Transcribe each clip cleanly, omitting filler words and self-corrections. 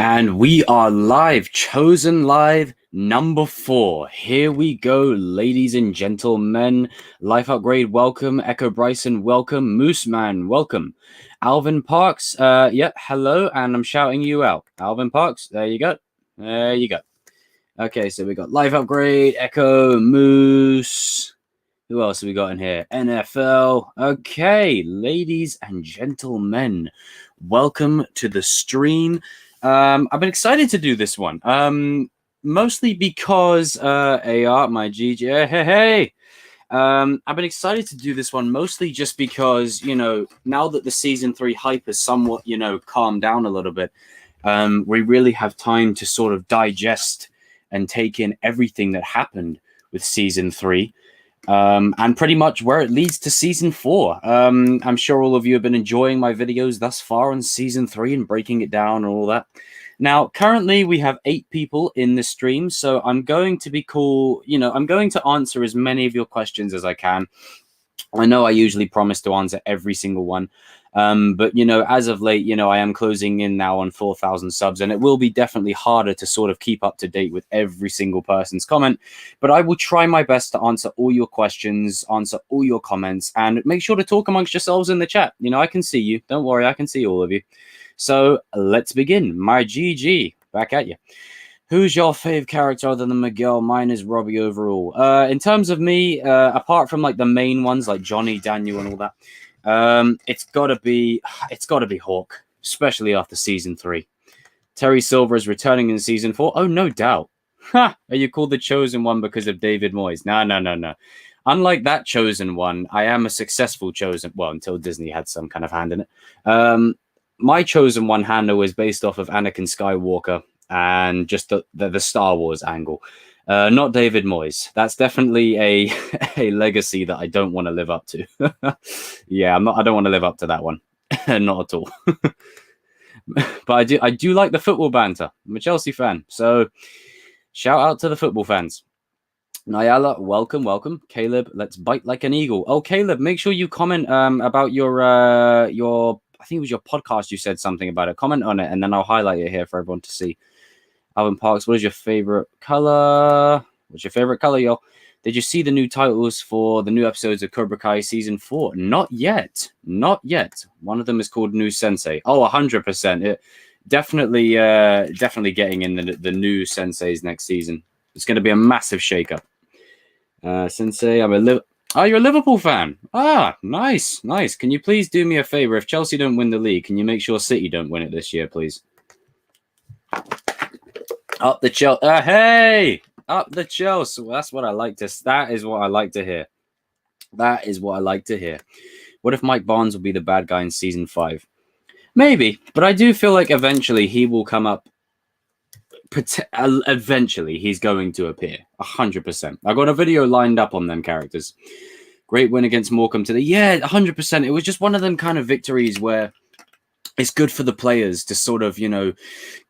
And we are live, Chosen Live number 4. Here we go, ladies and gentlemen. Life Upgrade, welcome. Echo Bryson, welcome. Moose Man, welcome. Alvin Parks, hello, and I'm shouting you out. Alvin Parks, there you go. There you go. Okay, so we got Life Upgrade, Echo, Moose. Who else have we got in here? NFL. Okay, ladies and gentlemen, welcome to the stream. I've been excited to do this one, mostly because AR, my GG, hey. I've been excited to do this one mostly just because, now that the season 3 hype has somewhat, calmed down a little bit, we really have time to sort of digest and take in everything that happened with season 3. And pretty much where it leads to season 4. I'm sure all of you have been enjoying my videos thus far on season 3 and breaking it down and all that. Now, currently we have 8 people in the stream, so I'm going to be cool. I'm going to answer as many of your questions as I can. I know I usually promise to answer every single one. But, as of late, I am closing in now on 4,000 subs, and it will be definitely harder to sort of keep up to date with every single person's comment. But I will try my best to answer all your questions, answer all your comments, and make sure to talk amongst yourselves in the chat. I can see you. Don't worry, I can see all of you. So let's begin. My GG, back at you. Who's your fave character other than Miguel? Mine is Robbie overall. In terms of me, apart from like the main ones like Johnny, Daniel, and all that, it's gotta be Hawk, especially after season 3. Terry Silver is returning in season 4. Oh, no doubt. Ha! Are you called the Chosen One because of David Moyes? No. Unlike that Chosen One, I am a successful Chosen. Well, until Disney had some kind of hand in it. My Chosen One handle is based off of Anakin Skywalker and just the Star Wars angle. Not David Moyes. That's definitely a legacy that I don't want to live up to. Yeah, I don't want to live up to that one. Not at all. But I do like the football banter. I'm a Chelsea fan, so shout out to the football fans. Nyala, welcome. Caleb, let's bite like an eagle. Oh, Caleb, make sure you comment about your I think it was your podcast. You said something about it. Comment on it, and then I'll highlight it here for everyone to see. Alvin Parks, what is your favorite color? What's your favorite color, yo? Did you see the new titles for the new episodes of Cobra Kai season 4? Not yet. One of them is called New Sensei. Oh, 100%. It definitely getting in the new senseis next season. It's going to be a massive shakeup. Sensei, Oh, you're a Liverpool fan. Ah, nice. Can you please do me a favor? If Chelsea don't win the league, can you make sure City don't win it this year, please? Up the Chelsea. Hey! Up the Chelsea. That's what I like to. That is what I like to hear. What if Mike Barnes will be the bad guy in season 5? Maybe, but I do feel like eventually he will come up. Eventually, he's going to appear. 100%. I got a video lined up on them characters. Great win against Morecambe today. Yeah, 100%. It was just one of them kind of victories where it's good for the players to sort of,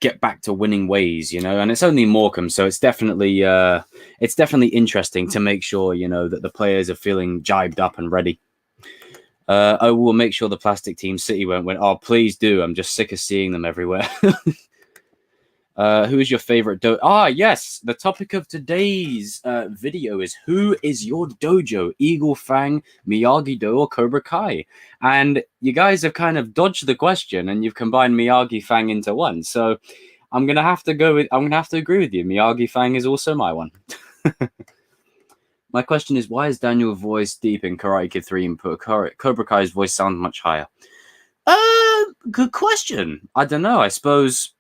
get back to winning ways, and it's only Morecambe, so it's definitely interesting to make sure, that the players are feeling jibed up and ready. I will make sure the plastic team City won't win. Oh, please do. I'm just sick of seeing them everywhere. Who is your favorite yes, the topic of today's video is who is your dojo, Eagle-Fang, Miyagi-Do, or Cobra Kai? And you guys have kind of dodged the question and you've combined Miyagi-Fang into one. So I'm gonna have to agree with you. Miyagi-Fang is also my one. My question is, why is Daniel's voice deep in Karate Kid 3 and Cobra Kai's voice sounds much higher? Good question. I don't know. I suppose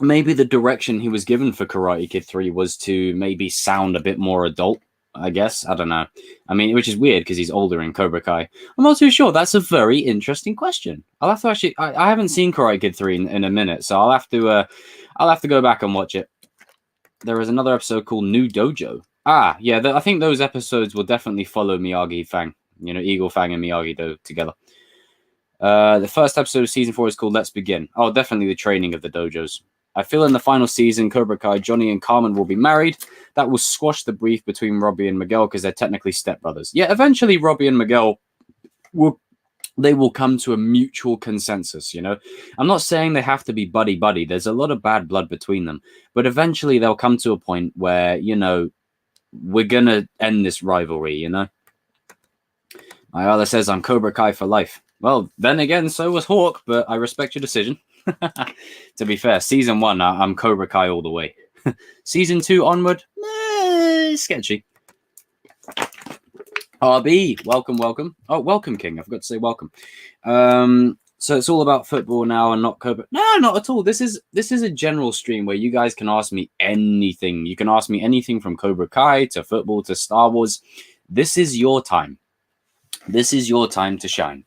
maybe the direction he was given for Karate Kid 3 was to maybe sound a bit more adult, I guess. I don't know. I mean, which is weird because he's older in Cobra Kai. I'm not too sure. That's a very interesting question. I'll have to actually... I haven't seen Karate Kid 3 in a minute, so I'll have to go back and watch it. There is another episode called New Dojo. Ah, yeah, I think those episodes will definitely follow Miyagi-Fang. Eagle-Fang and Miyagi-Do together. The first episode of season 4 is called Let's Begin. Oh, definitely the training of the dojos. I feel in the final season, Cobra Kai, Johnny and Carmen will be married. That will squash the beef between Robbie and Miguel because they're technically stepbrothers. Yeah, eventually Robbie and Miguel will they will come to a mutual consensus, you know? I'm not saying they have to be buddy-buddy. There's a lot of bad blood between them. But eventually they'll come to a point where, you know, we're going to end this rivalry, you know? My other says I'm Cobra Kai for life. Well, then again, so was Hawk, but I respect your decision. To be fair, season 1, I'm Cobra Kai all the way. Season 2 onward, sketchy. RB, welcome. Oh, welcome, King. I forgot to say welcome. So it's all about football now and not Cobra. No, not at all. This is a general stream where you guys can ask me anything. You can ask me anything from Cobra Kai to football to Star Wars. This is your time. This is your time to shine.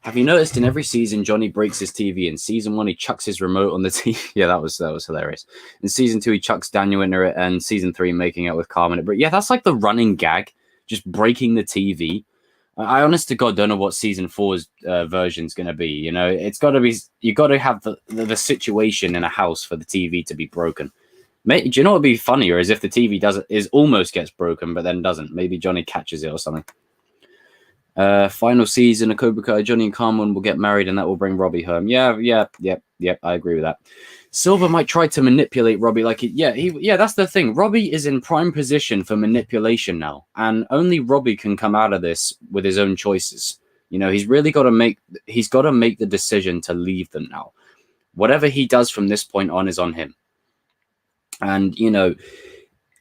Have you noticed in every season Johnny breaks his TV? In season 1 he chucks his remote on the TV. Yeah, that was hilarious. In season 2 he chucks Daniel into it, and season 3 making out with Carmen. But yeah, that's like the running gag. Just breaking the TV. I honest to God don't know what season 4's version is going to be. You know, it's got to be. You got to have the situation in a house for the TV to be broken. Do you know what would be funnier is if the TV almost gets broken, but then doesn't. Maybe Johnny catches it or something. Final season of Cobra Kai, Johnny and Carmen will get married, and that will bring Robbie home. Yeah. I agree with that. Silver might try to manipulate Robbie, that's the thing. Robbie is in prime position for manipulation now, and only Robbie can come out of this with his own choices. You know, he's got to make the decision to leave them now. Whatever he does from this point on is on him. And you know,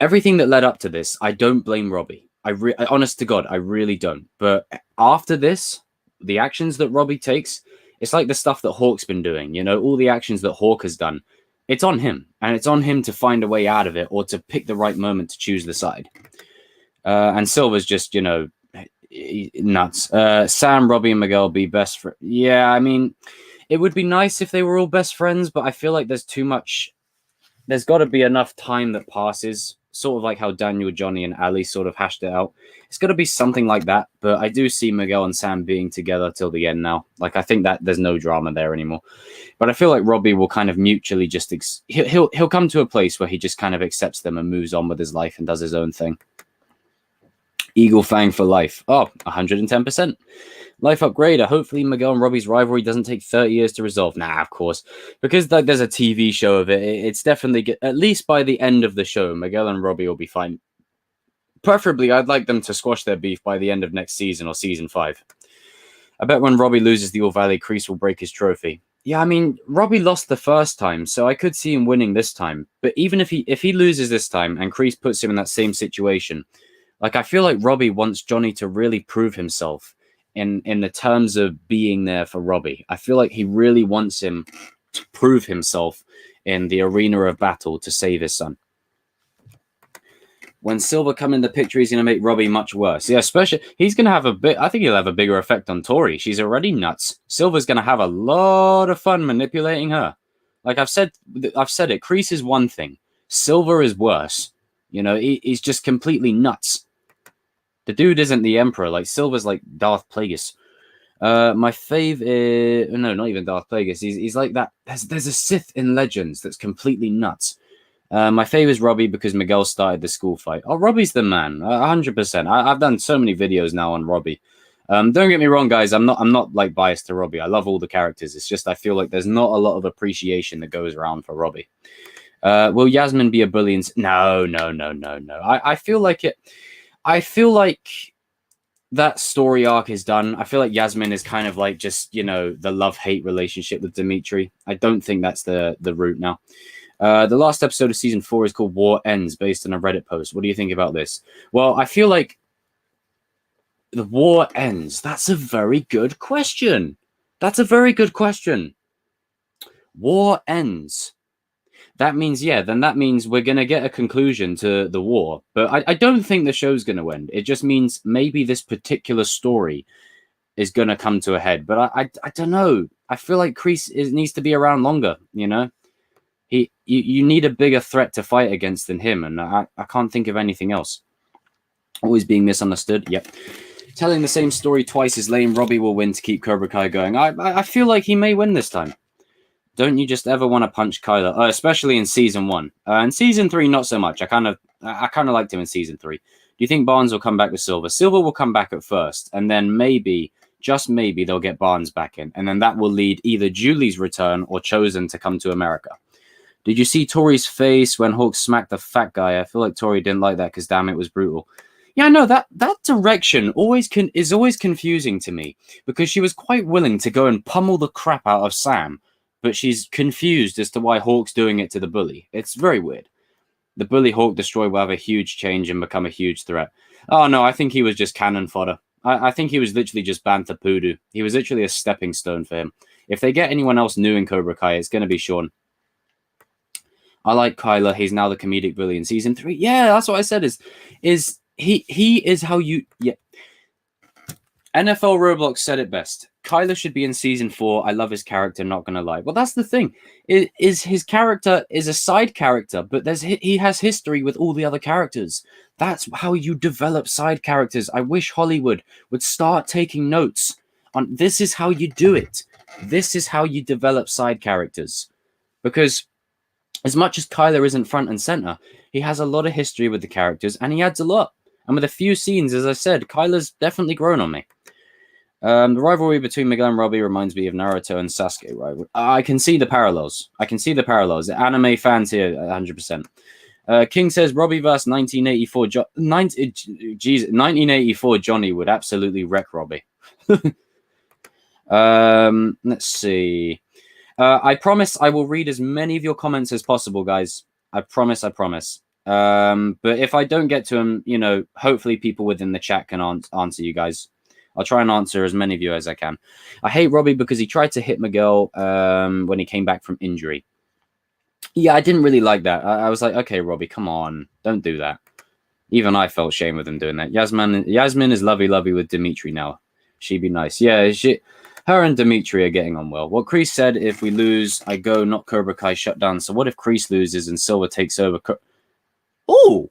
everything that led up to this, I don't blame Robbie. Honest to God, I really don't. But after this, the actions that Robbie takes, it's like the stuff that Hawk's been doing, you know, all the actions that Hawk has done. It's on him, and it's on him to find a way out of it or to pick the right moment to choose the side. And Silver's just, you know, nuts. Sam, Robbie, and Miguel be best friends. Yeah, I mean, it would be nice if they were all best friends, but I feel like there's too much. There's got to be enough time that passes, sort of like how Daniel, Johnny, and Ali sort of hashed it out. It's got to be something like that, but I do see Miguel and Sam being together till the end now. Like, I think that there's no drama there anymore. But I feel like Robbie will kind of mutually just... He'll come to a place where he just kind of accepts them and moves on with his life and does his own thing. Eagle-Fang for life. Oh, 110%. Life upgrader. Hopefully Miguel and Robbie's rivalry doesn't take 30 years to resolve. Nah, of course. Because there's a TV show of it, it's definitely... At least by the end of the show, Miguel and Robbie will be fine. Preferably, I'd like them to squash their beef by the end of next season or season 5. I bet when Robbie loses the All Valley, Kreese will break his trophy. Yeah, I mean, Robbie lost the first time, so I could see him winning this time. But even if he loses this time and Kreese puts him in that same situation, like, I feel like Robbie wants Johnny to really prove himself in the terms of being there for Robbie. I feel like he really wants him to prove himself in the arena of battle to save his son. When Silver come in the picture, he's going to make Robbie much worse. Yeah, especially, he's going to have I think he'll have a bigger effect on Tori. She's already nuts. Silver's going to have a lot of fun manipulating her. Like I've said it, Kreese is one thing. Silver is worse. You know, he's just completely nuts. The dude isn't the Emperor. Like, Silver's like Darth Plagueis. My fave is... No, not even Darth Plagueis. He's like that. There's a Sith in Legends that's completely nuts. My fave is Robbie because Miguel started the school fight. Oh, Robbie's the man, 100%. I've done so many videos now on Robbie. Don't get me wrong, guys. I'm not like biased to Robbie. I love all the characters. It's just I feel like there's not a lot of appreciation that goes around for Robbie. Will Yasmin be a bully? No. I feel like it. I feel like that story arc is done. I feel like Yasmin is kind of like just, you know, the love-hate relationship with Dimitri. I don't think that's the route now. The last episode of season 4 is called War Ends, based on a Reddit post. What do you think about this? Well, I feel like the war ends. That's a very good question. War ends. That means, that means we're going to get a conclusion to the war. But I don't think the show's going to end. It just means maybe this particular story is going to come to a head. But I don't know. I feel like Kreese needs to be around longer, you know? You need a bigger threat to fight against than him, and I can't think of anything else. Always being misunderstood. Yep. Telling the same story twice is lame. Robbie will win to keep Cobra Kai going. I feel like he may win this time. Don't you just ever want to punch Kyler? Especially in season 1. In season 3, not so much. I kind of liked him in season 3. Do you think Barnes will come back with Silver? Silver will come back at first, and then maybe just maybe they'll get Barnes back in, and then that will lead either Julie's return or Chosen to come to America. Did you see Tori's face when Hawk smacked the fat guy? I feel like Tori didn't like that because damn, it was brutal. Yeah, no, that direction is always confusing to me, because she was quite willing to go and pummel the crap out of Sam, but she's confused as to why Hawk's doing it to the bully. It's very weird. The bully Hawk destroy will have a huge change and become a huge threat. Oh no, I think he was just cannon fodder. I think he was literally just banter poodoo. He was literally a stepping stone for him. If they get anyone else new in Cobra Kai, it's going to be Shawn. I like Kyler. He's now the comedic bully in season 3. Yeah, that's what I said. Is he is how you... Yeah. NFL Roblox said it best. Kyler should be in season 4. I love his character, not going to lie. Well, that's the thing. Is his character is a side character, but he has history with all the other characters. That's how you develop side characters. I wish Hollywood would start taking notes on this is how you do it. This is how you develop side characters. Because as much as Kyler isn't front and center, he has a lot of history with the characters, and he adds a lot. And with a few scenes, as I said, Kyler's definitely grown on me. The rivalry between Miguel and Robbie reminds me of Naruto and Sasuke rivalry. I can see the parallels. The anime fans here, 100%. King says Robbie vs 1984. 1984 Johnny would absolutely wreck Robbie. Let's see. I promise I will read as many of your comments as possible, guys. I promise. But if I don't get to them, hopefully people within the chat can answer you guys. I'll try and answer as many of you as I can. I hate Robbie because he tried to hit Miguel when he came back from injury. Yeah, I didn't really like that. I was like, okay, Robbie, come on. Don't do that. Even I felt shame with him doing that. Yasmin is lovey-lovey with Dimitri now. She'd be nice. Yeah, her and Dimitri are getting on well. What Kreese said, if we lose, I go, not Cobra Kai shut down. So what if Kreese loses and Silver takes over? Oh!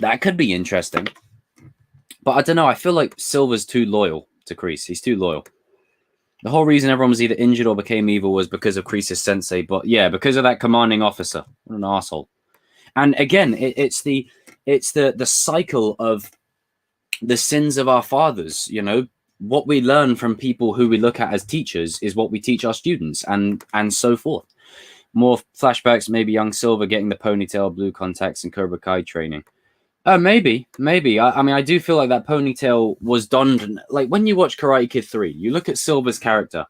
That could be interesting. But I don't know. I feel like Silver's too loyal to Kreese. He's too loyal. The whole reason everyone was either injured or became evil was because of Kreese's sensei. But yeah, because of that commanding officer. What an asshole. And again, it's the cycle of the sins of our fathers. What we learn from people who we look at as teachers is what we teach our students, and so forth. More flashbacks, maybe young Silver getting the ponytail, blue contacts, and Cobra Kai training. Maybe. I mean, I do feel like that ponytail was donned. Like when you watch Karate Kid 3, you look at Silver's character,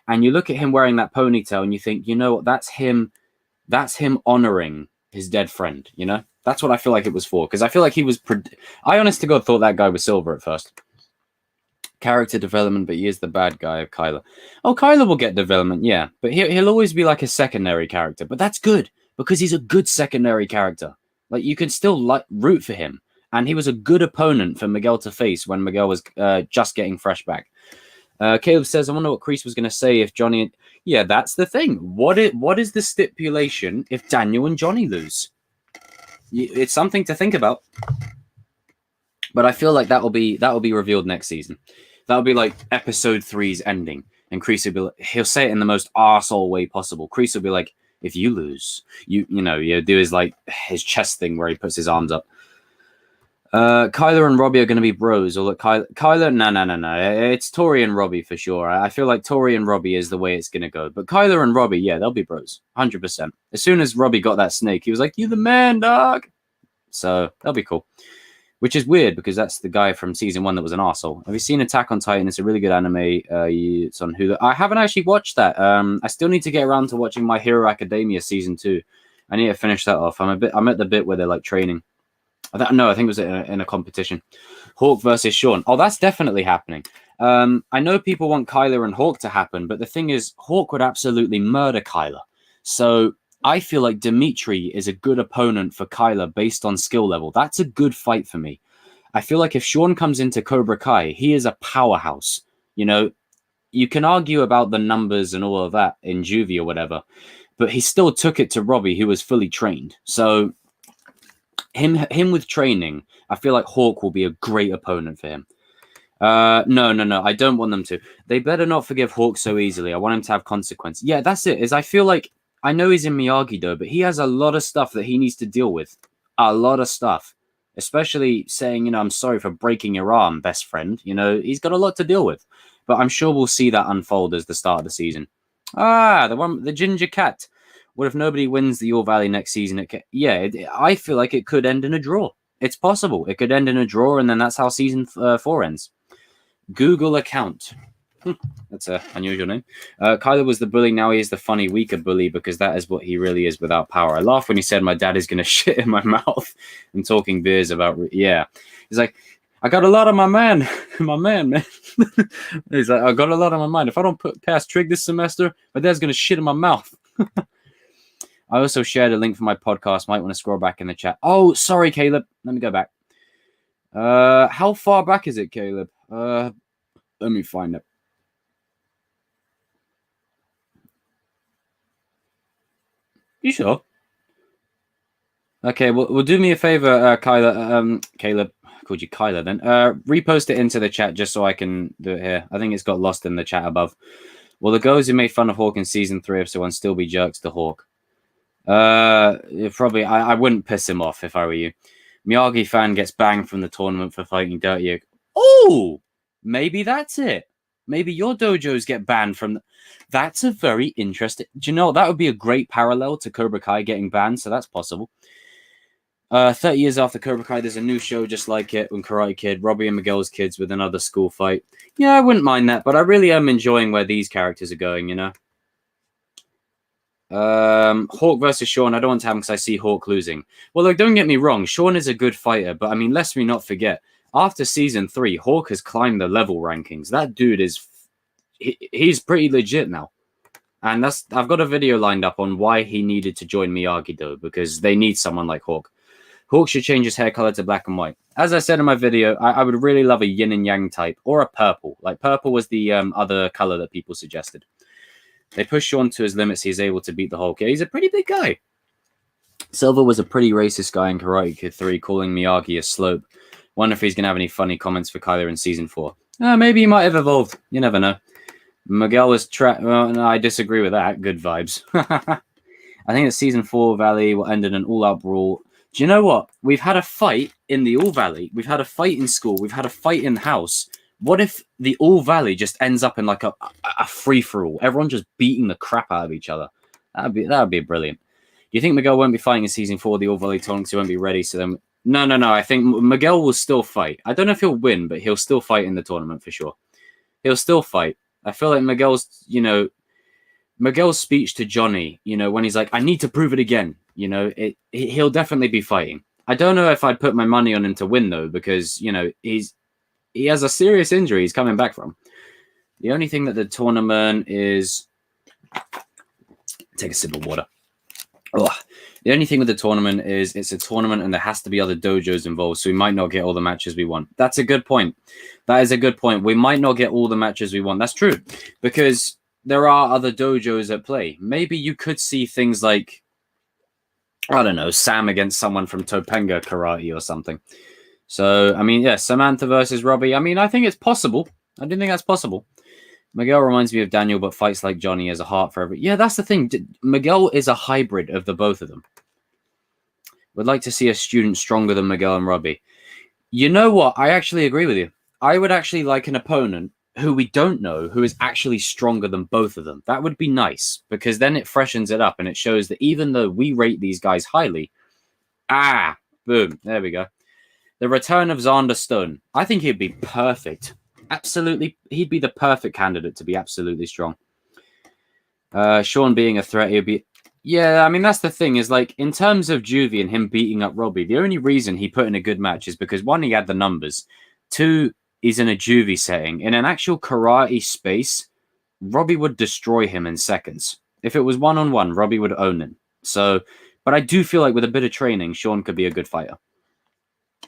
and you look at him wearing that ponytail, and you think, what? That's him honoring his dead friend. That's what I feel like it was for. Because I feel like he was. I honest to God thought that guy was Silver at first. Character development, but he is the bad guy of Kyler. Oh, Kyler will get development, yeah, but he'll always be like a secondary character. But that's good because he's a good secondary character. Like you can still root for him, and he was a good opponent for Miguel to face when Miguel was just getting fresh back. Caleb says, "I wonder what Kreese was going to say if Johnny." Yeah, that's the thing. What is the stipulation if Daniel and Johnny lose? It's something to think about. But I feel like that will be revealed next season. That'll be like episode 3's ending, and Kreese will be he'll say it in the most arsehole way possible. Kreese will be like, if you lose, you do his chest thing where he puts his arms up. Kyler and Robbie are going to be bros. Or look, Kyler, no. It's Tori and Robbie for sure. I feel like Tori and Robbie is the way it's going to go. But Kyler and Robbie, yeah, they'll be bros, 100%. As soon as Robbie got that snake, he was like, "You the man, dog." So that'll be cool. Which is weird because that's the guy from season 1 that was an arsehole. Have you seen Attack on Titan? It's a really good anime. It's on Hulu. I haven't actually watched that. I still need to get around to watching My Hero Academia season 2. I need to finish that off. I'm at the bit where they're like training. I think it was in a competition. Hawk versus Shawn. Oh, that's definitely happening. I know people want Kyler and Hawk to happen, but the thing is, Hawk would absolutely murder Kyler. So I feel like Dimitri is a good opponent for Kyler based on skill level. That's a good fight for me. I feel like if Shawn comes into Cobra Kai, he is a powerhouse. You can argue about the numbers and all of that in Juvie or whatever, but he still took it to Robbie, who was fully trained. So him with training, I feel like Hawk will be a great opponent for him. No. I don't want them to. They better not forgive Hawk so easily. I want him to have consequence. Yeah, that's it. I feel like I know he's in Miyagi-Do, but he has a lot of stuff that he needs to deal with. A lot of stuff. especially saying, I'm sorry for breaking your arm, best friend. He's got a lot to deal with. But I'm sure we'll see that unfold as the start of the season. The ginger cat. What if nobody wins the All Valley next season? I feel like it could end in a draw. It's possible. It could end in a draw, and then that's how season 4 ends. Google account. That's an unusual name. Kyler was the bully. Now he is the funny, weaker bully because that is what he really is without power. I laughed when he said my dad is going to shit in my mouth and talking beers about... Yeah. He's like, I got a lot on my man. My man. He's like, I got a lot on my mind. If I don't pass trig this semester, my dad's going to shit in my mouth. I also shared a link for my podcast. Might want to scroll back in the chat. Oh, sorry, Caleb. Let me go back. How far back is it, Caleb? Let me find it. You sure? Okay, well, do me a favor, Caleb. I called you Kyler then. Repost it into the chat just so I can do it here. I think it's got lost in the chat above. Will the girls who made fun of Hawk in season 3 of So On still be jerks to Hawk? Probably. I wouldn't piss him off if I were you. Miyagi-Fang gets banged from the tournament for fighting dirty. Oh, maybe that's it. Maybe your dojos get banned from... That's a very interesting... Do you know, that would be a great parallel to Cobra Kai getting banned, so that's possible. 30 years after Cobra Kai, there's a new show just like it on Karate Kid, Robbie and Miguel's kids with another school fight. Yeah, I wouldn't mind that, but I really am enjoying where these characters are going, Hawk versus Shawn, I don't want to have him because I see Hawk losing. Well, look, don't get me wrong, Shawn is a good fighter, but I mean, lest we not forget, after season 3, Hawk has climbed the level rankings. That dude is... He's pretty legit now. And I've got a video lined up on why he needed to join Miyagi-Do, because they need someone like Hawk. Hawk should change his hair color to black and white. As I said in my video, I would really love a yin and yang type, or a purple. Like, purple was the other color that people suggested. They push Shawn to his limits. He's able to beat the Hulk. Yeah, he's a pretty big guy. Silver was a pretty racist guy in Karate Kid 3, calling Miyagi a slope. Wonder if he's going to have any funny comments for Kyler in season 4. Maybe he might have evolved. You never know. Miguel was well, no, I disagree with that. Good vibes. I think that season 4 Valley will end in an all-out brawl. Do you know what? We've had a fight in the All Valley. We've had a fight in school. We've had a fight in the house. What if the All Valley just ends up in like a free-for-all? Everyone just beating the crap out of each other. That'd be brilliant. Do you think Miguel won't be fighting in season 4 the All Valley tournament? He won't be ready. So then, no. I think Miguel will still fight. I don't know if he'll win, but he'll still fight in the tournament for sure. He'll still fight. I feel like Miguel's speech to Johnny, when he's like, I need to prove it again, he'll definitely be fighting. I don't know if I'd put my money on him to win, though, because, he has a serious injury he's coming back from. The only thing that the tournament is... Take a sip of water. Ugh. The only thing with the tournament is it's a tournament and there has to be other dojos involved, so we might not get all the matches we want. That's a good point. That is a good point. We might not get all the matches we want. That's true, because there are other dojos at play. Maybe you could see things like, I don't know, Sam against someone from Topanga Karate or something. So, I mean, yeah, Samantha versus Robbie. I mean, I think it's possible. I do think that's possible. Miguel reminds me of Daniel, but fights like Johnny, has a heart for every... Yeah, that's the thing. Miguel is a hybrid of the both of them. Would like to see a student stronger than Miguel and Robbie. You know what? I actually agree with you. I would actually like an opponent who we don't know, who is actually stronger than both of them. That would be nice, because then it freshens it up and it shows that even though we rate these guys highly... Boom. There we go. The return of Xander Stone. I think he'd be perfect. Absolutely. He'd be the perfect candidate to be absolutely strong. Shawn being a threat, he'd be... Yeah, I mean, that's the thing, is like, in terms of Juvie and him beating up Robbie, the only reason he put in a good match is because, one, he had the numbers. Two, he's in a Juvie setting. In an actual karate space, Robbie would destroy him in seconds. If it was one-on-one, Robbie would own him. So, but I do feel like with a bit of training, Shawn could be a good fighter.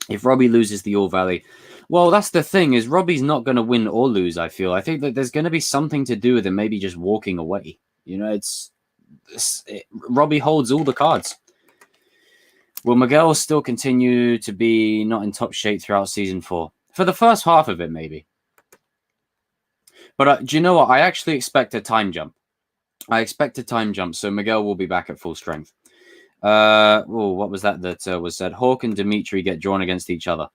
If Robbie loses the All Valley... Well, that's the thing, is Robbie's not going to win or lose, I feel. I think that there's going to be something to do with him maybe just walking away. Robbie holds all the cards. Will Miguel still continue to be not in top shape throughout season 4? For the first half of it, maybe. But do you know what? I actually expect a time jump. I expect a time jump, so Miguel will be back at full strength. What was that was said? Hawk and Dimitri get drawn against each other.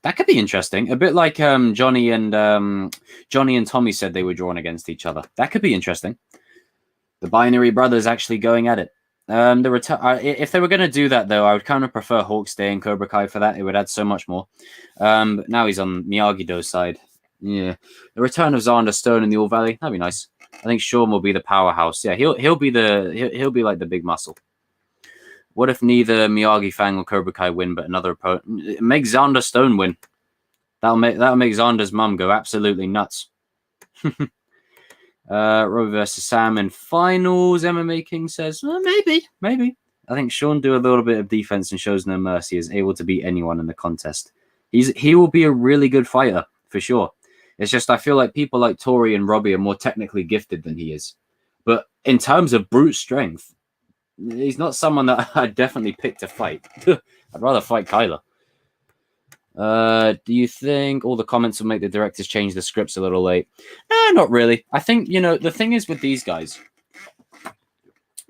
That could be interesting. A bit like Johnny and Tommy said they were drawn against each other. That could be interesting. The Binary Brothers actually going at it. If they were going to do that, though, I would kind of prefer Hawk staying Cobra Kai for that. It would add so much more. But now he's on Miyagi-Do's side. Yeah, the return of Xander Stone in the All Valley. That'd be nice. I think Shawn will be the powerhouse. Yeah, he'll be like the big muscle. What if neither Miyagi-Fang or Cobra Kai win, but another opponent? Make Xander Stone win. That'll make Xander's mum go absolutely nuts. Robbie versus Sam in finals. MMA King says, maybe. I think Shawn do a little bit of defense and shows no mercy. Is able to beat anyone in the contest. He will be a really good fighter for sure. It's just I feel like people like Tori and Robbie are more technically gifted than he is. But in terms of brute strength, he's not someone that I'd definitely pick to fight. I'd rather fight Kyler. Do you think all the comments will make the directors change the scripts a little late? No, not really. I think, the thing is with these guys,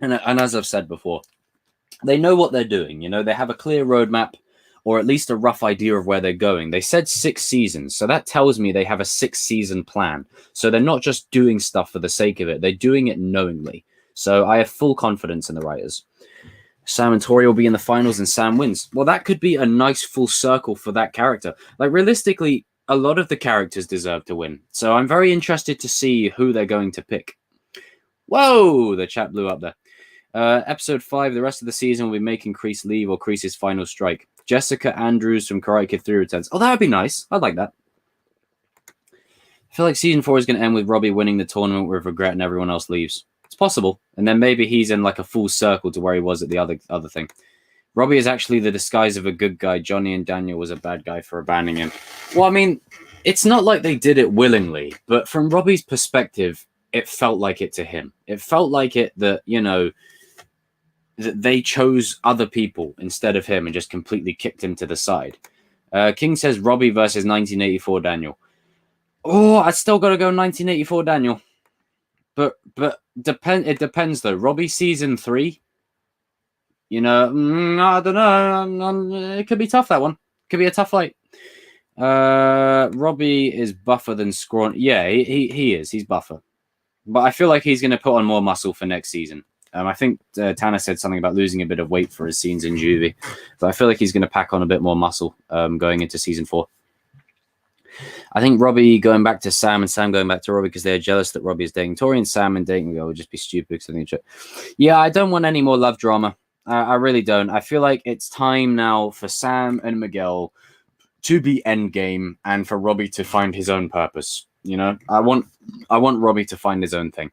and as I've said before, they know what they're doing. They have a clear roadmap or at least a rough idea of where they're going. They said 6 seasons, so that tells me they have a 6-season plan. So they're not just doing stuff for the sake of it. They're doing it knowingly. So I have full confidence in the writers. Sam and Tori will be in the finals and Sam wins. Well, that could be a nice full circle for that character. Like, realistically, a lot of the characters deserve to win. So I'm very interested to see who they're going to pick. Whoa! The chat blew up there. Episode 5, the rest of the season will be making Kreese leave or Kreese's final strike. Jessica Andrews from Karate Kid 3 returns. Oh, that would be nice. I'd like that. I feel like season 4 is going to end with Robbie winning the tournament with regret and everyone else leaves. It's possible. And then maybe he's in like a full circle to where he was at the other thing. Robbie is actually the disguise of a good guy. Johnny and Daniel was a bad guy for abandoning him. Well, I mean, it's not like they did it willingly, but from Robbie's perspective, it felt like it to him. It felt like it that, that they chose other people instead of him and just completely kicked him to the side. King says Robbie versus 1984 Daniel. Oh, I still got to go 1984 Daniel. But it depends though. Robbie season 3, I don't know. It could be tough, that one. Could be a tough fight. Robbie is buffer than Scrawny. Yeah, he is. He's buffer. But I feel like he's going to put on more muscle for next season. I think Tanner said something about losing a bit of weight for his scenes in juvie. But I feel like he's going to pack on a bit more muscle going into season 4. I think Robbie going back to Sam and Sam going back to Robbie because they're jealous that Robbie is dating Tori, and Sam and dating Miguel would just be stupid. Yeah, I don't want any more love drama. I really don't. I feel like it's time now for Sam and Miguel to be endgame and for Robbie to find his own purpose. I want Robbie to find his own thing.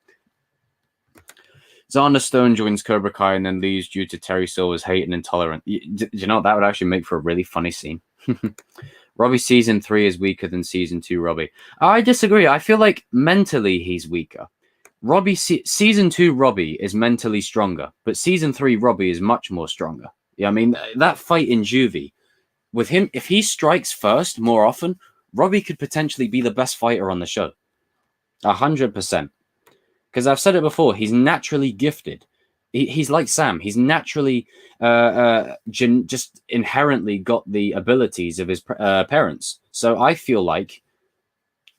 Xander Stone joins Cobra Kai and then leaves due to Terry Silver's hate and intolerance. That would actually make for a really funny scene. Robbie season 3 is weaker than season 2 Robbie. I disagree. I feel like mentally he's weaker. Season 2 Robbie is mentally stronger, but season 3 Robbie is much more stronger. Yeah, I mean, that fight in juvie, with him, if he strikes first more often, Robbie could potentially be the best fighter on the show. 100%. Because I've said it before, he's naturally gifted. He's like Sam. He's naturally, just inherently got the abilities of his parents. So I feel like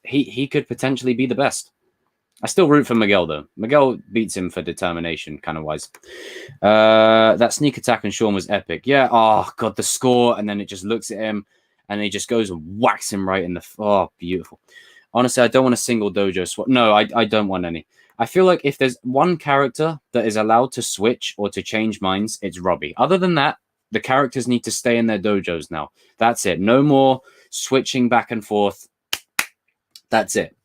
he could potentially be the best. I still root for Miguel, though. Miguel beats him for determination, kind of wise. That sneak attack on Shawn was epic. Yeah, oh, God, the score, and then it just looks at him, and he just goes and whacks him right in the... Oh, beautiful. Honestly, I don't want a single dojo swap. No, I don't want any. I feel like if there's one character that is allowed to switch or to change minds, it's Robbie. Other than that, the characters need to stay in their dojos now. That's it. No more switching back and forth. That's it.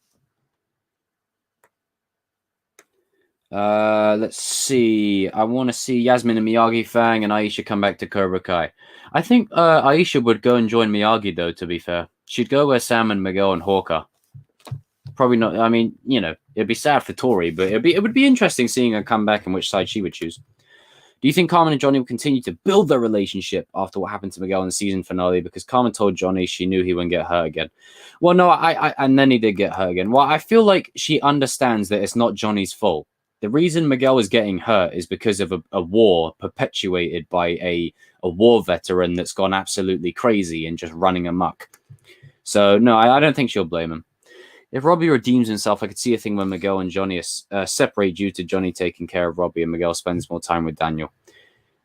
Let's see. I want to see Yasmin and Miyagi-Fang and Aisha come back to Cobra Kai. I think Aisha would go and join Miyagi-Do, to be fair. She'd go where Sam and Miguel and Hawk are. Probably not. I mean, it'd be sad for Tori, but it would be interesting seeing her come back and which side she would choose. Do you think Carmen and Johnny will continue to build their relationship after what happened to Miguel in the season finale? Because Carmen told Johnny she knew he wouldn't get hurt again. Well, no, and then he did get hurt again. Well, I feel like she understands that it's not Johnny's fault. The reason Miguel is getting hurt is because of a war perpetuated by a war veteran that's gone absolutely crazy and just running amok. So, no, I don't think she'll blame him. If Robbie redeems himself, I could see a thing where Miguel and Johnny separate due to Johnny taking care of Robbie and Miguel spends more time with Daniel.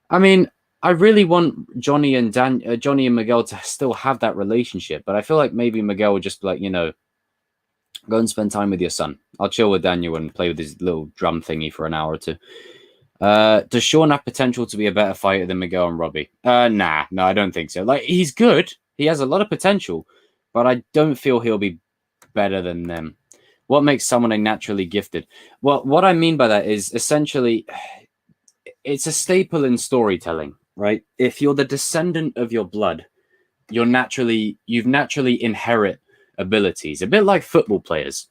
I mean, I really want Johnny and Miguel to still have that relationship, but I feel like maybe Miguel would just be like, go and spend time with your son. I'll chill with Daniel and play with his little drum thingy for an hour or two. Does Shawn have potential to be a better fighter than Miguel and Robbie? Nah, no, I don't think so. Like, he's good. He has a lot of potential, but I don't feel he'll be better than them. What makes someone a naturally gifted? Well, what I mean by that is essentially it's a staple in storytelling, right? If you're the descendant of your blood, you've naturally inherit abilities, a bit like football players.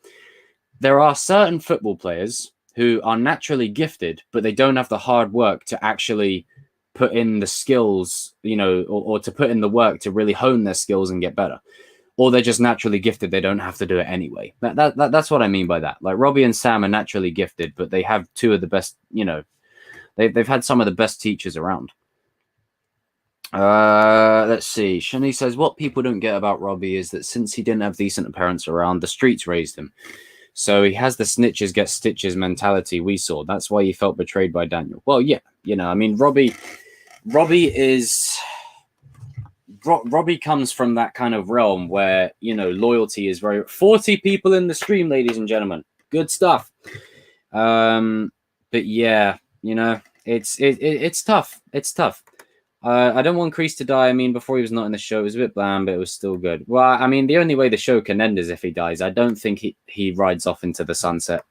There are certain football players who are naturally gifted, but they don't have the hard work to actually put in the skills, or to put in the work to really hone their skills and get better. Or they're just naturally gifted. They don't have to do it anyway. That's what I mean by that. Like Robbie and Sam are naturally gifted, but they have two of the best, they've had some of the best teachers around. Let's see. Shani says, what people don't get about Robbie is that since he didn't have decent parents around, the streets raised him. So he has the snitches get stitches mentality we saw. That's why he felt betrayed by Daniel. Well, yeah, I mean, Robbie comes from that kind of realm where, loyalty is very... 40 people in the stream, ladies and gentlemen. Good stuff. But yeah, it's tough. It's tough. I don't want Kreese to die. I mean, before he was not in the show, it was a bit bland, but it was still good. Well, I mean, the only way the show can end is if he dies. I don't think he rides off into the sunset.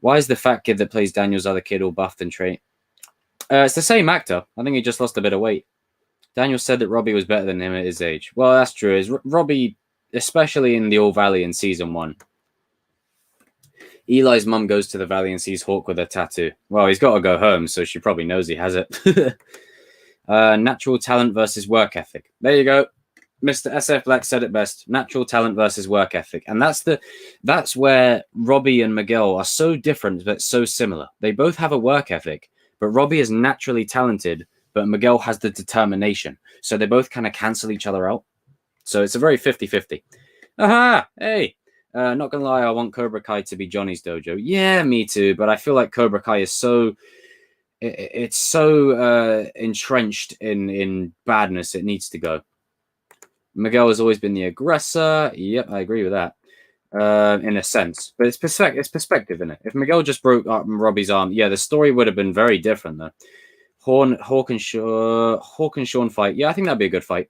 Why is the fat kid that plays Daniel's other kid all buffed and trained? It's the same actor. I think he just lost a bit of weight. Daniel said that Robbie was better than him at his age. Well, that's true. Is Robbie, especially in the All Valley in season 1. Eli's mum goes to the valley and sees Hawk with a tattoo. Well, he's got to go home, so she probably knows he has it. Natural talent versus work ethic. There you go. Mr. SF Black said it best. Natural talent versus work ethic. And that's where Robbie and Miguel are so different but so similar. They both have a work ethic, but Robbie is naturally talented, but Miguel has the determination. So they both kind of cancel each other out. So it's a very 50-50. Aha! Hey! Not gonna lie, I want Cobra Kai to be Johnny's dojo. Yeah, me too. But I feel like Cobra Kai is so... It's so entrenched in badness, it needs to go. Miguel has always been the aggressor. Yep, I agree with that. In a sense. But it's perspective, isn't it? If Miguel just broke up Robbie's arm, yeah, the story would have been very different, though. Hawk and Shawn fight. Yeah, I think that'd be a good fight.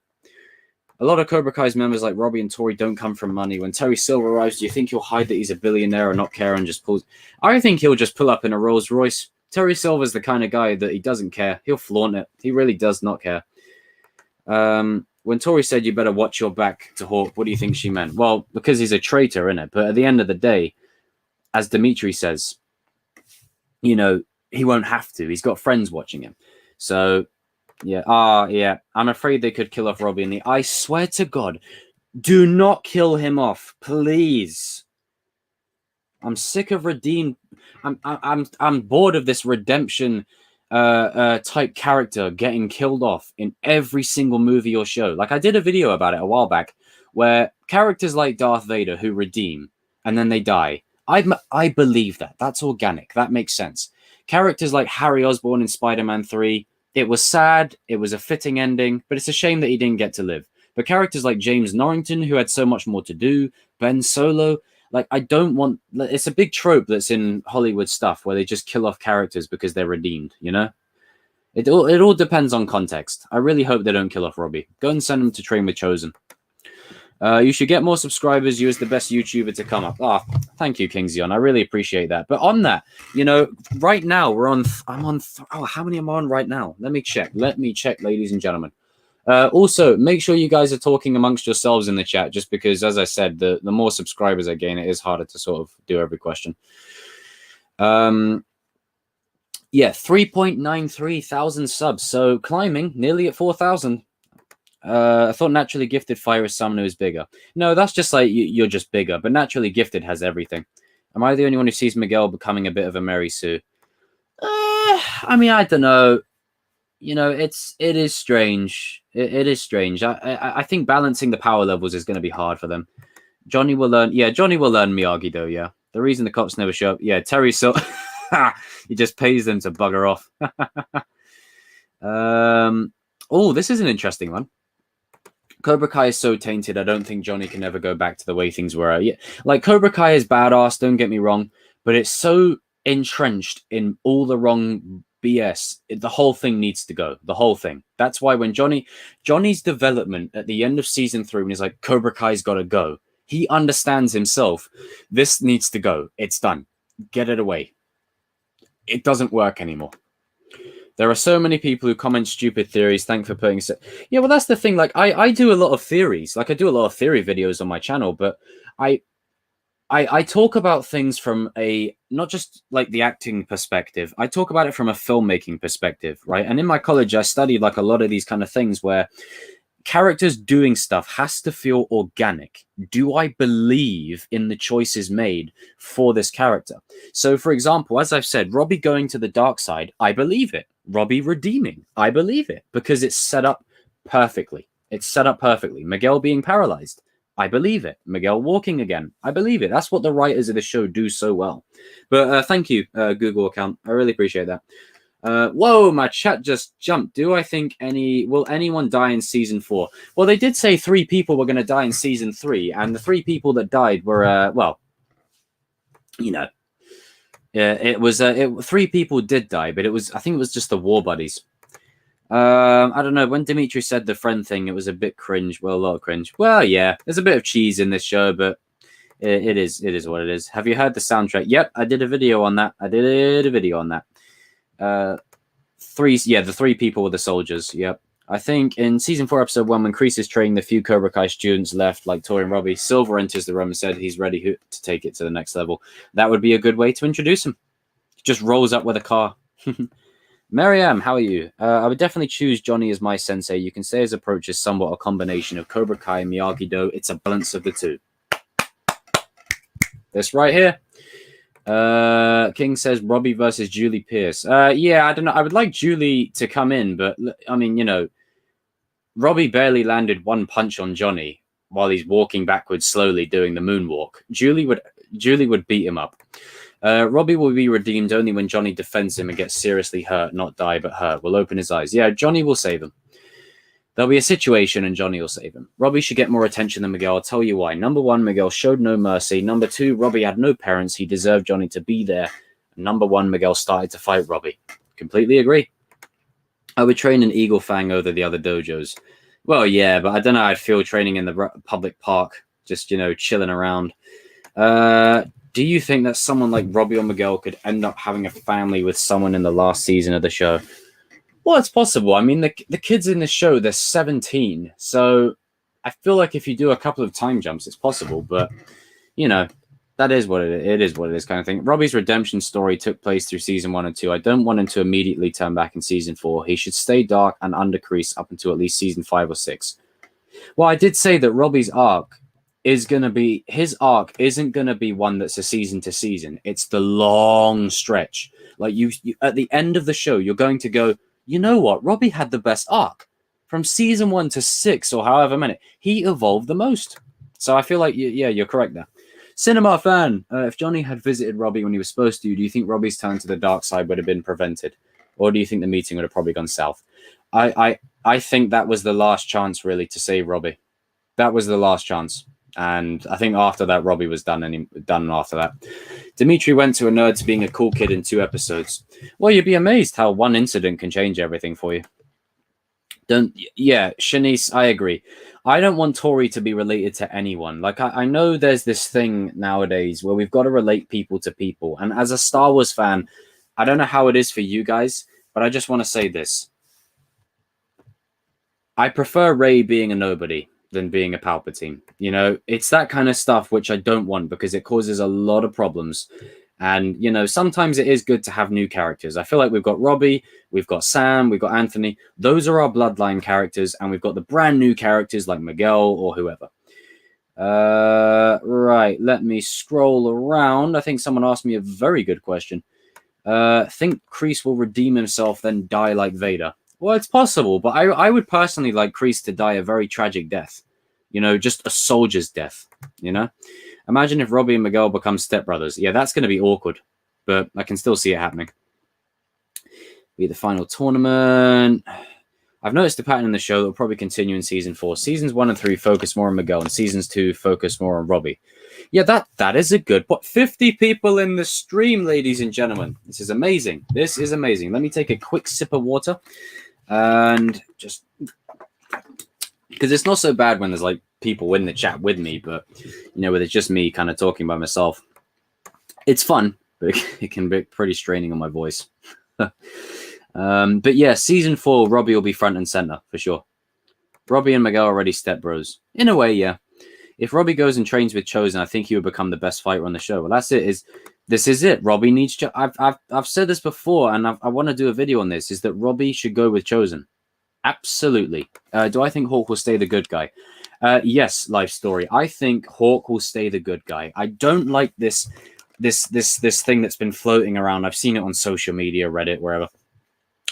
A lot of Cobra Kai's members like Robbie and Tori don't come from money. When Terry Silver arrives, do you think he'll hide that he's a billionaire or not care and just pulls? I think he'll just pull up in a Rolls Royce. Terry Silver's the kind of guy that he doesn't care. He'll flaunt it. He really does not care. When Tori said you better watch your back to Hawk, what do you think she meant? Well, because he's a traitor, innit? But at the end of the day, as Dimitri says, he won't have to. He's got friends watching him. So, yeah. Yeah. I'm afraid they could kill off Robbie. I swear to God, do not kill him off, please. I'm sick of redeemed. I'm bored of this redemption type character getting killed off in every single movie or show. Like I did a video about it a while back, where characters like Darth Vader who redeem and then they die. I believe that. That's organic. That makes sense. Characters like Harry Osborn in Spider-Man 3, it was sad. It was a fitting ending, but it's a shame that he didn't get to live. But characters like James Norrington, who had so much more to do, Ben Solo. Like, I don't want... It's a big trope that's in Hollywood stuff where they just kill off characters because they're redeemed, It all depends on context. I really hope they don't kill off Robbie. Go and send him to train with Chosen. You should get more subscribers. You as the best YouTuber to come up. Thank you, King Zion. I really appreciate that. But on that, right now, how many am I on right now? Let me check, ladies and gentlemen. Also, make sure you guys are talking amongst yourselves in the chat, just because, as I said, the more subscribers I gain, it is harder to sort of do every question. 3.93 thousand subs. So climbing nearly at 4,000. I thought naturally gifted fire is someone who is bigger. No, that's just like you're just bigger, but naturally gifted has everything. Am I the only one who sees Miguel becoming a bit of a Mary Sue? I mean, I don't know. You know, it is strange. It is strange. I think balancing the power levels is going to be hard for them. Johnny will learn. Yeah, Johnny will learn Miyagi-Do. Yeah, the reason the cops never show up. Yeah, Terry so he just pays them to bugger off. Oh, this is an interesting one. Cobra Kai is so tainted. I don't think Johnny can ever go back to the way things were. Yeah, like Cobra Kai is badass. Don't get me wrong, but it's so entrenched in all the wrong BS. The whole thing needs to go. The whole thing. That's why when Johnny's development at the end of season 3, when he's like, Cobra Kai's got to go, he understands himself. This needs to go. It's done. Get it away. It doesn't work anymore. There are so many people who comment stupid theories. Thanks for putting... Yeah, well, that's the thing. Like, I do a lot of theories. Like, I do a lot of theory videos on my channel, but I talk about things from a... Not just, like, the acting perspective. I talk about it from a filmmaking perspective, right? And in my college, I studied, like, a lot of these kind of things where characters doing stuff has to feel organic. Do I believe in the choices made for this character? So, for example, as I've said, Robbie going to the dark side, I believe it. Robbie redeeming, I believe it, because it's set up perfectly. It's set up perfectly. Miguel being paralyzed, I believe it. Miguel walking again, I believe it. That's what the writers of the show do so well. But thank you, Google account. I really appreciate that. Whoa, my chat just jumped. Do I think will anyone die in season 4? Well, they did say 3 people were going to die in season 3, and the 3 people that died were, well, you know, it was 3 people did die, but I think it was just the war buddies. I don't know. When Dimitri said the friend thing, it was a bit cringe. Well, a lot of cringe. Well, yeah, there's a bit of cheese in this show, but it is what it is. Have you heard the soundtrack? Yep, I did a video on that. The 3 people were the soldiers. Yep. I think in season 4, episode 1, when Kreese is training the few Cobra Kai students left, like Tori and Robbie, Silver enters the room and said he's ready to take it to the next level. That would be a good way to introduce him. Just rolls up with a car. Mariam, how are you? I would definitely choose Johnny as my sensei. You can say his approach is somewhat a combination of Cobra Kai and Miyagi-Do. It's a balance of the two. This right here. King says Robbie versus Julie Pierce. Yeah, I don't know. I would like Julie to come in, but I mean, you know, Robbie barely landed 1 punch on Johnny while he's walking backwards slowly doing the moonwalk. Julie would beat him up. Robbie will be redeemed only when Johnny defends him and gets seriously hurt, not die, but hurt. Will open his eyes. Yeah, Johnny will save him. There'll be a situation and Johnny will save him. Robbie should get more attention than Miguel. I'll tell you why. Number 1, Miguel showed no mercy. Number 2, Robbie had no parents. He deserved Johnny to be there. Number 1, Miguel started to fight Robbie. Completely agree. I would train in Eagle-Fang over the other dojos. Well, yeah, but I don't know how I'd feel training in the public park, just, you know, chilling around. Do you think that someone like Robbie or Miguel could end up having a family with someone in the last season of the show? Well, it's possible. I mean, the kids in the show, they're 17. So I feel like if you do a couple of time jumps, it's possible. But, you know, that is what it is what it is kind of thing. Robbie's redemption story took place through season 1 and 2. I don't want him to immediately turn back in season 4. He should stay dark and under Kreese up until at least season 5 or 6. Well, I did say that Robbie's arc is going to be... His arc isn't going to be one that's a season to season. It's the long stretch. Like, you at the end of the show, you're going to go... You know what? Robbie had the best arc. From season 1 to 6 or however many, he evolved the most. So I feel like, yeah, you're correct there. Cinema fan, if Johnny had visited Robbie when he was supposed to, do you think Robbie's turn to the dark side would have been prevented? Or do you think the meeting would have probably gone south? I think that was the last chance, really, to save Robbie. That was the last chance. And I think after that, Robbie was done after that. Dimitri went to a nerd to being a cool kid in 2 episodes. Well, you'd be amazed how one incident can change everything for you. Yeah, Shanice, I agree. I don't want Tori to be related to anyone. Like, I know there's this thing nowadays where we've got to relate people to people. And as a Star Wars fan, I don't know how it is for you guys, but I just want to say this. I prefer Rey being a nobody than being a Palpatine. You know, it's that kind of stuff which I don't want because it causes a lot of problems. And, you know, sometimes it is good to have new characters. I feel like we've got Robbie, we've got Sam, we've got Anthony. Those are our bloodline characters. And we've got the brand new characters like Miguel or whoever. Right, let me scroll around. I think someone asked me a very good question. Think Kreese will redeem himself, then die like Vader. Well, it's possible, but I would personally like Kreese to die a very tragic death. You know, just a soldier's death, you know? Imagine if Robbie and Miguel become stepbrothers. Yeah, that's going to be awkward, but I can still see it happening. Be the final tournament. I've noticed a pattern in the show that will probably continue in season 4. Seasons 1 and 3 focus more on Miguel, and seasons 2 focus more on Robbie. Yeah, that is a good. What 50 people in the stream, ladies and gentlemen. This is amazing. This is amazing. Let me take a quick sip of water, and just because it's not so bad when there's like people in the chat with me, but you know, when it's just me kind of talking by myself, it's fun, but it can be pretty straining on my voice. But yeah, season 4, Robbie will be front and center for sure. Robbie and Miguel are already step bros. In a way, yeah. If Robbie goes and trains with Chosen, I think he would become the best fighter on the show. Well, that's it. This is it. Robbie needs to. I've said this before, and I want to do a video on this. Is that Robbie should go with Chosen? Absolutely. Do I think Hawk will stay the good guy? Yes. Life story. I think Hawk will stay the good guy. I don't like this thing that's been floating around. I've seen it on social media, Reddit, wherever.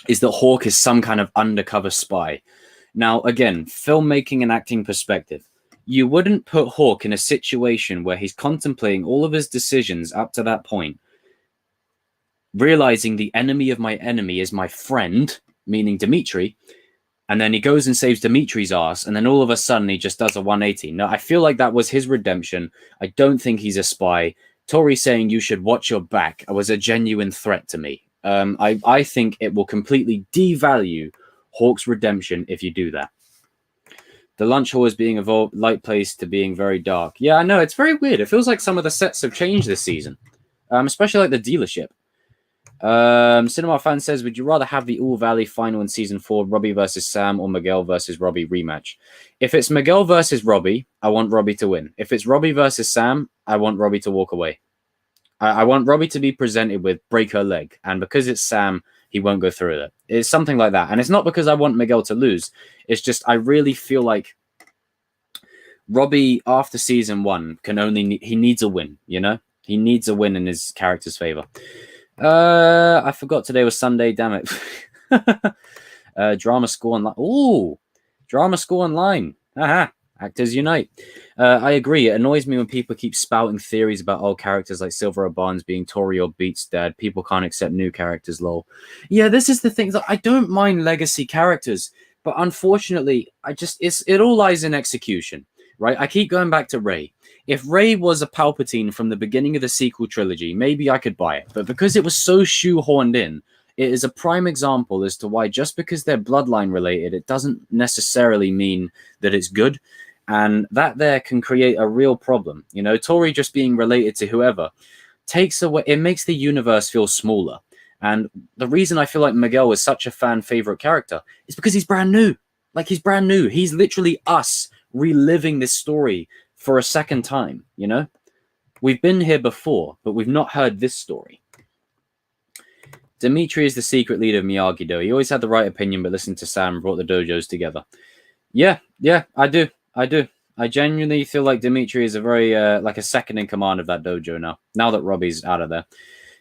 Is that Hawk is some kind of undercover spy. Now, again, filmmaking and acting perspective, you wouldn't put Hawk in a situation where he's contemplating all of his decisions up to that point, realizing the enemy of my enemy is my friend, meaning Dimitri, and then he goes and saves Dimitri's ass, and then all of a sudden he just does a 180. No, I feel like that was his redemption. I don't think he's a spy. Tori saying you should watch your back was a genuine threat to me. I think it will completely devalue Hawk's redemption if you do that. The lunch hall is being evolved, light place to being very dark. Yeah, I know. It's very weird. It feels like some of the sets have changed this season, especially like the dealership. Cinema Fan says, would you rather have the All Valley final in season 4, Robbie versus Sam, or Miguel versus Robbie rematch? If it's Miguel versus Robbie, I want Robbie to win. If it's Robbie versus Sam, I want Robbie to walk away. I want Robbie to be presented with break her leg, and because it's Sam, he won't go through with it. It's something like that. And it's not because I want Miguel to lose. It's just I really feel like Robbie, after season 1, he needs a win, you know? He needs a win in his character's favor. I forgot today was Sunday, damn it. Drama School Online. Ooh, Drama School Online. Aha. Actors unite. I agree. It annoys me when people keep spouting theories about old characters like Silver or Barnes being Tori or Beats dead. People can't accept new characters, lol. Yeah, this is the thing. That I don't mind legacy characters, but unfortunately, it all lies in execution, right? I keep going back to Rey. If Rey was a Palpatine from the beginning of the sequel trilogy, maybe I could buy it. But because it was so shoehorned in, it is a prime example as to why just because they're bloodline related, it doesn't necessarily mean that it's good. And that there can create a real problem. You know, Tori just being related to whoever takes away, it makes the universe feel smaller. And the reason I feel like Miguel is such a fan favorite character is because he's brand new. Like, he's brand new. He's literally us reliving this story for a second time, you know? We've been here before, but we've not heard this story. Dimitri is the secret leader of Miyagi-Do. He always had the right opinion, but listened to Sam and brought the dojos together. Yeah, I do. I genuinely feel like Dimitri is a very, like a second in command of that dojo now that Robbie's out of there.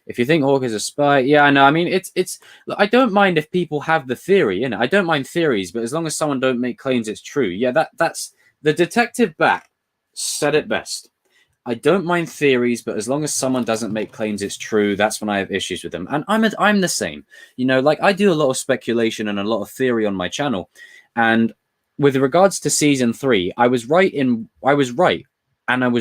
If you think Hawk is a spy, yeah, I know. I mean, it's. I don't mind if people have the theory, I don't mind theories, but as long as someone don't make claims it's true. Yeah, that's the detective back said it best. I don't mind theories, but as long as someone doesn't make claims it's true, that's when I have issues with them. And I'm the same. You know, like I do a lot of speculation and a lot of theory on my channel, and with regards to season 3, I was right and I was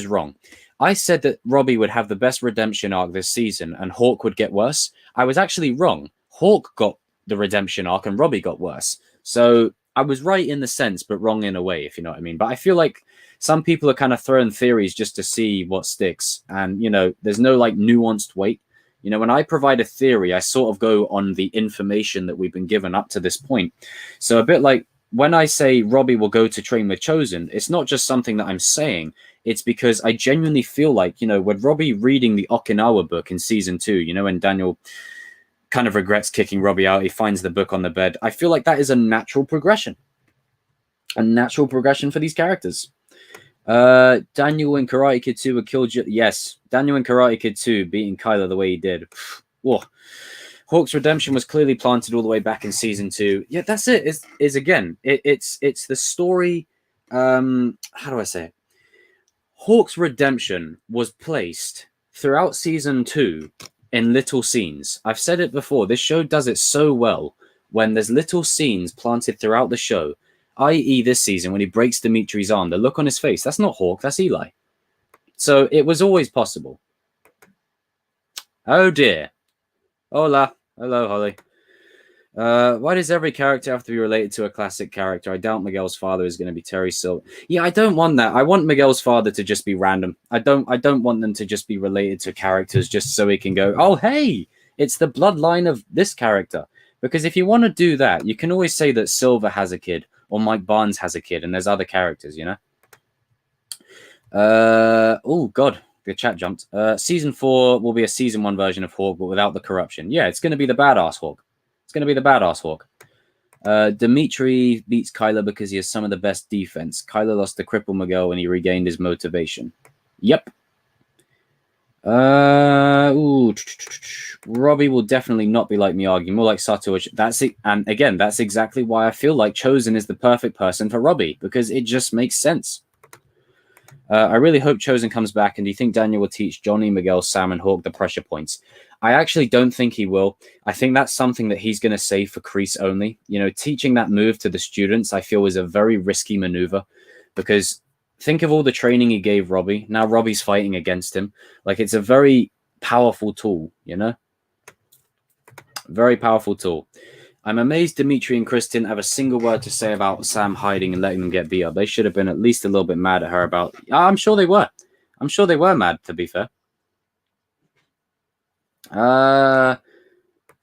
wrong. I said that Robbie would have the best redemption arc this season and Hawk would get worse. I was actually wrong. Hawk got the redemption arc and Robbie got worse. So I was right in the sense, but wrong in a way, if you know what I mean. But I feel like some people are kind of throwing theories just to see what sticks. And, you know, there's no like nuanced weight. You know, when I provide a theory, I sort of go on the information that we've been given up to this point. So a bit like, when I say Robbie will go to train with Chosen, it's not just something that I'm saying. It's because I genuinely feel like, you know, with Robbie reading the Okinawa book in season 2, you know, when Daniel kind of regrets kicking Robbie out, he finds the book on the bed. I feel like that is a natural progression for these characters. Daniel in Karate Kid 2 would kill yes, Daniel in Karate Kid 2 beating Kyler the way he did. Whoa. Hawk's redemption was clearly planted all the way back in season 2. Yeah, that's it. Is again, it's the story. How do I say it? Hawk's redemption was placed throughout season 2 in little scenes. I've said it before. This show does it so well when there's little scenes planted throughout the show, i.e. this season when he breaks Dimitri's arm. The look on his face, that's not Hawk, that's Eli. So it was always possible. Oh dear. Hola. Hello, Holly. Why does every character have to be related to a classic character? I doubt Miguel's father is going to be Terry Silver. Yeah, I don't want that. I want Miguel's father to just be random. I don't want them to just be related to characters just so he can go, oh, hey, it's the bloodline of this character. Because if you want to do that, you can always say that Silver has a kid or Mike Barnes has a kid and there's other characters, you know? Oh, God. The chat jumped. Season 4 will be a season 1 version of Hawk, but without the corruption. Yeah, it's going to be the badass Hawk. It's going to be the badass Hawk. Dimitri beats Kyler because he has some of the best defense. Kyler lost to cripple Miguel when he regained his motivation. Yep. Robbie will definitely not be like Miyagi, more like Satoshi. That's it. And again, that's exactly why I feel like Chosen is the perfect person for Robbie, because it just makes sense. I really hope Chosen comes back. And do you think Daniel will teach Johnny, Miguel, Sam, and Hawk the pressure points? I actually don't think he will. I think that's something that he's going to save for Kreese only. You know, teaching that move to the students, I feel, is a very risky maneuver, because think of all the training he gave Robbie. Now Robbie's fighting against him. Like, it's a very powerful tool, you know? Very powerful tool. I'm amazed Dimitri and Chris didn't have a single word to say about Sam hiding and letting them get beat up. They should have been at least a little bit mad at her about... I'm sure they were. I'm sure they were mad, to be fair.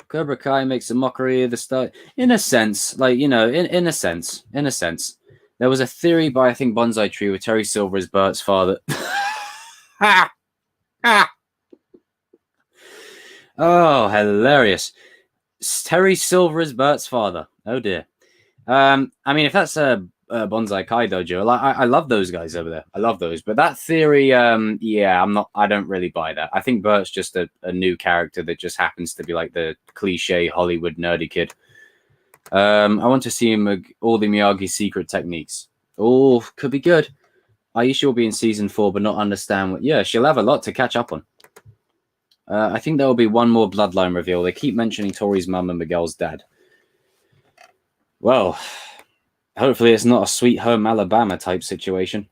Cobra Kai makes a mockery of the start. In a sense, like, you know, in a sense. There was a theory by, I think, Bonsai Tree with Terry Silver as Bert's father. Oh, hilarious. Terry Silver is Bert's father. Oh dear. I mean, if that's a Bonsai Kai Dojo, like, I love those guys over there. I love those. But that theory, yeah, I don't really buy that. I think Bert's just a new character that just happens to be like the cliche Hollywood nerdy kid. I want to see him all the Miyagi secret techniques. Oh, could be good. Aisha will be in season 4, but not understand what. Yeah, she'll have a lot to catch up on. I think there will be one more bloodline reveal. They keep mentioning Tori's mum and Miguel's dad. Well, hopefully it's not a Sweet Home Alabama type situation.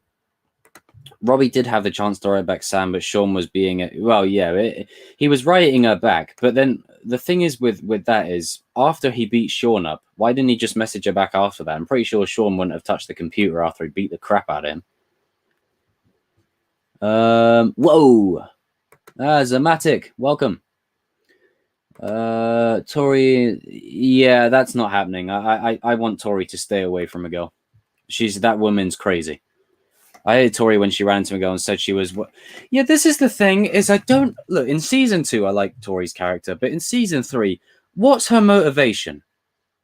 Robbie did have the chance to write back Sam, but Shawn was being... Well, yeah, he was writing her back. But then the thing is with that is, after he beat Shawn up, why didn't he just message her back after that? I'm pretty sure Shawn wouldn't have touched the computer after he beat the crap out of him. Whoa! Zamatic, welcome. Tori, yeah, that's not happening. I want Tori to stay away from Miguel. That woman's crazy. I hated Tori when she ran into Miguel and said she was... Yeah, this is the thing, is I don't... Look, in season 2, I like Tori's character, but in season 3, what's her motivation?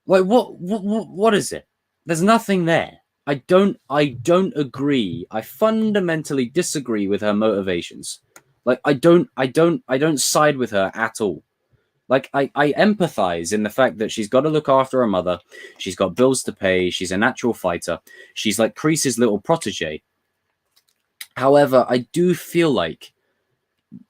Like, what is it? There's nothing there. I don't agree. I fundamentally disagree with her motivations. Like, I don't side with her at all. Like, I empathize in the fact that she's got to look after her mother. She's got bills to pay. She's a natural fighter. She's like Kreese's little protege. However, I do feel like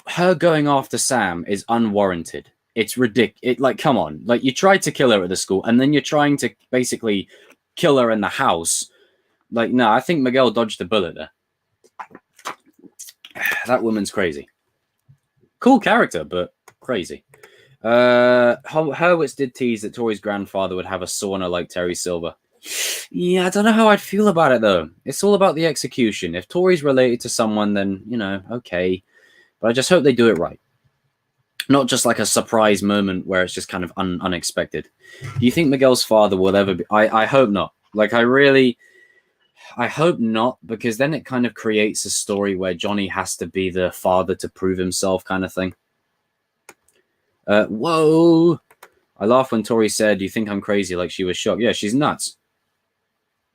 her going after Sam is unwarranted. It's ridiculous. Like, come on. Like, you tried to kill her at the school, and then you're trying to basically kill her in the house. Like, no, I think Miguel dodged a bullet there. That woman's crazy. Cool character, but crazy. Hurwitz did tease that Tori's grandfather would have a sauna like Terry Silver. Yeah, I don't know how I'd feel about it, though. It's all about the execution. If Tori's related to someone, then, you know, okay. But I just hope they do it right. Not just like a surprise moment where it's just kind of unexpected. Do you think Miguel's father will ever be... I hope not. Like, I hope not, because then it kind of creates a story where Johnny has to be the father to prove himself kind of thing. Whoa! I laughed when Tori said, "You think I'm crazy?" Like she was shocked. Yeah, she's nuts.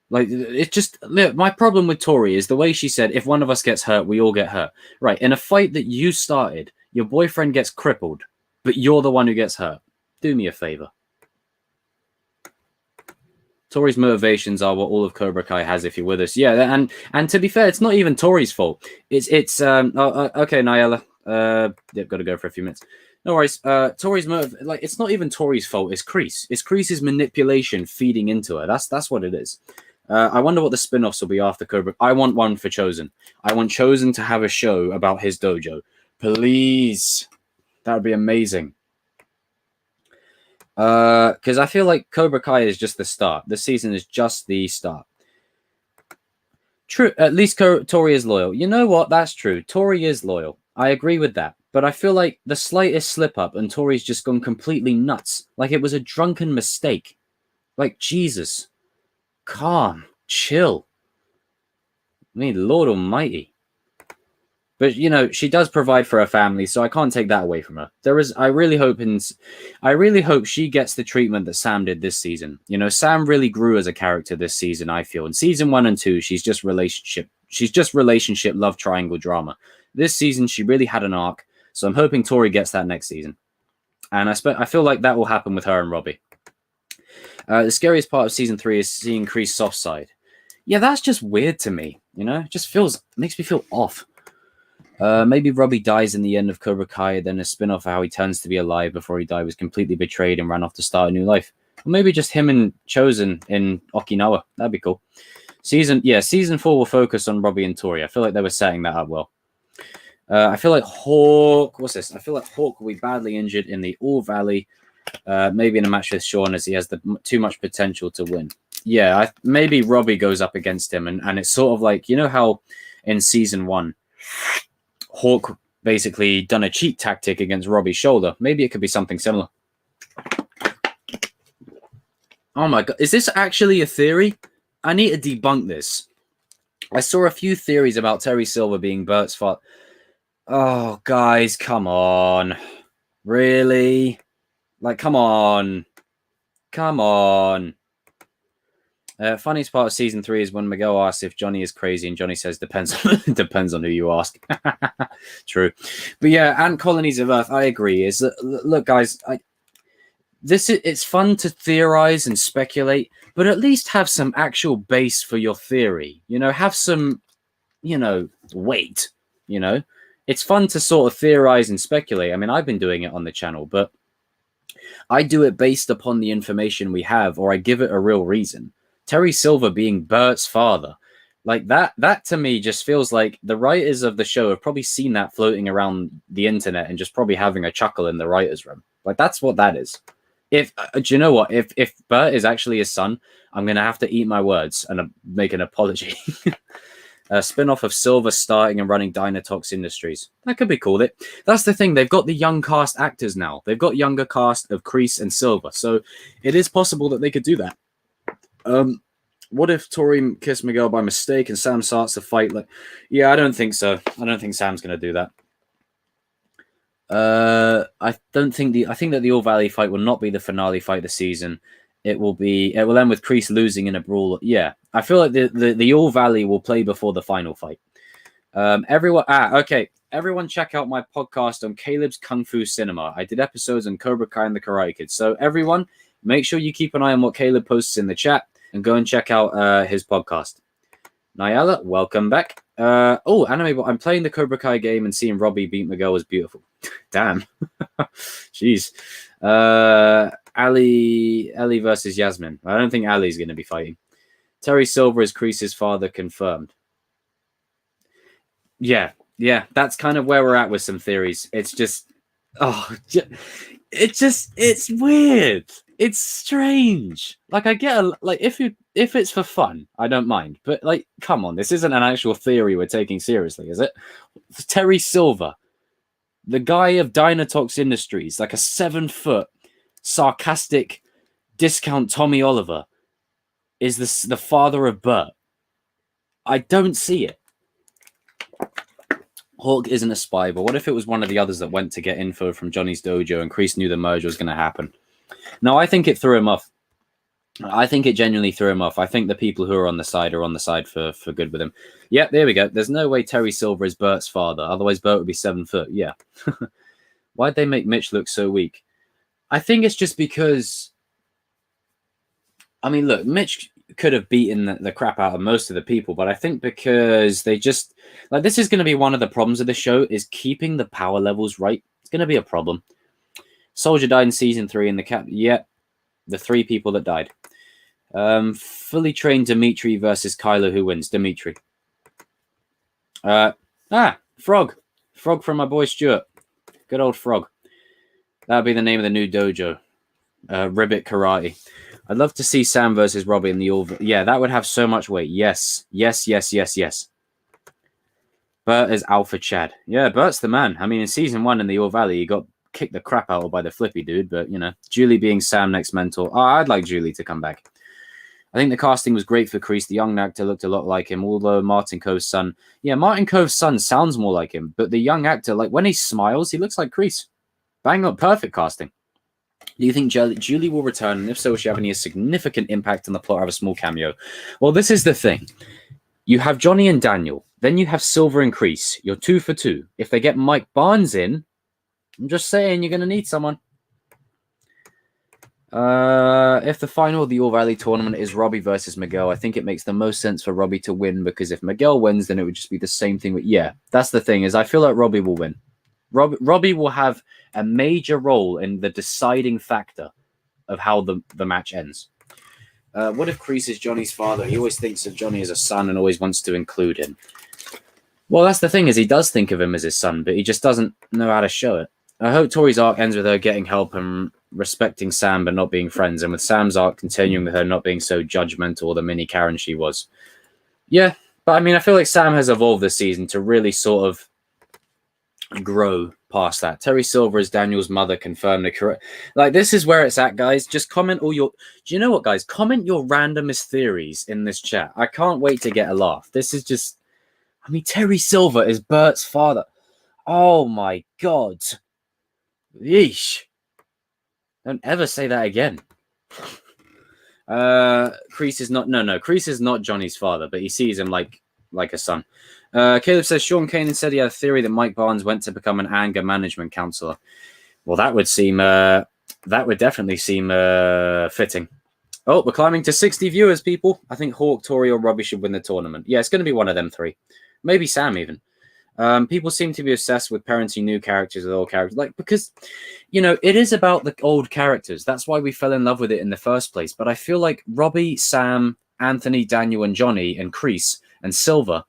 Like, it's just, look, my problem with Tori is the way she said, if one of us gets hurt, we all get hurt. Right, in a fight that you started, your boyfriend gets crippled, but you're the one who gets hurt. Do me a favor. Tori's motivations are what all of Cobra Kai has if you're with us. Yeah, and to be fair, it's not even Tori's fault. It's okay, Nyella. Yep, got to go for a few minutes. No worries. Tori's motive, like, it's not even Tori's fault. It's Kreese. It's Kreese's manipulation feeding into her. That's what it is. I wonder what the spin-offs will be after Cobra. I want one for Chosen. I want Chosen to have a show about his dojo. Please. That would be amazing. Because I feel like Cobra Kai is just the start. This season is just the start. True. At least Tori is loyal. You know what? That's true. Tori is loyal. I agree with that. But I feel like the slightest slip-up and Tori's just gone completely nuts. Like it was a drunken mistake. Like, Jesus. Calm. Chill. I mean, Lord Almighty. But, you know, she does provide for her family, so I can't take that away from her. I really hope she gets the treatment that Sam did this season. You know, Sam really grew as a character this season, I feel. In season 1 and 2, she's just relationship love triangle drama. This season, she really had an arc, so I'm hoping Tori gets that next season. And I feel like that will happen with her and Robbie. The scariest part of season 3 is seeing Kreese's soft side. Yeah, that's just weird to me, you know? It just makes me feel off. Maybe Robbie dies in the end of Cobra Kai, then a spin-off of how he turns to be alive before he died, was completely betrayed and ran off to start a new life. Or maybe just him and Chosen in Okinawa. That'd be cool. Season 4 will focus on Robbie and Tori. I feel like they were setting that up well. I feel like Hawk... What's this? I feel like Hawk will be badly injured in the All Valley. Maybe in a match with Shawn, as he has too much potential to win. Yeah, maybe Robbie goes up against him, and it's sort of like, you know how in season 1... Hawk basically done a cheat tactic against Robbie's shoulder. Maybe it could be something similar. Oh my God. Is this actually a theory? I need to debunk this. I saw a few theories about Terry Silver being Bert's father. Oh, guys, come on. Really? Like, come on. Come on. Funniest part of season 3 is when Miguel asks if Johnny is crazy, and Johnny says depends on who you ask. True, but yeah, ant colonies of Earth. I agree. Look, guys, it's fun to theorize and speculate, but at least have some actual base for your theory. You know, have some, weight. You know, it's fun to sort of theorize and speculate. I mean, I've been doing it on the channel, but I do it based upon the information we have, or I give it a real reason. Terry Silver being Bert's father, like that to me just feels like the writers of the show have probably seen that floating around the internet and just probably having a chuckle in the writer's room. Like, that's what that is. Do you know what? If Bert is actually his son, I'm going to have to eat my words and make an apology. A spin-off of Silver starting and running Dynatox Industries. That could be cool. That's the thing. They've got the young cast actors now. They've got younger cast of Kreese and Silver. So it is possible that they could do that. What if Tori kissed Miguel by mistake and Sam starts to fight? Like, yeah, I don't think so. I don't think Sam's going to do that. I think that the All Valley fight will not be the finale fight of the season. It will end with Kreese losing in a brawl. Yeah, I feel like the All Valley will play before the final fight. Everyone check out my podcast on Caleb's Kung Fu Cinema. I did episodes on Cobra Kai and the Karate Kid. So everyone, make sure you keep an eye on what Caleb posts in the chat and go and check out his podcast. Nyala, welcome back. Anime, I'm playing the Cobra Kai game and seeing Robbie beat Miguel was beautiful. Damn. Jeez. Ali versus Yasmin. I don't think Ali's going to be fighting. Terry Silver is Kreese's father, confirmed. Yeah, that's kind of where we're at with some theories. It's just, it's weird. It's strange. Like, I get if it's for fun, I don't mind. But like, come on, this isn't an actual theory we're taking seriously, is it? Terry Silver, the guy of Dynatox Industries, like a 7-foot sarcastic discount Tommy Oliver, is the father of Bert. I don't see it. Hawk isn't a spy, but what if it was one of the others that went to get info from Johnny's dojo and Kreese knew the merger was going to happen? No, I think it threw him off. I think it genuinely threw him off. I think the people who are on the side for good with him. Yeah, there we go. There's no way Terry Silver is Bert's father. Otherwise, Bert would be 7 foot. Yeah. Why'd they make Mitch look so weak? I think it's just because... I mean, look, Mitch could have beaten the crap out of most of the people, but I think because they just... Like, this is going to be one of the problems of the show, is keeping the power levels right. It's going to be a problem. Soldier died in season 3 in the cap... Yeah, the 3 people that died. Fully trained Dimitri versus Kylo. Who wins? Dimitri. Frog. Frog from my boy Stuart. Good old Frog. That'd be the name of the new dojo. Ribbit Karate. I'd love to see Sam versus Robbie in the all... Yeah, that would have so much weight. Yes. Yes, yes, yes, yes. Bert is Alpha Chad. Yeah, Bert's the man. I mean, in season 1 in the All Valley, he got kicked the crap out of by the flippy dude, but, you know, Julie being Sam next mentor. Oh, I'd like Julie to come back. I think the casting was great for Kreese. The young actor looked a lot like him, although Martin Cove's son... Yeah, Martin Cove's son sounds more like him, but the young actor, like, when he smiles, he looks like Kreese. Bang up, perfect casting. Do you think Julie will return? And if so, will she have any significant impact on the plot or have a small cameo? Well, this is the thing. You have Johnny and Daniel. Then you have Silver and Kreese. You're 2 for 2. If they get Mike Barnes in, I'm just saying you're going to need someone. If the final of the All Valley tournament is Robbie versus Miguel, I think it makes the most sense for Robbie to win, because if Miguel wins, then it would just be the same thing. But yeah, that's the thing, is I feel like Robbie will win. Robbie will have a major role in the deciding factor of how the match ends. What if Kreese is Johnny's father? He always thinks of Johnny as a son and always wants to include him. Well, that's the thing, is he does think of him as his son, but he just doesn't know how to show it. I hope Tori's arc ends with her getting help and respecting Sam but not being friends, and with Sam's arc continuing with her not being so judgmental or the mini Karen she was. Yeah, but I mean, I feel like Sam has evolved this season to really sort of grow past that. Terry Silver as Daniel's mother confirmed the correct... Like, this is where it's at, guys. Just comment all your... Do you know what, guys? Comment your randomest theories in this chat. I can't wait to get a laugh. This is just... I mean, Terry Silver is Bert's father. Oh, my God. Yeesh. Don't ever say that again. Kreese is not... No, Kreese is not Johnny's father, but he sees him like a son. Caleb says, Sean Kanan said he had a theory that Mike Barnes went to become an anger management counselor. Well, that would seem... that would definitely seem fitting. Oh, we're climbing to 60 viewers, people. I think Hawk, Tori, or Robbie should win the tournament. Yeah, it's going to be one of them 3. Maybe Sam, even. People seem to be obsessed with parenting new characters with old characters. Like, because, you know, it is about the old characters. That's why we fell in love with it in the first place. But I feel like Robbie, Sam, Anthony, Daniel, and Johnny, and Kreese, and Silver,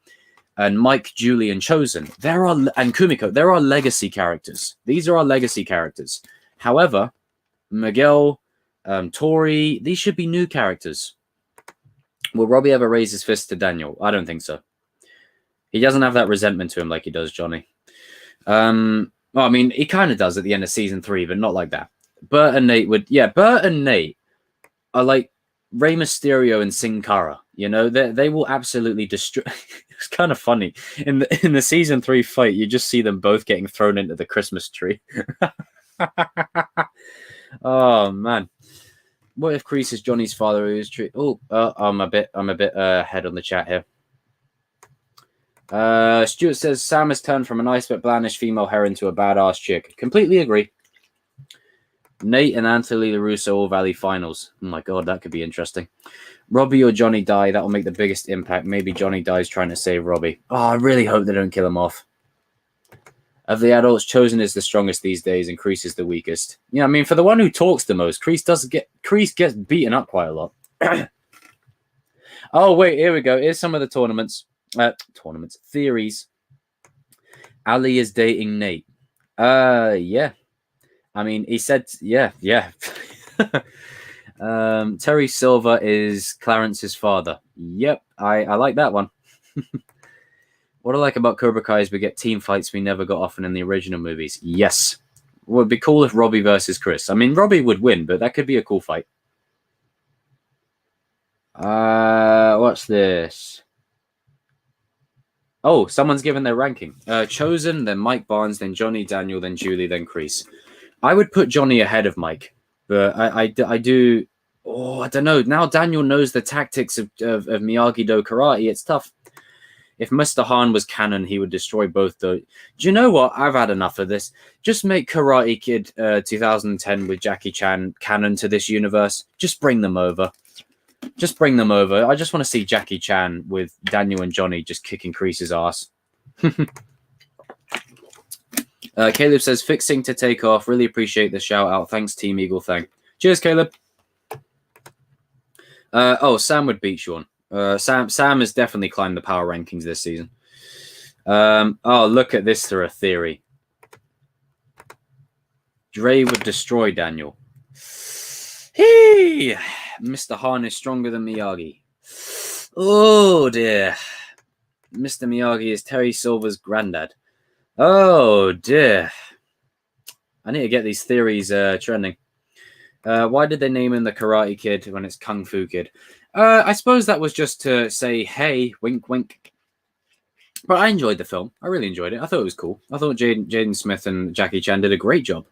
and Mike, Julie, and Chosen, and Kumiko, there are legacy characters. These are our legacy characters. However, Miguel, Tori, these should be new characters. Will Robbie ever raise his fist to Daniel? I don't think so. He doesn't have that resentment to him like he does Johnny. Well, I mean, he kind of does at the end of season 3, but not like that. Bert and Nate would... Yeah, Bert and Nate are like Rey Mysterio and Sin Cara. You know, they will absolutely destroy... It's kind of funny. In the season 3 fight, you just see them both getting thrown into the Christmas tree. Oh, man. What if Kreese is Johnny's father who is true? Oh, I'm a bit ahead on the chat here. Stuart says Sam has turned from a nice but blandish female heron to a badass chick. Completely agree. Nate and Anthony LaRusso All Valley finals. Oh my God, that could be interesting. Robbie or Johnny die. That will make the biggest impact. Maybe Johnny dies trying to save Robbie. Oh, I really hope they don't kill him off. Of the adults, Chosen is the strongest these days and Kreese is the weakest. Yeah, I mean, for the one who talks the most, Kreese gets beaten up quite a lot. Oh, wait, here we go. Here's some of the theories. Ali is dating Nate. Yeah. I mean, he said, yeah. Terry Silver is Clarence's father. Yep, I like that one. What I like about Cobra Kai is we get team fights we never got often in the original movies. Yes. It would be cool if Robbie versus Chris. I mean, Robbie would win, but that could be a cool fight. What's this? Oh, someone's given their ranking. Chosen, then Mike Barnes, then Johnny, Daniel, then Julie, then Kreese. I would put Johnny ahead of Mike, but I do Oh, I don't know. Now Daniel knows the tactics of Miyagi-Do karate. It's tough. If Mr. Han was canon, he would destroy both the... Do you know what? I've had enough of this. Just make Karate Kid 2010 with Jackie Chan canon to this universe. Just bring them over. Just bring them over. I just want to see Jackie Chan with Daniel and Johnny just kicking Kreese's ass. Caleb says, fixing to take off. Really appreciate the shout out. Thanks, Team Eagle-Fang. Cheers, Caleb. Sam would beat Shawn. Sam has definitely climbed the power rankings this season. Look at this through a theory. Dre would destroy Daniel. Hey, Mr. Han is stronger than Miyagi. Oh dear. Mr. Miyagi is Terry Silver's granddad. Oh dear. I need to get these theories trending. Why did they name him the Karate Kid when it's Kung Fu Kid? I suppose that was just to say, hey, wink, wink. But I enjoyed the film. I really enjoyed it. I thought it was cool. I thought Jaden Smith and Jackie Chan did a great job.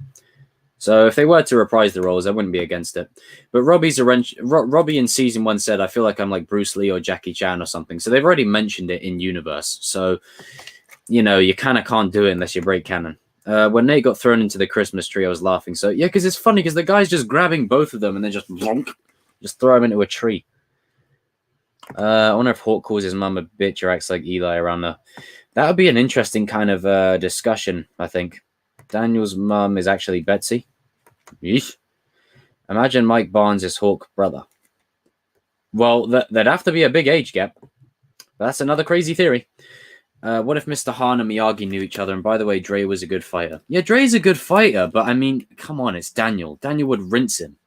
So if they were to reprise the roles, I wouldn't be against it. But Robbie in season 1 said, I feel like I'm like Bruce Lee or Jackie Chan or something. So they've already mentioned it in universe. So, you know, you kind of can't do it unless you break canon. When Nate got thrown into the Christmas tree, I was laughing. So, yeah, because it's funny because the guy's just grabbing both of them and then just throw him into a tree. I wonder if Hawk calls his mum a bitch or acts like Eli around her. That would be an interesting kind of discussion, I think. Daniel's mum is actually Betsy. Yeesh. Imagine Mike Barnes is Hawk's brother. Well, there'd have to be a big age gap. That's another crazy theory. What if Mr. Han and Miyagi knew each other? And by the way, Dre was a good fighter. Yeah, Dre's a good fighter, but I mean, come on, it's Daniel. Daniel would rinse him.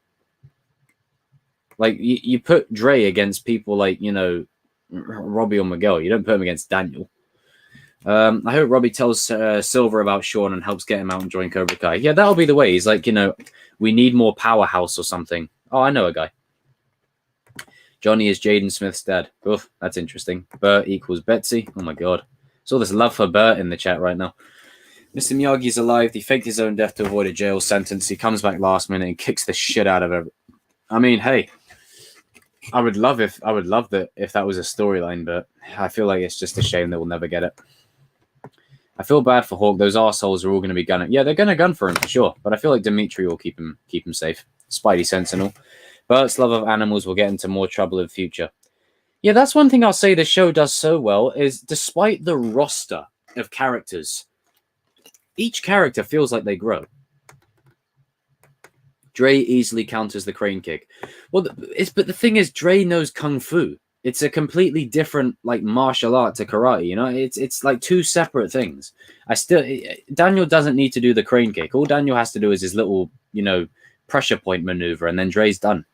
Like, you put Dre against people like, you know, Robbie or Miguel. You don't put him against Daniel. I hope Robbie tells Silver about Shawn and helps get him out and join Cobra Kai. Yeah, that'll be the way. He's like, you know, we need more powerhouse or something. Oh, I know a guy. Johnny is Jaden Smith's dad. Oof, that's interesting. Bert equals Betsy. Oh, my God. There's all this love for Bert in the chat right now. Mr. Miyagi's alive. He faked his own death to avoid a jail sentence. He comes back last minute and kicks the shit out of everyone. I mean, hey. I would love that if that was a storyline, but I feel like it's just a shame that we'll never get it. I feel bad for Hawk. Those assholes are all going to be gunning. Yeah, they're going to gun for him for sure, but I feel like Dimitri will keep him safe. Spidey Sentinel. Bert's love of animals will get into more trouble in the future. Yeah, that's one thing I'll say the show does so well is despite the roster of characters, each character feels like they grow. Dre easily counters the crane kick. Well, but the thing is, Dre knows Kung Fu. It's a completely different like martial art to karate. You know, it's like two separate things. Daniel doesn't need to do the crane kick. All Daniel has to do is his little, you know, pressure point maneuver, and then Dre's done.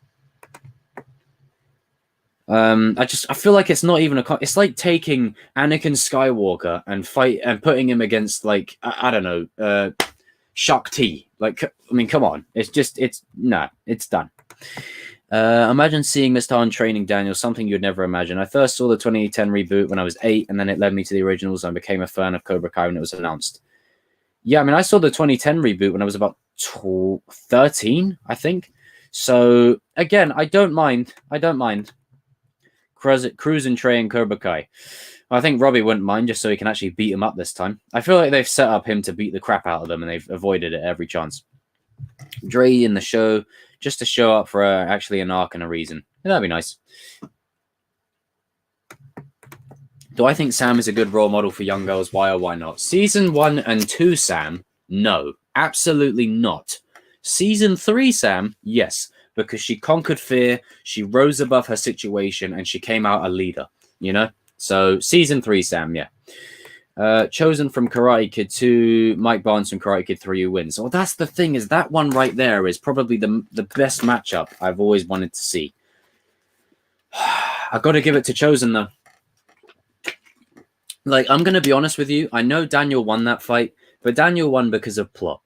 I feel like it's not even it's like taking Anakin Skywalker and putting him against like I don't know Shakti. Like, I mean, come on. It's done. Imagine seeing Mr. Han training Daniel, something you'd never imagine. I first saw the 2010 reboot when I was 8, and then it led me to the originals, and I became a fan of Cobra Kai when it was announced. Yeah, I mean, I saw the 2010 reboot when I was about 13, I think. So, again, I don't mind. Cruz and Trey and Cobra Kai. I think Robbie wouldn't mind just so he can actually beat him up this time. I feel like they've set up him to beat the crap out of them and they've avoided it every chance. Dre in the show, just to show up for actually an arc and a reason. Yeah, that'd be nice. Do I think Sam is a good role model for young girls? Why or why not? Season 1 and 2 Sam, no. Absolutely not. Season 3 Sam, yes. Because she conquered fear, she rose above her situation, and she came out a leader, you know? So, season 3, Sam, yeah. Chosen from Karate Kid 2, Mike Barnes from Karate Kid 3 who wins. Well, that's the thing, is that one right there is probably the best matchup I've always wanted to see. I've got to give it to Chosen, though. Like, I'm going to be honest with you. I know Daniel won that fight, but Daniel won because of plot.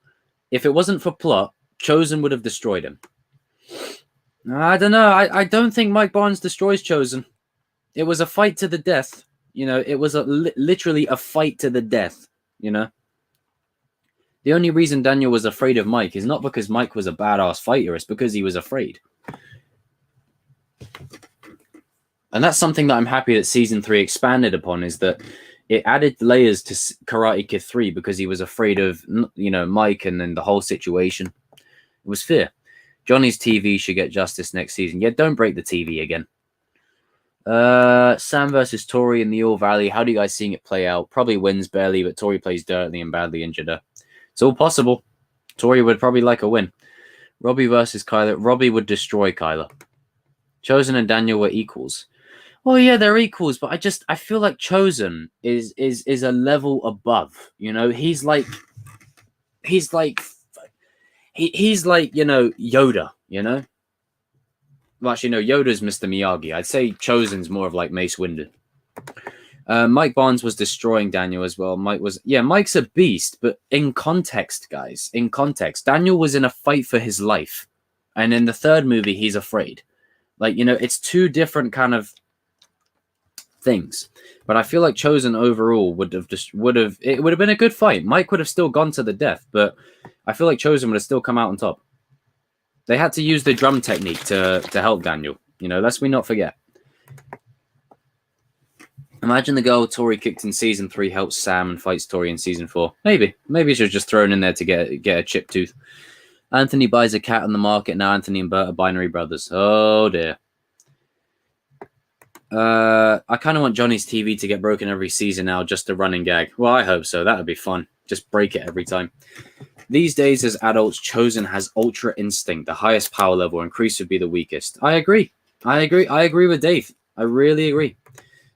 If it wasn't for plot, Chosen would have destroyed him. I don't know. I don't think Mike Barnes destroys Chosen. It was a fight to the death. You know, it was literally a fight to the death, you know. The only reason Daniel was afraid of Mike is not because Mike was a badass fighter. It's because he was afraid. And that's something that I'm happy that season 3 expanded upon, is that it added layers to Karate Kid 3 because he was afraid of, Mike and then the whole situation. It was fear. Johnny's TV should get justice next season. Yeah, don't break the TV again. Sam versus Tori in the All Valley. How do you guys seeing it play out? Probably wins barely, but Tori plays dirtily and badly injured her. It's all possible. Tori would probably like a win. Robbie versus Kyler. Robbie would destroy Kyler. Chosen and Daniel were equals. Well, yeah, they're equals, but I feel like Chosen is a level above. He's like Yoda. Well, actually, no, Yoda's Mr. Miyagi. I'd say Chosen's more of like Mace Windu. Mike Barnes was destroying Daniel as well. Mike's a beast, but in context, guys, Daniel was in a fight for his life. And in the third movie, he's afraid. It's two different kind of things. But I feel like Chosen overall would have been a good fight. Mike would have still gone to the death, but I feel like Chosen would have still come out on top. They had to use the drum technique to help Daniel. Lest we not forget. Imagine the girl Tori kicked in season 3 helps Sam and fights Tori in season 4. Maybe she was just thrown in there to get a chipped tooth. Anthony buys a cat on the market. Now Anthony and Bert are binary brothers. Oh dear. I kind of want Johnny's TV to get broken every season now, just a running gag. Well, I hope so. That would be fun. Just break it every time. These days, as adults, Chosen has ultra instinct, the highest power level, and Kreese would be the weakest. I agree with Dave. I really agree.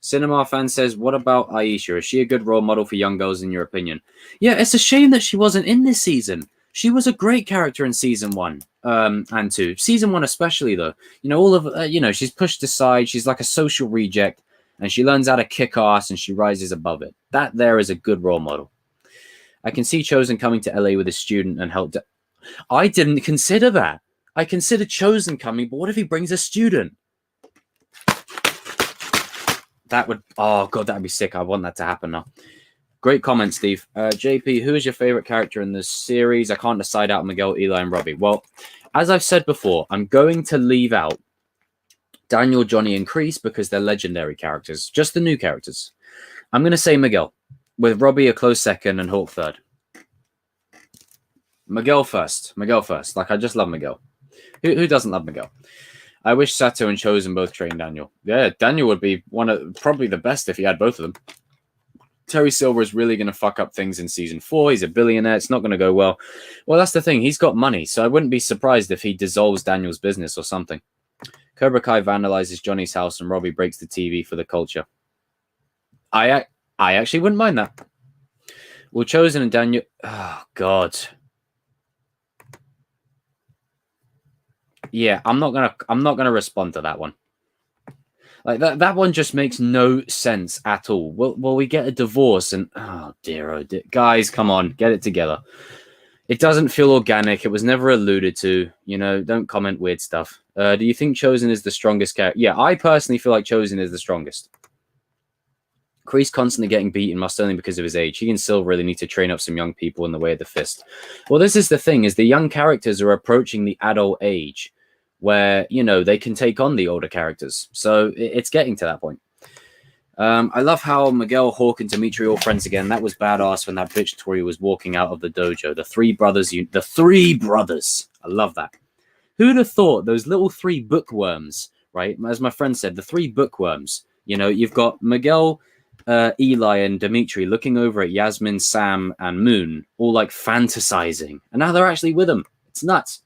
Cinema fan says, what about Aisha? Is she a good role model for young girls in your opinion? Yeah, it's a shame that she wasn't in this season. She was a great character in season 1 and 2. Season 1 especially, though. She's pushed aside. She's like a social reject, and she learns how to kick ass, and she rises above it. That there is a good role model. I can see Chosen coming to LA with a student and help. I didn't consider that. I considered Chosen coming, but what if he brings a student? That would, oh God, that'd be sick. I want that to happen now. Great comment, Steve. JP, who is your favorite character in this series? I can't decide out Miguel, Eli, and Robbie. Well, as I've said before, I'm going to leave out Daniel, Johnny, and Kreese because they're legendary characters. Just the new characters. I'm going to say Miguel, with Robbie a close second and Hawk third. Miguel first. Like, I just love Miguel. Who doesn't love Miguel? I wish Sato and Chosen both trained Daniel. Yeah, Daniel would be probably the best if he had both of them. Terry Silver is really going to fuck up things in season 4. He's a billionaire. It's not going to go well. Well, that's the thing. He's got money, so I wouldn't be surprised if he dissolves Daniel's business or something. Cobra Kai vandalizes Johnny's house and Robbie breaks the TV for the culture. I actually wouldn't mind that. Well, Chosen and Daniel... Oh, God. Yeah, I'm not gonna respond to that one. Like that one just makes no sense at all. Well, we get a divorce and oh dear, guys, come on, get it together. It doesn't feel organic. It was never alluded to. Don't comment weird stuff. Do you think Chosen is the strongest character? Yeah, I personally feel like Chosen is the strongest. Kreese constantly getting beaten must only because of his age. He and Silver really need to train up some young people in the way of the fist. Well, this is the thing: is the young characters are approaching the adult age, where they can take on the older characters. So it's getting to that point. I love how Miguel, Hawk, and Dimitri all friends again. That was badass when that bitch Tori was walking out of the dojo. The three brothers. I love that. Who'd have thought those little 3 bookworms, right? As my friend said, the 3 bookworms. You've got Miguel, Eli, and Dimitri looking over at Yasmin, Sam, and Moon, all like fantasizing. And now they're actually with them. It's nuts.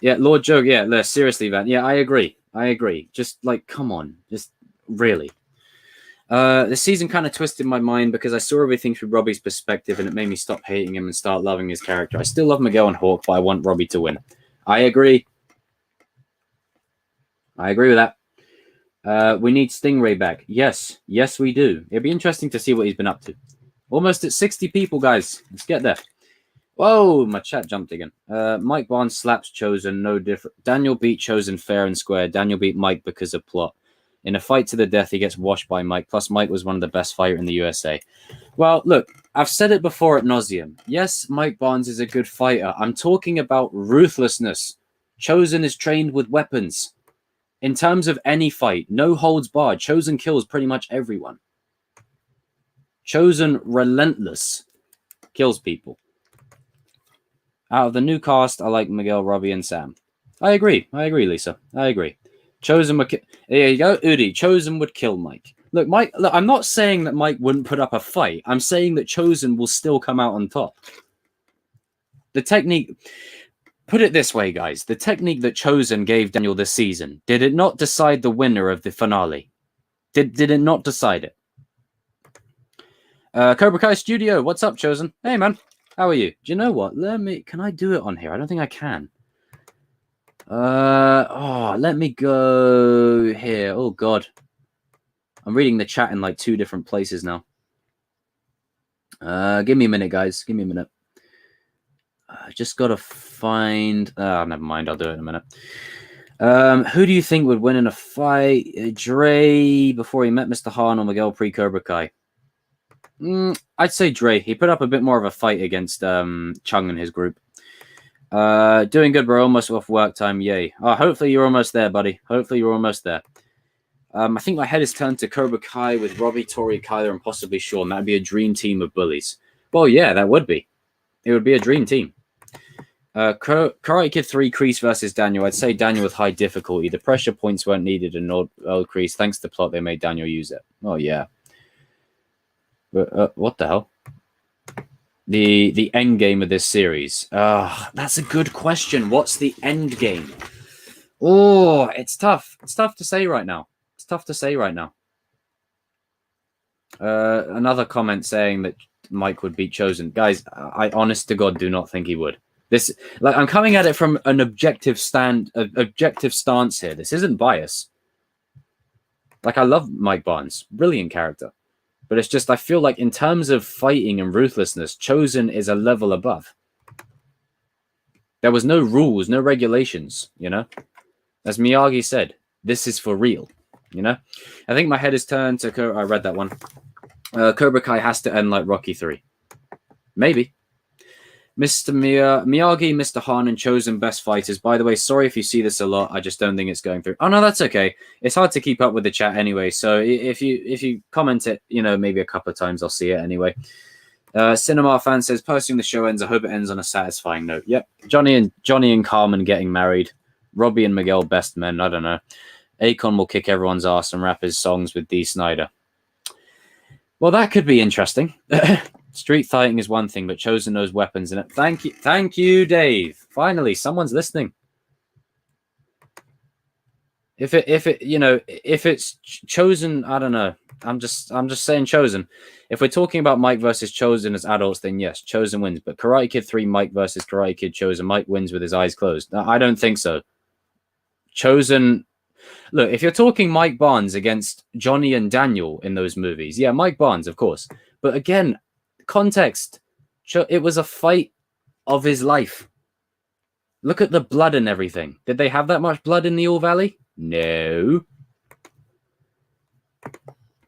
Yeah, Lord Joe. Yeah, seriously, Van. Yeah, I agree. Just like, come on. Just really. This season kind of twisted my mind because I saw everything through Robbie's perspective and it made me stop hating him and start loving his character. I still love Miguel and Hawk, but I want Robbie to win. I agree. with that. We need Stingray back. Yes, we do. It'd be interesting to see what he's been up to. Almost at 60 people, guys. Let's get there. Whoa, my chat jumped again. Mike Barnes slaps Chosen, no different. Daniel beat Chosen fair and square. Daniel beat Mike because of plot. In a fight to the death, he gets washed by Mike. Plus, Mike was one of the best fighters in the USA. Well, look, I've said it before at nauseum. Yes, Mike Barnes is a good fighter. I'm talking about ruthlessness. Chosen is trained with weapons. In terms of any fight, no holds barred. Chosen kills pretty much everyone. Chosen relentless kills people. Out of the new cast, I like Miguel, Robbie, and Sam. I agree, Lisa. I agree. Chosen would there you go, Udi. Chosen would kill Mike. Look, Mike. Look, I'm not saying that Mike wouldn't put up a fight. I'm saying that Chosen will still come out on top. The technique. Put it this way, guys. The technique that Chosen gave Daniel this season, did it not decide the winner of the finale? Did it not decide it? Cobra Kai Studio, what's up, Chosen? Hey, man. How are you? Do you know what? Can I do it on here? I don't think I can. Let me go here. Oh, God. I'm reading the chat in like 2 different places now. Give me a minute, guys. Give me a minute. I just got to find... never mind. I'll do it in a minute. Who do you think would win in a fight? Dre, before he met Mr. Han, or Miguel pre-Cobra Kai? I'd say Dre. He put up a bit more of a fight against Chung and his group. Doing good, bro. Almost off work time. Yay. Hopefully you're almost there, buddy. Hopefully you're almost there. I think my head is turned to Cobra Kai with Robbie, Tori, Kyler, and possibly Shawn. That'd be a dream team of bullies. Well, yeah, that would be. It would be a dream team. Karate Kid 3, Kreese versus Daniel. I'd say Daniel with high difficulty. The pressure points weren't needed in old Kreese. Thanks to the plot, they made Daniel use it. Oh, yeah. But, what the hell? The end game of this series. That's a good question. What's the end game? Oh, it's tough. It's tough to say right now. It's tough to say right now. Another comment saying that Mike would beat Chosen. Guys, I honest to God do not think he would. This, like, I'm coming at it from an objective stance here. This isn't bias. Like, I love Mike Barnes. Brilliant character. But it's just, I feel like in terms of fighting and ruthlessness, Chosen is a level above. There was no rules, no regulations, you know? As Miyagi said, this is for real, you know? I think my head is turned to... I read that one. Cobra Kai has to end like Rocky 3. Maybe. Mr. Miyagi, Mr. Han, and Chosen best fighters. By the way, sorry if you see this a lot. I just don't think it's going through. Oh, no, that's okay. It's hard to keep up with the chat anyway. So if you comment it, you know, maybe a couple of times, I'll see it anyway. Cinema fan says, posting the show ends. I hope it ends on a satisfying note. Yep. Johnny and Carmen getting married. Robbie and Miguel best men. I don't know. Akon will kick everyone's ass and rap his songs with D. Snyder. Well, that could be interesting. Street fighting is one thing, but Chosen knows weapons in it. Thank you, Dave. Finally, someone's listening. If it's Chosen, I don't know. I'm just saying Chosen. If we're talking about Mike versus Chosen as adults, then yes, Chosen wins. But Karate Kid 3, Mike versus Karate Kid Chosen, Mike wins with his eyes closed. No, I don't think so. Chosen. Look, if you're talking Mike Barnes against Johnny and Daniel in those movies, yeah, Mike Barnes, of course. But again, context, it was a fight of his life. Look at the blood and everything. Did they have that much blood in the All Valley? No.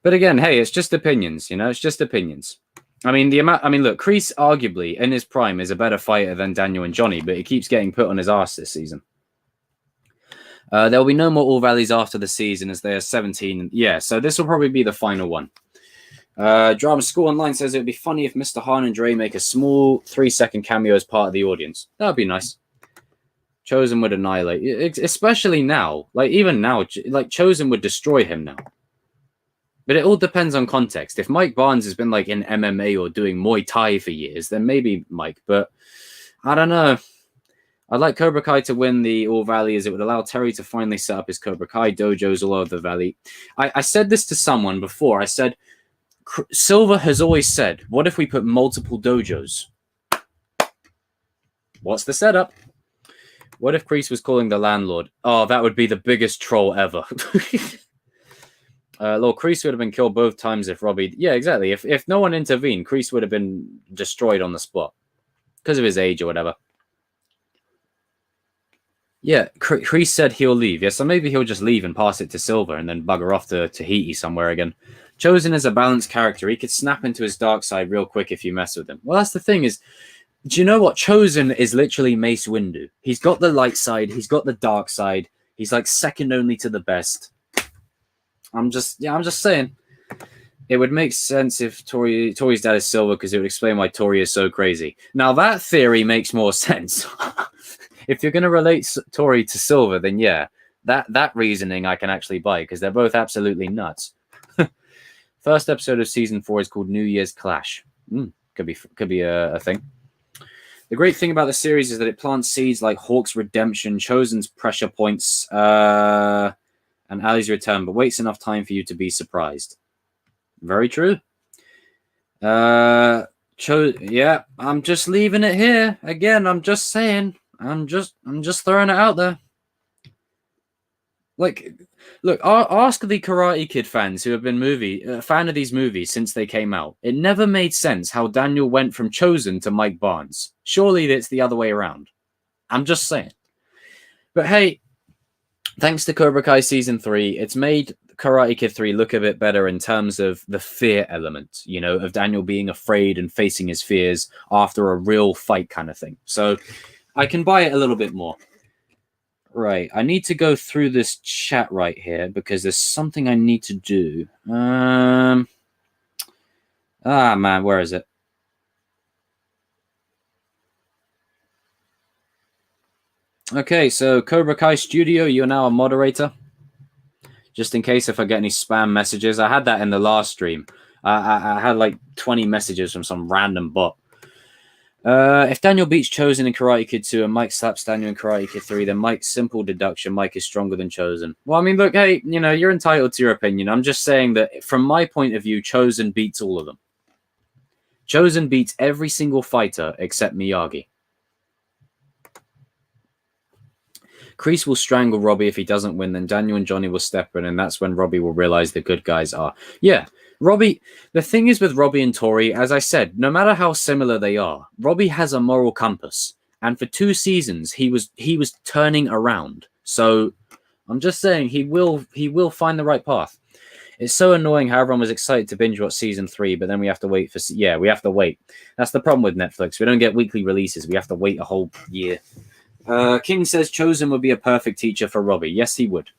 But again, hey, it's just opinions, you know? It's just opinions. I mean, look, Kreese arguably in his prime is a better fighter than Daniel and Johnny, but he keeps getting put on his ass this season. There will be no more All Valleys after the season as they are 17. Yeah, so this will probably be the final one. Drama School Online says it would be funny if Mr. Han and Dre make a small 3-second cameo as part of the audience. That would be nice. Chosen would annihilate, especially now. Like, even now, like, Chosen would destroy him now. But it all depends on context. If Mike Barnes has been, like, in MMA or doing Muay Thai for years, then maybe Mike. But I don't know. I'd like Cobra Kai to win the All Valley as it would allow Terry to finally set up his Cobra Kai dojos all over the valley. I said this to someone before. I said, Silver has always said, what if we put multiple dojos? What's the setup? What if Kreese was calling the landlord? Oh, that would be the biggest troll ever. Lord Kreese would have been killed both times if Robbie... Yeah, exactly. If no one intervened, Kreese would have been destroyed on the spot because of his age or whatever. Yeah, Kreese said he'll leave. Yeah, so maybe he'll just leave and pass it to Silver and then bugger off to Tahiti somewhere again. Chosen is a balanced character. He could snap into his dark side real quick if you mess with him. Well, that's the thing is, do you know what? Chosen is literally Mace Windu. He's got the light side. He's got the dark side. He's like second only to the best. I'm just saying. It would make sense if Tori's dad is Silver, because it would explain why Tori is so crazy. Now that theory makes more sense. If you're going to relate Tori to Silver, then yeah, that reasoning I can actually buy, because they're both absolutely nuts. First episode of season 4 is called New Year's Clash. Could be a thing. The great thing about the series is that it plants seeds like Hawk's redemption, Chosen's pressure points, and Ali's return, but waits enough time for you to be surprised. Very true. Yeah, I'm just leaving it here. Again, I'm just saying. I'm just throwing it out there. Like, look, ask the Karate Kid fans who have been fan of these movies since they came out. It never made sense how Daniel went from Chosen to Mike Barnes. Surely it's the other way around. I'm just saying. But hey, thanks to Cobra Kai Season 3, it's made Karate Kid 3 look a bit better in terms of the fear element, you know, of Daniel being afraid and facing his fears after a real fight kind of thing. So I can buy it a little bit more. Right, I need to go through this chat right here because there's something I need to do. Man, where is it? Okay, so Cobra Kai Studio, you're now a moderator. Just in case if I get any spam messages. I had that in the last stream. I had like 20 messages from some random bot. If Daniel beats Chosen in Karate Kid 2 and Mike slaps Daniel in Karate Kid 3, then Mike's simple deduction, Mike is stronger than Chosen. Well, I mean, look, hey, you know, you're entitled to your opinion. I'm just saying that from my point of view, Chosen beats all of them. Chosen beats every single fighter except Miyagi. Kreese will strangle Robbie if he doesn't win, then Daniel and Johnny will step in, and that's when Robbie will realize the good guys are. Yeah, Robbie, the thing is with Robbie and Tori, as I said, no matter how similar they are, Robbie has a moral compass. And for 2 seasons, he was turning around. So I'm just saying he will find the right path. It's so annoying how everyone was excited to binge watch season 3, but then we have to wait for... Yeah, we have to wait. That's the problem with Netflix. We don't get weekly releases. We have to wait a whole year. King says Chosen would be a perfect teacher for Robbie. Yes, he would.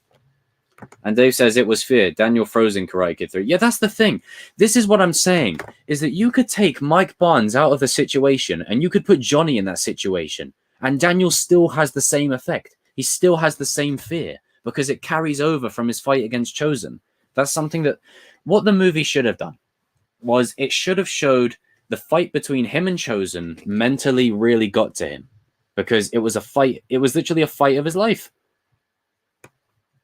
And Dave says it was fear. Daniel froze in Karate Kid 3. Yeah, that's the thing. This is what I'm saying, is that you could take Mike Barnes out of the situation and you could put Johnny in that situation, and Daniel still has the same effect. He still has the same fear because it carries over from his fight against Chosen. That's something that... What the movie should have done was it should have showed the fight between him and Chosen mentally really got to him. Because it was a fight. It was literally a fight of his life.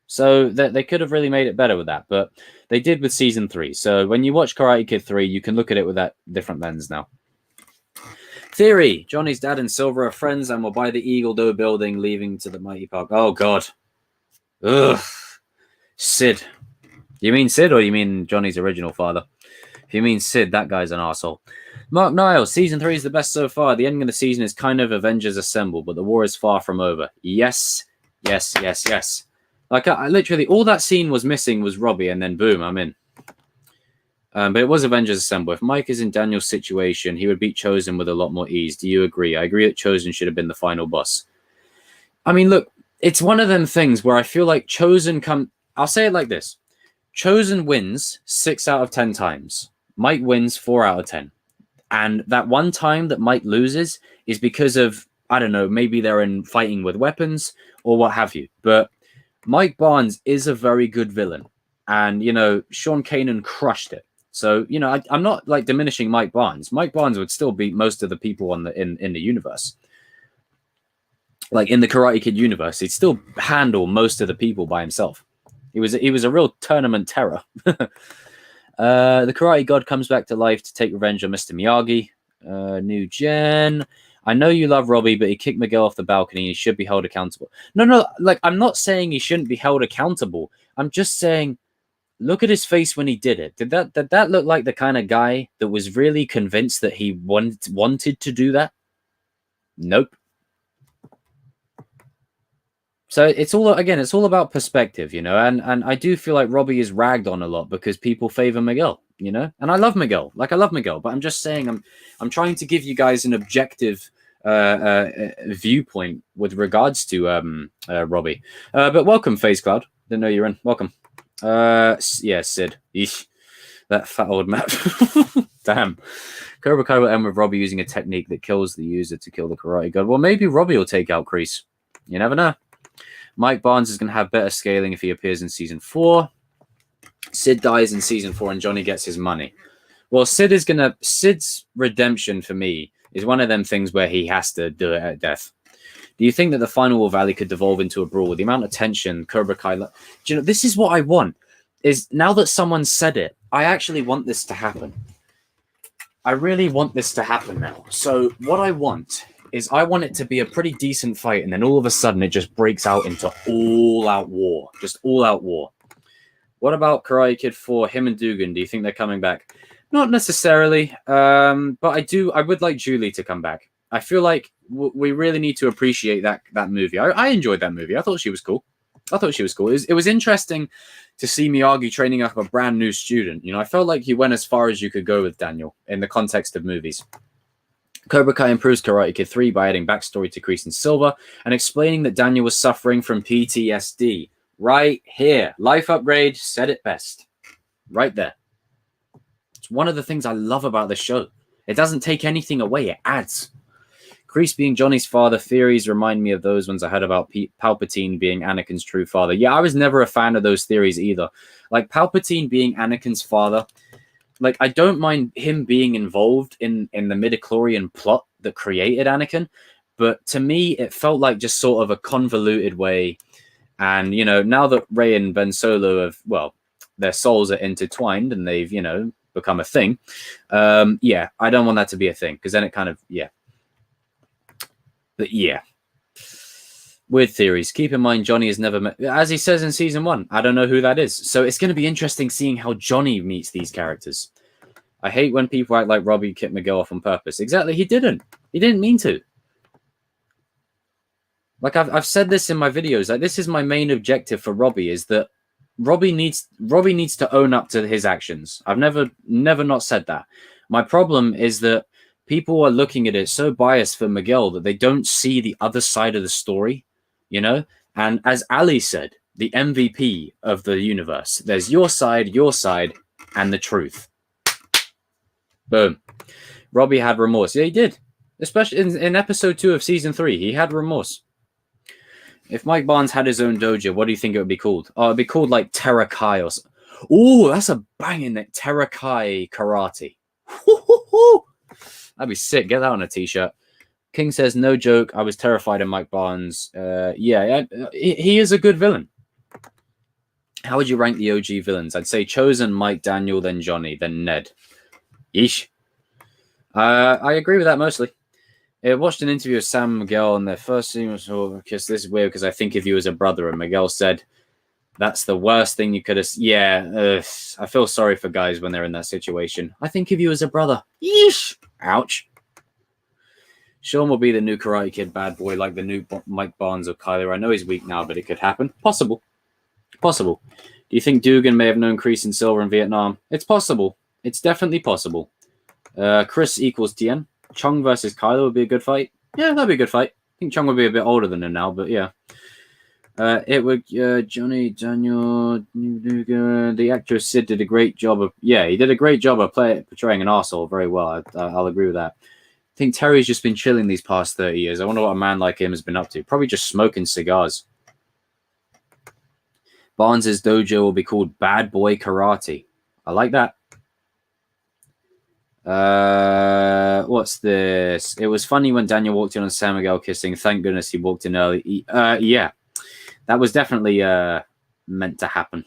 So they could have really made it better with that. But they did with season 3. So when you watch Karate Kid 3, you can look at it with that different lens now. Theory. Johnny's dad and Silver are friends and will buy the Eagle-Do building, leaving to the Mighty Park. Oh, God. Ugh. Sid. You mean Sid or you mean Johnny's original father? If you mean Sid, that guy's an arsehole. Mark Niles, season 3 is the best so far. The ending of the season is kind of Avengers Assemble, but the war is far from over. Yes, yes, yes, yes. Like, I literally, all that scene was missing was Robbie, and then boom, I'm in. But it was Avengers Assemble. If Mike is in Daniel's situation, he would beat Chosen with a lot more ease. Do you agree? I agree that Chosen should have been the final boss. I mean, look, it's one of them things where I feel like Chosen I'll say it like this. Chosen wins 6 out of 10 times. Mike wins 4 out of 10. And that one time that Mike loses is because of, I don't know, maybe they're in fighting with weapons or what have you. But Mike Barnes is a very good villain. And, you know, Sean Kanan crushed it. So, you know, I'm not like diminishing Mike Barnes. Mike Barnes would still beat most of the people in the universe. Like in the Karate Kid universe, he'd still handle most of the people by himself. He was a real tournament terror. The Karate God comes back to life to take revenge on Mr. Miyagi. New Gen. I know you love Robbie, but he kicked Miguel off the balcony. He should be held accountable. No, like, I'm not saying he shouldn't be held accountable. I'm just saying, look at his face when he did it. Did that look like the kind of guy that was really convinced that he wanted to do that? Nope. So it's all about perspective, you know, and I do feel like Robbie is ragged on a lot because people favor Miguel, you know, and I love Miguel, but I'm just saying I'm trying to give you guys an objective viewpoint with regards to Robbie. But welcome, FaZe Cloud. Didn't know you're in. Welcome. Yeah, Sid. Eesh. That fat old map. Damn. Cobra Kai will end with Robbie using a technique that kills the user to kill the karate god. Well, maybe Robbie will take out Kreese. You never know. Mike Barnes is going to have better scaling if he appears in season 4. Sid dies in season 4 and Johnny gets his money. Well, Sid's redemption for me is one of them things where he has to do it at death. Do you think that the final War Valley could devolve into a brawl? The amount of tension Cobra Kai... Do you know, this is what I want. Is now that someone said it, I actually want this to happen. I really want this to happen now. So what I want is I want it to be a pretty decent fight, and then all of a sudden it just breaks out into all-out war. Just all-out war. What about Karate Kid 4, him and Dugan? Do you think they're coming back? Not necessarily, but I would like Julie to come back. I feel like we really need to appreciate that movie. I enjoyed that movie. I thought she was cool. It was interesting to see Miyagi training up a brand new student. You know, I felt like he went as far as you could go with Daniel in the context of movies. Cobra Kai improves Karate Kid 3 by adding backstory to Kreese and Silver and explaining that Daniel was suffering from PTSD. Right here. Life Upgrade said it best. Right there. It's one of the things I love about the show. It doesn't take anything away. It adds. Kreese being Johnny's father theories remind me of those ones I heard about Palpatine being Anakin's true father. Yeah, I was never a fan of those theories either. Like, Palpatine being Anakin's father, like, I don't mind him being involved in the midichlorian plot that created Anakin, but to me, it felt like just sort of a convoluted way. And, you know, now that Rey and Ben Solo have, well, their souls are intertwined and they've, you know, become a thing. Yeah, I don't want that to be a thing because then it kind of, yeah. But yeah, weird theories. Keep in mind, Johnny has never met, as he says in season 1, I don't know who that is. So it's going to be interesting seeing how Johnny meets these characters. I hate when people act like Robbie kicked Miguel off on purpose. Exactly. He didn't mean to. Like I've said this in my videos. Like, this is my main objective for Robbie is that Robbie needs to own up to his actions. I've never not said that. My problem is that people are looking at it so biased for Miguel that they don't see the other side of the story, you know? And as Ali said, the MVP of the universe, there's your side, and the truth. Boom. Robbie had remorse. Yeah, he did. Especially in episode 2 of season 3, he had remorse. If Mike Barnes had his own dojo, what do you think it would be called? Oh, it'd be called like Terra Kai or something. Oh, that's a banging name. Terra Kai Karate. That'd be sick. Get that on a t-shirt. King says, no joke. I was terrified of Mike Barnes. Yeah, he is a good villain. How would you rank the OG villains? I'd say Chosen, Mike, Daniel, then Johnny, then Ned. Yeesh. I agree with that mostly. I watched an interview with Sam and Miguel and their first scene was, because this is weird because I think of you as a brother. And Miguel said, that's the worst thing you could have. Yeah, I feel sorry for guys when they're in that situation. I think of you as a brother. Yeesh. Ouch. Shawn will be the new Karate Kid bad boy like the new Mike Barnes or Kyler. I know he's weak now, but it could happen. Possible. Do you think Dugan may have known Kreese and Silver in Vietnam? It's possible. It's definitely possible. Chris equals Tien. Chung versus Kylo would be a good fight. Yeah, that'd be a good fight. I think Chung would be a bit older than him now, but yeah. It would Johnny, Daniel, the actor Sid did a great job of he did a great job of portraying an arsehole very well. I'll agree with that. I think Terry's just been chilling these past 30 years. I wonder what a man like him has been up to. Probably just smoking cigars. Barnes's dojo will be called Bad Boy Karate. I like that. What's this? It was funny when Daniel walked in on San Miguel kissing. Thank goodness he walked in early. Yeah. That was definitely meant to happen.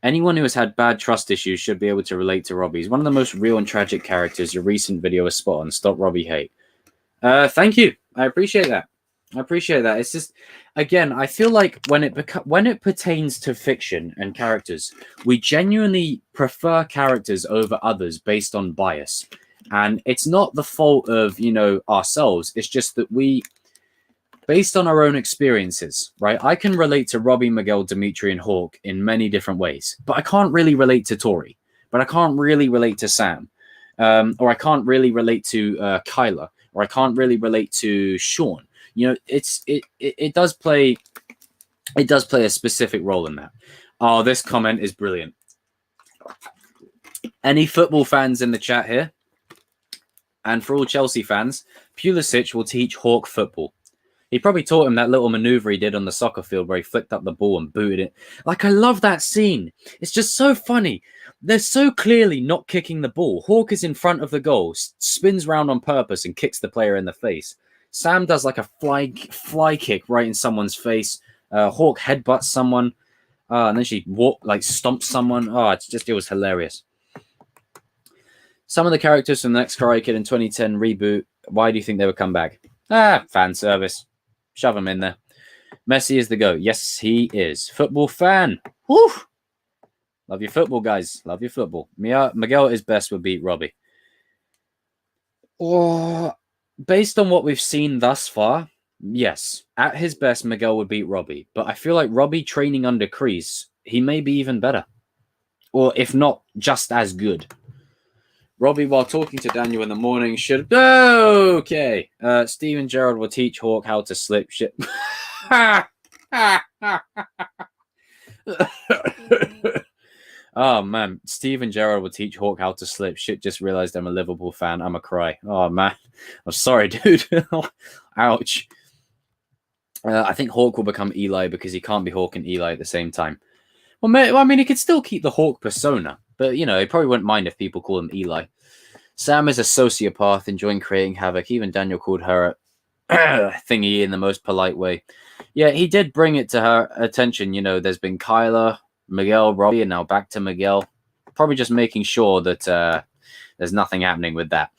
Anyone who has had bad trust issues should be able to relate to Robbie. He's one of the most real and tragic characters. Your recent video was spot on. Stop Robbie hate. Thank you. I appreciate that. It's just, again, I feel like when it pertains to fiction and characters, we genuinely prefer characters over others based on bias. And it's not the fault of, ourselves. It's just that based on our own experiences, right? I can relate to Robbie, Miguel, Dimitri, and Hawk in many different ways, but I can't really relate to Tori, but I can't really relate to Sam, or I can't really relate to Kyla, or I can't really relate to Shawn. You know, it does play a specific role in that. Oh, this comment is brilliant. Any football fans in the chat here? And for all Chelsea fans, Pulisic will teach Hawk football. He probably taught him that little maneuver he did on the soccer field where he flicked up the ball and booted it. Like, I love that scene. It's just so funny. They're so clearly not kicking the ball. Hawk is in front of the goal, spins round on purpose and kicks the player in the face. Sam does like a fly kick right in someone's face. Hawk headbutts someone. And then she stomps someone. Oh, it was hilarious. Some of the characters from the next Karate Kid in 2010 reboot, why do you think they would come back? Fan service. Shove him in there. Messi is the GOAT. Yes, he is. Football fan. Woo! Love your football, guys. Love your football. Miguel at his best would beat Robbie. Based on what we've seen thus far, yes. At his best, Miguel would beat Robbie. But I feel like Robbie training under Kreese, he may be even better. Or if not, just as good. Robbie, while talking to Daniel in the morning, should... Okay. Steven Gerrard will teach Hawk how to slip shit. Oh, man. Steven Gerrard will teach Hawk how to slip. Shit, just realized I'm a Liverpool fan. I'm a cry. Oh, man. I'm sorry, dude. Ouch. I think Hawk will become Eli because he can't be Hawk and Eli at the same time. Well, I mean, he could still keep the Hawk persona. But, you know, he probably wouldn't mind if people call him Eli. Sam is a sociopath, enjoying creating havoc. Even Daniel called her a thingy in the most polite way. Yeah, he did bring it to her attention. You know, there's been Kyla, Miguel, Robbie, and now back to Miguel. Probably just making sure that there's nothing happening with that.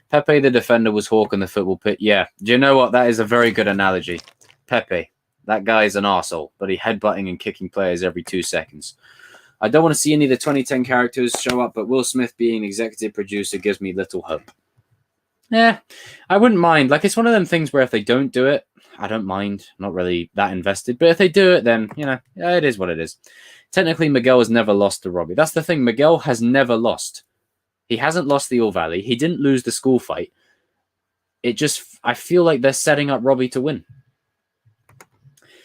Pepe, the defender, was Hawk in the football pit. Yeah, do you know what? That is a very good analogy. Pepe, that guy's an arsehole, but he's headbutting and kicking players every 2 seconds. I don't want to see any of the 2010 characters show up, but Will Smith being executive producer gives me little hope. Yeah, I wouldn't mind. Like, it's one of them things where if they don't do it, I don't mind. I'm not really that invested. But if they do it, then, you know, yeah, it is what it is. Technically, Miguel has never lost to Robbie. That's the thing. Miguel has never lost. He hasn't lost the All Valley. He didn't lose the school fight. I feel like they're setting up Robbie to win.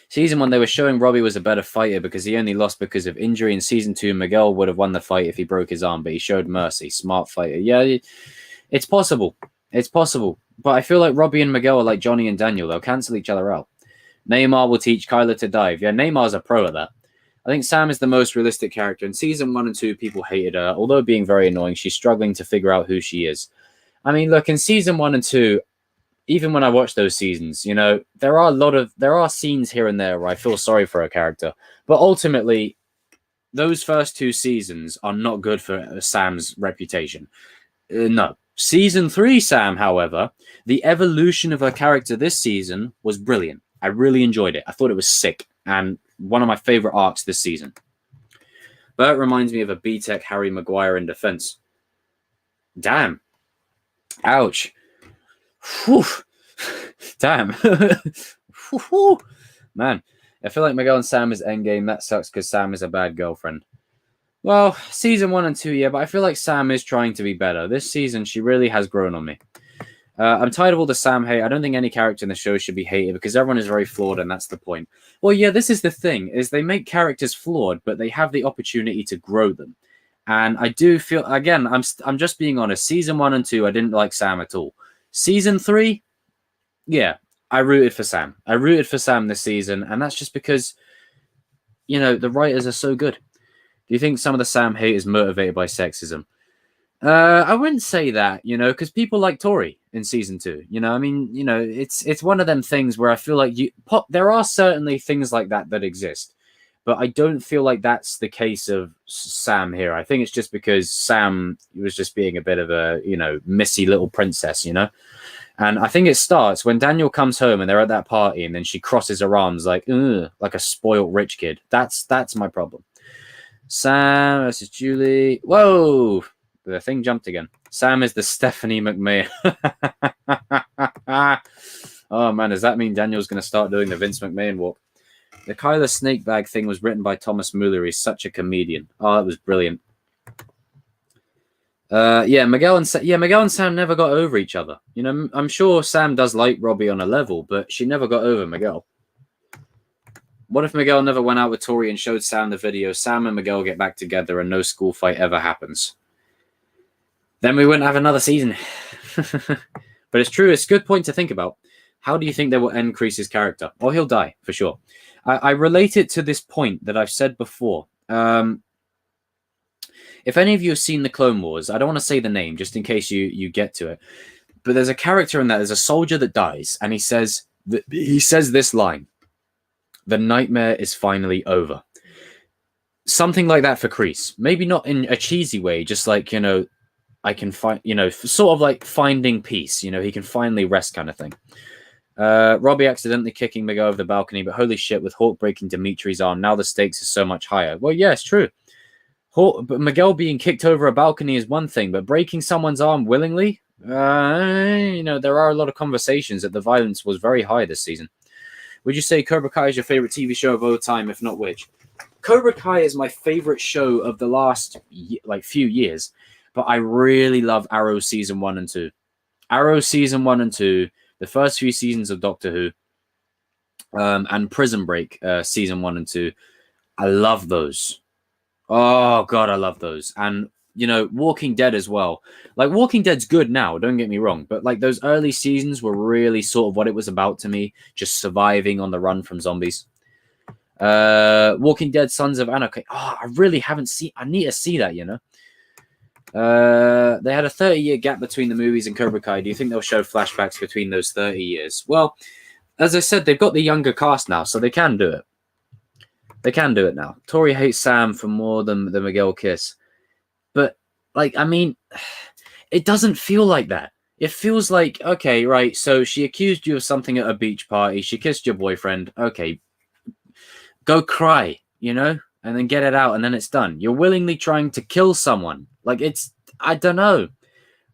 Season 1, they were showing Robbie was a better fighter because he only lost because of injury. In Season 2, Miguel would have won the fight if he broke his arm, but he showed mercy. Smart fighter. Yeah, it's possible. It's possible. But I feel like Robbie and Miguel are like Johnny and Daniel. They'll cancel each other out. Neymar will teach Kyla to dive. Yeah, Neymar's a pro at that. I think Sam is the most realistic character. In Season 1 and 2, people hated her. Although being very annoying, she's struggling to figure out who she is. I mean, look, in Season 1 and 2... even when I watch those seasons, you know, there are scenes here and there where I feel sorry for a character. But ultimately, those first 2 seasons are not good for Sam's reputation. No. Season 3, Sam, however, the evolution of her character this season was brilliant. I really enjoyed it. I thought it was sick. And one of my favorite arcs this season. Bert reminds me of a B-Tech Harry Maguire in defense. Damn. Ouch. Whew. Damn. Whew. Man, I feel like Miguel and Sam is endgame. That sucks because Sam is a bad girlfriend. Well, Season 1 and 2, yeah, but I feel like Sam is trying to be better. This season, she really has grown on me. I'm tired of all the Sam hate. I don't think any character in the show should be hated because everyone is very flawed, and that's the point. Well, yeah, this is the thing, is they make characters flawed, but they have the opportunity to grow them. And I do feel, again, I'm just being honest. Season 1 and 2, I didn't like Sam at all. Season 3, yeah, I rooted for Sam. I rooted for Sam this season, and that's just because, you know, the writers are so good. Do you think some of the Sam hate is motivated by sexism? I wouldn't say that, you know, because people like Tori in Season 2. You know, I mean, you know, it's one of them things where I feel like there are certainly things like that exist, but I don't feel like that's the case of Sam here. I think it's just because Sam was just being a bit of a, you know, missy little princess, you know? And I think it starts when Daniel comes home and they're at that party and then she crosses her arms like a spoiled rich kid. That's my problem. Sam versus Julie. Whoa! The thing jumped again. Sam is the Stephanie McMahon. Oh, man, does that mean Daniel's going to start doing the Vince McMahon walk? The Kyla snake bag thing was written by Thomas Muller. He's such a comedian. Oh, that was brilliant. Miguel and Sam never got over each other. You know, I'm sure Sam does like Robbie on a level, but she never got over Miguel. What if Miguel never went out with Tori and showed Sam the video? Sam and Miguel get back together and no school fight ever happens. Then we wouldn't have another season. But it's true. It's a good point to think about. How do you think they will end Kreese's character? Well, he'll die, for sure. I relate it to this point that I've said before. If any of you have seen the Clone Wars, I don't want to say the name, just in case you get to it. But there's a character in that. There's a soldier that dies, and he says this line: "The nightmare is finally over." Something like that for Kreese. Maybe not in a cheesy way, just like, you know, I can find, you know, sort of like finding peace. You know, he can finally rest, kind of thing. Robbie accidentally kicking Miguel over the balcony, but holy shit, with Hawk breaking Dimitri's arm, now the stakes are so much higher. Well, yeah, it's true. But Miguel being kicked over a balcony is one thing, but breaking someone's arm willingly, you know, there are a lot of conversations that the violence was very high this season. Would you say Cobra Kai is your favorite TV show of all time? If not, which? Cobra Kai is my favorite show of the last few years, but I really love Arrow season 1 and 2. Arrow season 1 and 2, the first few seasons of Doctor Who, and Prison Break season 1 and 2. I love those. Oh god, I love those. And you know, Walking Dead as well. Like, Walking Dead's good now, don't get me wrong, but like those early seasons were really sort of what it was about to me, just surviving on the run from zombies. Walking Dead, Sons of Anarchy. Oh, I really haven't seen. I need to see that, you know. They had a 30-year gap between the movies and Cobra Kai. Do you think they'll show flashbacks between those 30 years? Well, as I said, they've got the younger cast now, so they can do it. They can do it now. Tori hates Sam for more than the Miguel kiss. But, like, I mean, it doesn't feel like that. It feels like, okay, right, so she accused you of something at a beach party. She kissed your boyfriend. Okay, go cry, you know? And then get it out, and then it's done. You're willingly trying to kill someone. Like, it's, I don't know.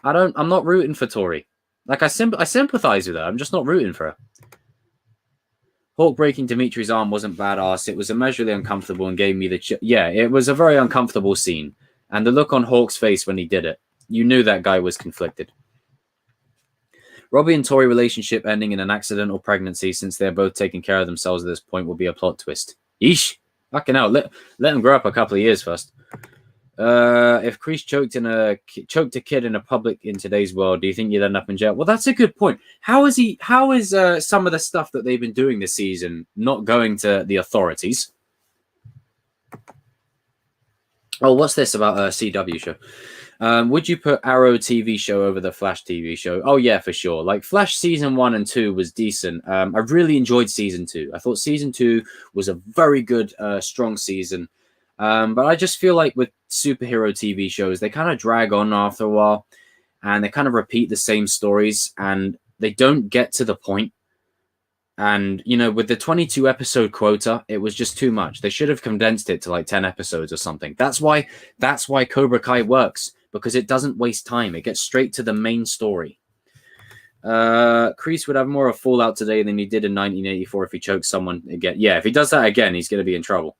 I'm not rooting for Tori. Like, I sympathize with her. I'm just not rooting for her. Hawk breaking Dimitri's arm wasn't badass. It was immeasurably uncomfortable and gave me the... Yeah, it was a very uncomfortable scene. And the look on Hawk's face when he did it, you knew that guy was conflicted. Robbie and Tori relationship ending in an accidental pregnancy, since they're both taking care of themselves at this point, will be a plot twist. Yeesh. Fucking hell. Let them grow up a couple of years first. If Kreese choked a kid in a public in today's world, do you think you'd end up in jail? Well, that's a good point. How is some of the stuff that they've been doing this season not going to the authorities? Oh, what's this about a CW show? Would you put Arrow TV show over the Flash TV show? Oh yeah, for sure. Like, Flash season 1 and 2 was decent. I really enjoyed season 2. I thought season 2 was a very good, strong season. But I just feel like with superhero TV shows, they kind of drag on after a while, and they kind of repeat the same stories, and they don't get to the point. And, you know, with the 22 episode quota, it was just too much. They should have condensed it to like 10 episodes or something. That's why Cobra Kai works, because it doesn't waste time. It gets straight to the main story. Kreese would have more of a fallout today than he did in 1984 if he choked someone again. Yeah, if he does that again, he's going to be in trouble.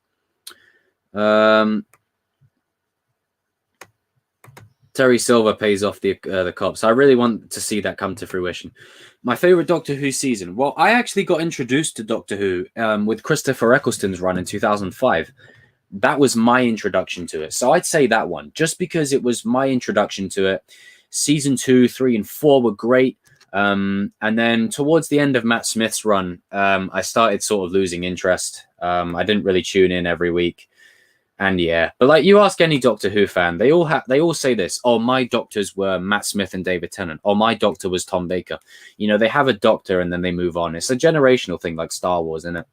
Terry Silver pays off the cops. I really want to see that come to fruition. My favorite Doctor Who season. Well, I actually got introduced to Doctor Who with Christopher Eccleston's run in 2005. That was my introduction to it. So I'd say that one, just because it was my introduction to it. Season 2, 3, and 4 were great. And then towards the end of Matt Smith's run, I started sort of losing interest. I didn't really tune in every week. And yeah, but like, you ask any Doctor Who fan, they all say this. Oh, my doctors were Matt Smith and David Tennant. Oh, my doctor was Tom Baker. You know, they have a doctor and then they move on. It's a generational thing, like Star Wars, isn't it?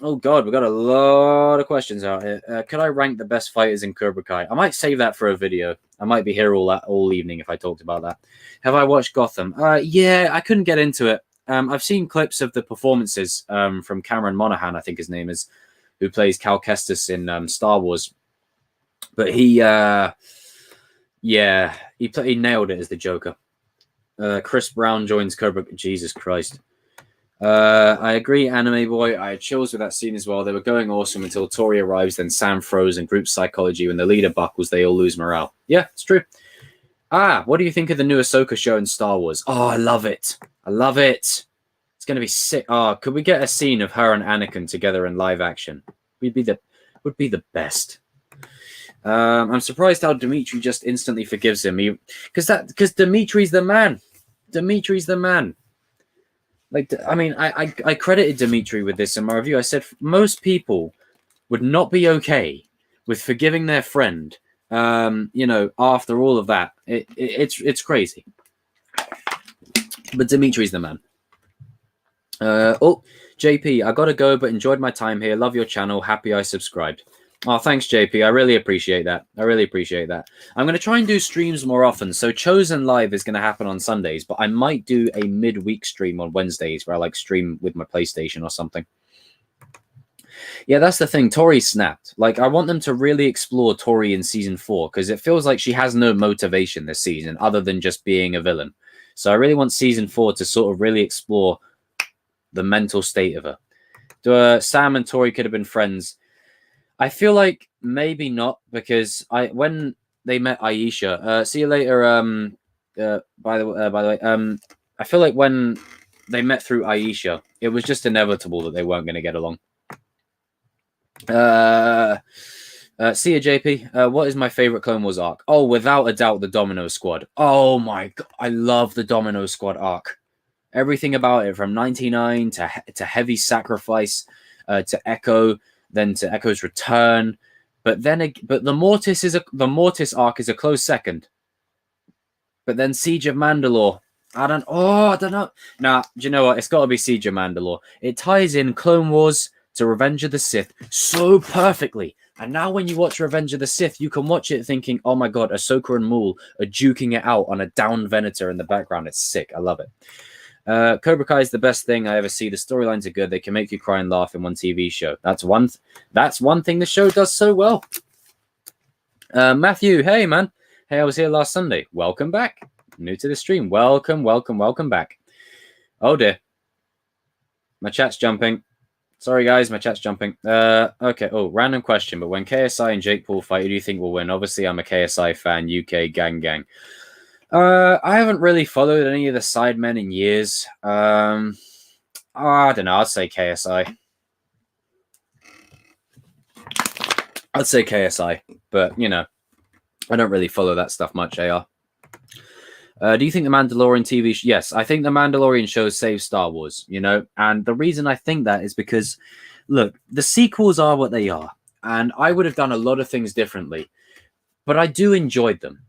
Oh god, we've got a lot of questions out here. Could I rank the best fighters in Cobra Kai? I might save that for a video. I might be here all evening if I talked about that. Have I watched Gotham? Yeah, I couldn't get into it. I've seen clips of the performances from Cameron Monaghan, I think his name is, who plays Cal Kestis in Star Wars. But he nailed it as the Joker. Chris Brown joins Cobra. Jesus Christ. I agree, Anime Boy. I had chills with that scene as well. They were going awesome until Tori arrives, then Sam froze, and group psychology. When the leader buckles, they all lose morale. Yeah, it's true. What do you think of the new Ahsoka show in Star Wars? Oh, I love it. I love it. It's going to be sick. Could we get a scene of her and Anakin together in live action? Would be the best. I'm surprised how Dimitri just instantly forgives him. Because Dimitri's the man. Dimitri's the man. Like, I mean, I credited Dimitri with this in my review. I said most people would not be okay with forgiving their friend. After all of that, it's crazy. But Dimitri's the man. JP, I gotta go, but enjoyed my time here. Love your channel. Happy I subscribed. Oh, thanks, JP. I really appreciate that. I'm going to try and do streams more often. So Chosen Live is going to happen on Sundays, but I might do a midweek stream on Wednesdays where I stream with my PlayStation or something. Yeah, that's the thing. Tori snapped. I want them to really explore Tori in season 4 because it feels like she has no motivation this season other than just being a villain. So I really want season 4 to sort of really explore the mental state of her. Sam and Tori could have been friends. I feel like maybe not because when they met Aisha, see you later. By the way, I feel like when they met through Aisha, it was just inevitable that they weren't going to get along. See you, JP. What is my favorite Clone Wars arc? Oh, without a doubt, the Domino Squad. Oh my god, I love the Domino Squad arc. Everything about it, from 99 to Heavy Sacrifice, to Echo. Then to Echo's return, but the Mortis arc is a close second. But then Siege of Mandalore, I don't know. Nah, do you know what? It's got to be Siege of Mandalore. It ties in Clone Wars to Revenge of the Sith so perfectly. And now when you watch Revenge of the Sith, you can watch it thinking, oh my god, Ahsoka and Maul are duking it out on a down Venator in the background. It's sick. I love it. Cobra Kai is the best thing I ever see. The storylines are good. They can make you cry and laugh in one TV show. That's one thing the show does so well. Matthew, hey man. Hey, I was here last Sunday. Welcome back. New to the stream. Welcome back. Oh dear. My chat's jumping. Sorry guys, my chat's jumping. Okay. Oh, random question. But when KSI and Jake Paul fight, who do you think will win? Obviously, I'm a KSI fan. UK gang. I haven't really followed any of the Sidemen in years. I don't know. I'd say KSI. But, I don't really follow that stuff much, AR. Do you think the Mandalorian TV show? Yes, I think the Mandalorian show saved Star Wars, and the reason I think that is because, look, the sequels are what they are, and I would have done a lot of things differently, but I do enjoy them.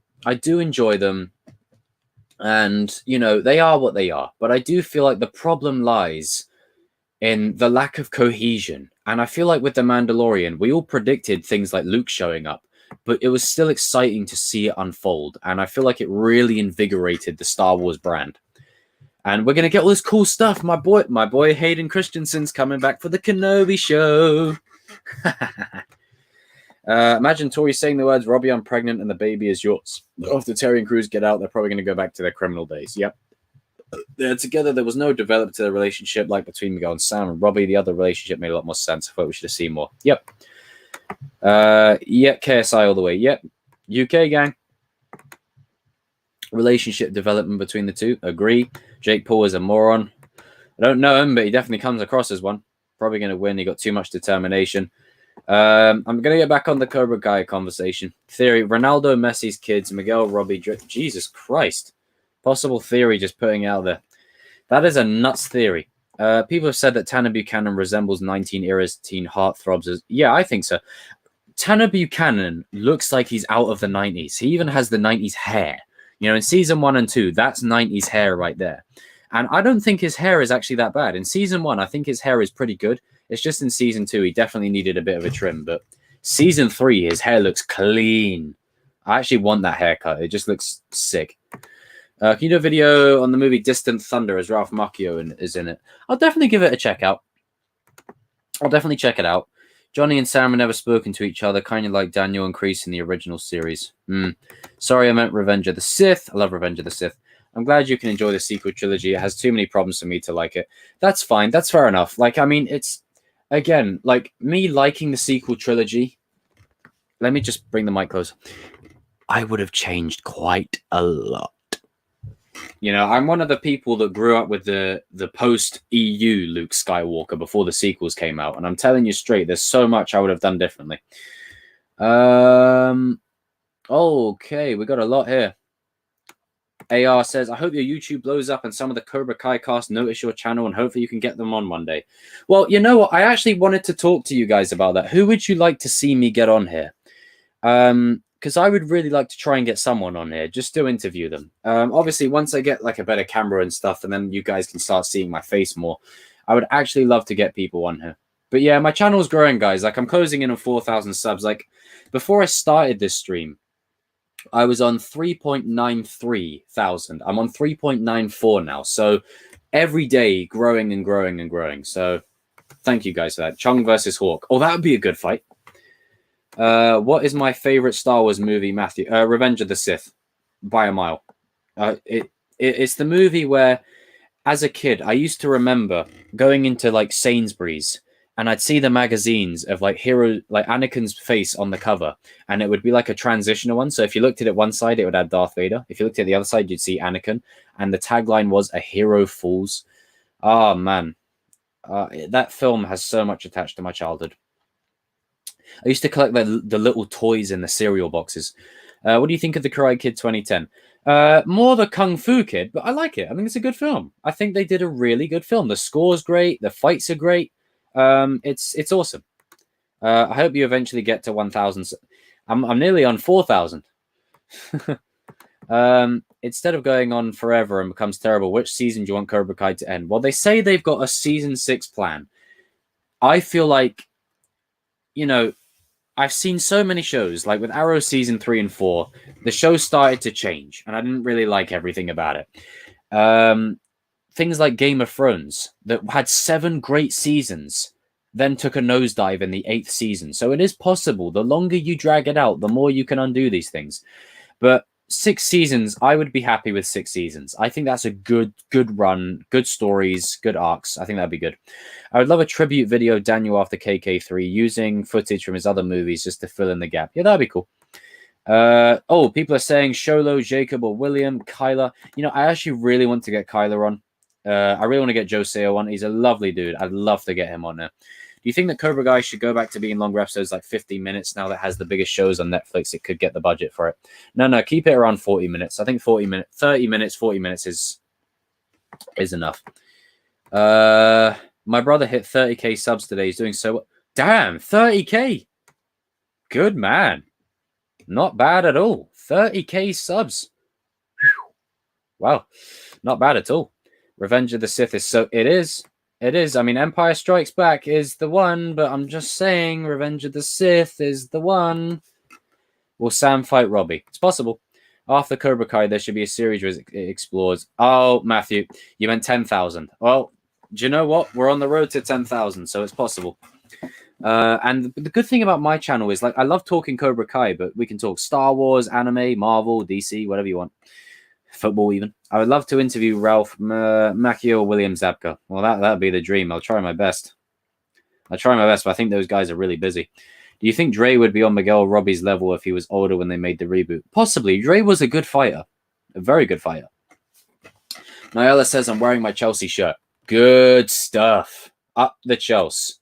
And, they are what they are. But I do feel like the problem lies in the lack of cohesion. And I feel like with The Mandalorian, we all predicted things like Luke showing up, but it was still exciting to see it unfold. And I feel like it really invigorated the Star Wars brand. And we're going to get all this cool stuff. My boy Hayden Christensen's coming back for the Kenobi show. Imagine Tori saying the words, Robbie, I'm pregnant and the baby is yours. After Terry and Crews get out, they're probably going to go back to their criminal days. Yep. They're together. There was no development to the relationship like between Miguel and Sam and Robbie. The other relationship made a lot more sense. I thought we should have seen more. Yep. KSI all the way. Yep. UK gang. Relationship development between the two. Agree. Jake Paul is a moron. I don't know him, but he definitely comes across as one. Probably going to win. He got too much determination. I'm going to get back on the Cobra Kai conversation. Theory, Ronaldo, Messi's kids, Miguel, Robbie, Jesus Christ. Possible theory just putting out there. That is a nuts theory. People have said that Tanner Buchanan resembles 19 era's teen heartthrobs. Yeah, I think so. Tanner Buchanan looks like he's out of the 90s. He even has the 90s hair. In season 1 and 2, that's 90s hair right there. And I don't think his hair is actually that bad. In season 1, I think his hair is pretty good. It's just in season 2, he definitely needed a bit of a trim. But season 3, his hair looks clean. I actually want that haircut. It just looks sick. Can you do a video on the movie Distant Thunder as Ralph Macchio is in it? I'll definitely give it a check out. I'll definitely check it out. Johnny and Sam have never spoken to each other, kind of like Daniel and Kreese in the original series. Sorry, I meant Revenge of the Sith. I love Revenge of the Sith. I'm glad you can enjoy the sequel trilogy. It has too many problems for me to like it. That's fine. That's fair enough. Like, I mean, it's, again, like, me liking the sequel trilogy. Let me just bring the mic close. I would have changed quite a lot. You know, I'm one of the people that grew up with the post-EU Luke Skywalker before the sequels came out. And I'm telling you straight, there's so much I would have done differently. Okay, we got a lot here. AR says, I hope your YouTube blows up and some of the Cobra Kai cast notice your channel and hopefully you can get them on one day. Well, you know what? I actually wanted to talk to you guys about that. Who would you like to see me get on here? Because I would really like to try and get someone on here just to interview them. Obviously, once I get like a better camera and stuff, and then you guys can start seeing my face more, I would actually love to get people on here. But yeah, my channel's growing, guys. Like, I'm closing in on 4,000 subs. Like, before I started this stream, I was on 3.93 thousand. I'm on 3.94 now. So every day growing and growing and growing. So thank you guys for that. Chung versus Hawk. Oh, that would be a good fight. What is my favorite Star Wars movie, Matthew? Revenge of the Sith, by a mile. It's the movie where, as a kid, I used to remember going into like Sainsbury's and I'd see the magazines of like Anakin's face on the cover, and it would be like a transitional one. So if you looked at it one side, it would have Darth Vader. If you looked at the other side, you'd see Anakin, and the tagline was "A hero falls." Oh man, that film has so much attached to my childhood. I used to collect the little toys in the cereal boxes. What do you think of the Karate Kid 2010? More the Kung Fu Kid, but I like it. I think it's a good film. I think they did a really good film. The score's great. The fights are great. It's awesome. I hope you eventually get to 1,000. I'm nearly on 4,000. Instead of going on forever and becomes terrible, which season do you want Cobra Kai to end? Well, they say they've got a season 6 plan. I feel like, you know, I've seen so many shows, like with Arrow season 3 and 4, the show started to change, and I didn't really like everything about it. Things like Game of Thrones, that had 7 great seasons, then took a nosedive in the 8th season. So it is possible. The longer you drag it out, the more you can undo these things. But 6 seasons, I would be happy with 6 seasons. I think that's a good run, good stories, good arcs. I think that'd be good. I would love a tribute video Daniel after KK3 using footage from his other movies just to fill in the gap. Yeah, that'd be cool. People are saying Sholo, Jacob, or William, Kyler. You know, I actually really want to get Kyler on. I really want to get Joseo on. He's a lovely dude. I'd love to get him on there. Do you think that Cobra Kai should go back to being longer episodes, like 15 minutes now that has the biggest shows on Netflix? It could get the budget for it. No, keep it around 40 minutes. I think 40 minutes is enough. My brother hit 30k subs today. He's doing so. Damn, 30k. Good man. Not bad at all. 30k subs. Whew. Wow, not bad at all. Revenge of the Sith is so. It is. I mean, Empire Strikes Back is the one, but I'm just saying Revenge of the Sith is the one. Will Sam fight Robbie? It's possible. After Cobra Kai, there should be a series where it explores. Oh, Matthew, you meant 10,000. Well, do you know what? We're on the road to 10,000, so it's possible. And the good thing about my channel is, like, I love talking Cobra Kai, but we can talk Star Wars, anime, Marvel, DC, whatever you want. Football even. I would love to interview Ralph Macchio or William Zabka. Well, that'd be the dream. I'll try my best. But I think those guys are really busy. Do you think Dre would be on Miguel Robbie's level if he was older when they made the reboot? Possibly. Dre was a good fighter. A very good fighter. Nyla says, I'm wearing my Chelsea shirt. Good stuff. Up the Chelsea.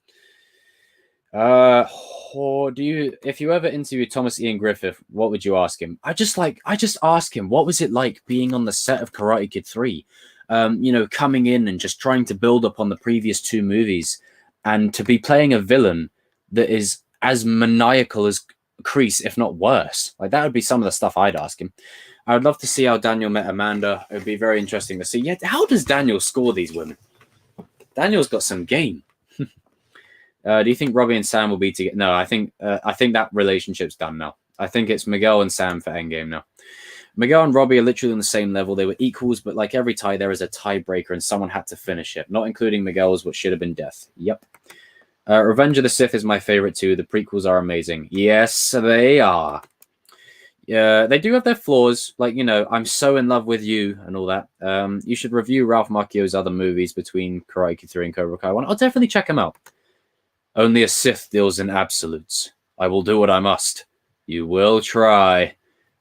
If you ever interview Thomas Ian Griffith, what would you ask him? I just ask him, what was it like being on the set of Karate Kid 3? Coming in and just trying to build up on the previous 2 movies, and to be playing a villain that is as maniacal as Kreese, if not worse. Like, that would be some of the stuff I'd ask him. I would love to see how Daniel met Amanda. It would be very interesting to see. Yeah, how does Daniel score these women? Daniel's got some game. Do you think Robbie and Sam will be together? No, I think that relationship's done now. I think it's Miguel and Sam for Endgame now. Miguel and Robbie are literally on the same level. They were equals, but like every tie, there is a tiebreaker, and someone had to finish it, not including Miguel's, which should have been death. Yep. Revenge of the Sith is my favorite too. The prequels are amazing. Yes, they are. Yeah, they do have their flaws. Like, you know, I'm so in love with you and all that. You should review Ralph Macchio's other movies between Karate Kid 3 and Cobra Kai 1. I'll definitely check them out. Only a Sith deals in absolutes. I will do what I must. You will try.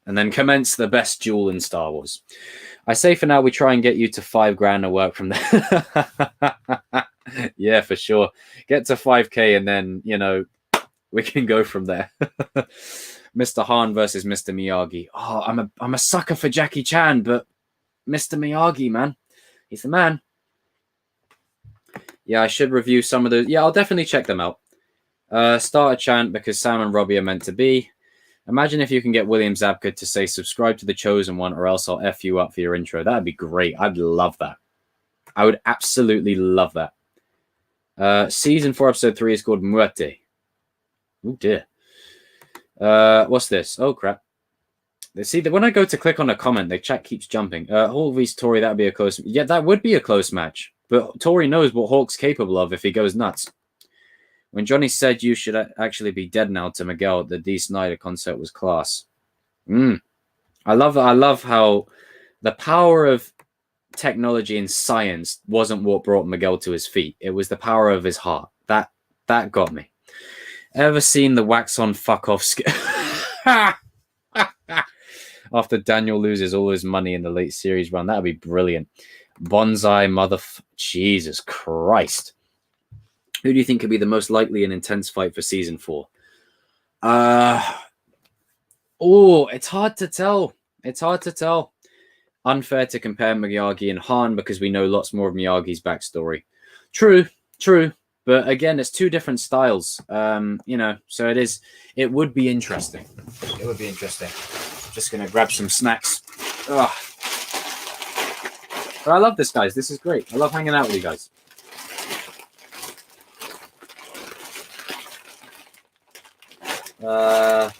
And then commence the best duel in Star Wars. I say for now we try and get you to $5,000 to work from there. Yeah, for sure. Get to 5K and then, you know, we can go from there. Mr. Han versus Mr. Miyagi. Oh, I'm a sucker for Jackie Chan, but Mr. Miyagi, man. He's the man. Yeah, I should review some of those. Yeah, I'll definitely check them out. Start a chant because Sam and Robbie are meant to be. Imagine if you can get William Zabka to say subscribe to The Chosen One or else I'll F you up for your intro. That'd be great. I'd love that. I would absolutely love that. Season 4, episode 3 is called Muerte. Oh, dear. What's this? Oh, crap. See, when I go to click on a comment, the chat keeps jumping. Hawk vs. Tori, that would be a close... Yeah, that would be a close match. But Tori knows what Hawk's capable of if he goes nuts. When Johnny said you should actually be dead now to Miguel, the D. Snyder concert was class. I love how the power of technology and science wasn't what brought Miguel to his feet. It was the power of his heart. That got me. Ever seen the wax on fuck off after Daniel loses all his money in the late series run? That would be brilliant. Bonsai Jesus Christ. Who do you think could be the most likely and intense fight for season 4? It's hard to tell. It's hard to tell. Unfair to compare Miyagi and Han because we know lots more of Miyagi's backstory. True. But again, it's two different styles. You know, so it would be interesting. It would be interesting. Just gonna grab some snacks. Ugh. But I love this, guys. This is great. I love hanging out with you guys. I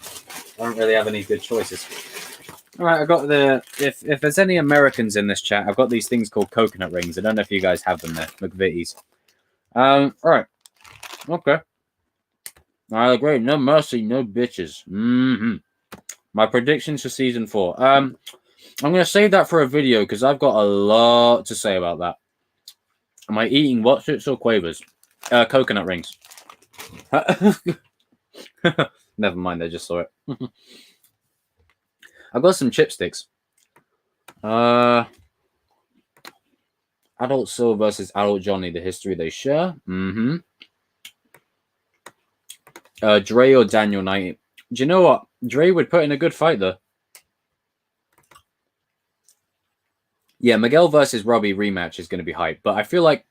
don't really have any good choices. All right, I got if there's any Americans in this chat, I've got these things called coconut rings. I don't know if you guys have them there, McVitie's. All right, okay. I agree. No mercy, no bitches. My predictions for season 4. I'm gonna save that for a video because I've got a lot to say about that. Am I eating Wotsits or Quavers? Coconut rings. Never mind, I just saw it. I've got some chipsticks. Adult Sil versus Adult Johnny, the history they share. Dre or Daniel Knight. Do you know what? Dre would put in a good fight, though. Yeah, Miguel versus Robbie rematch is going to be hype. But I feel like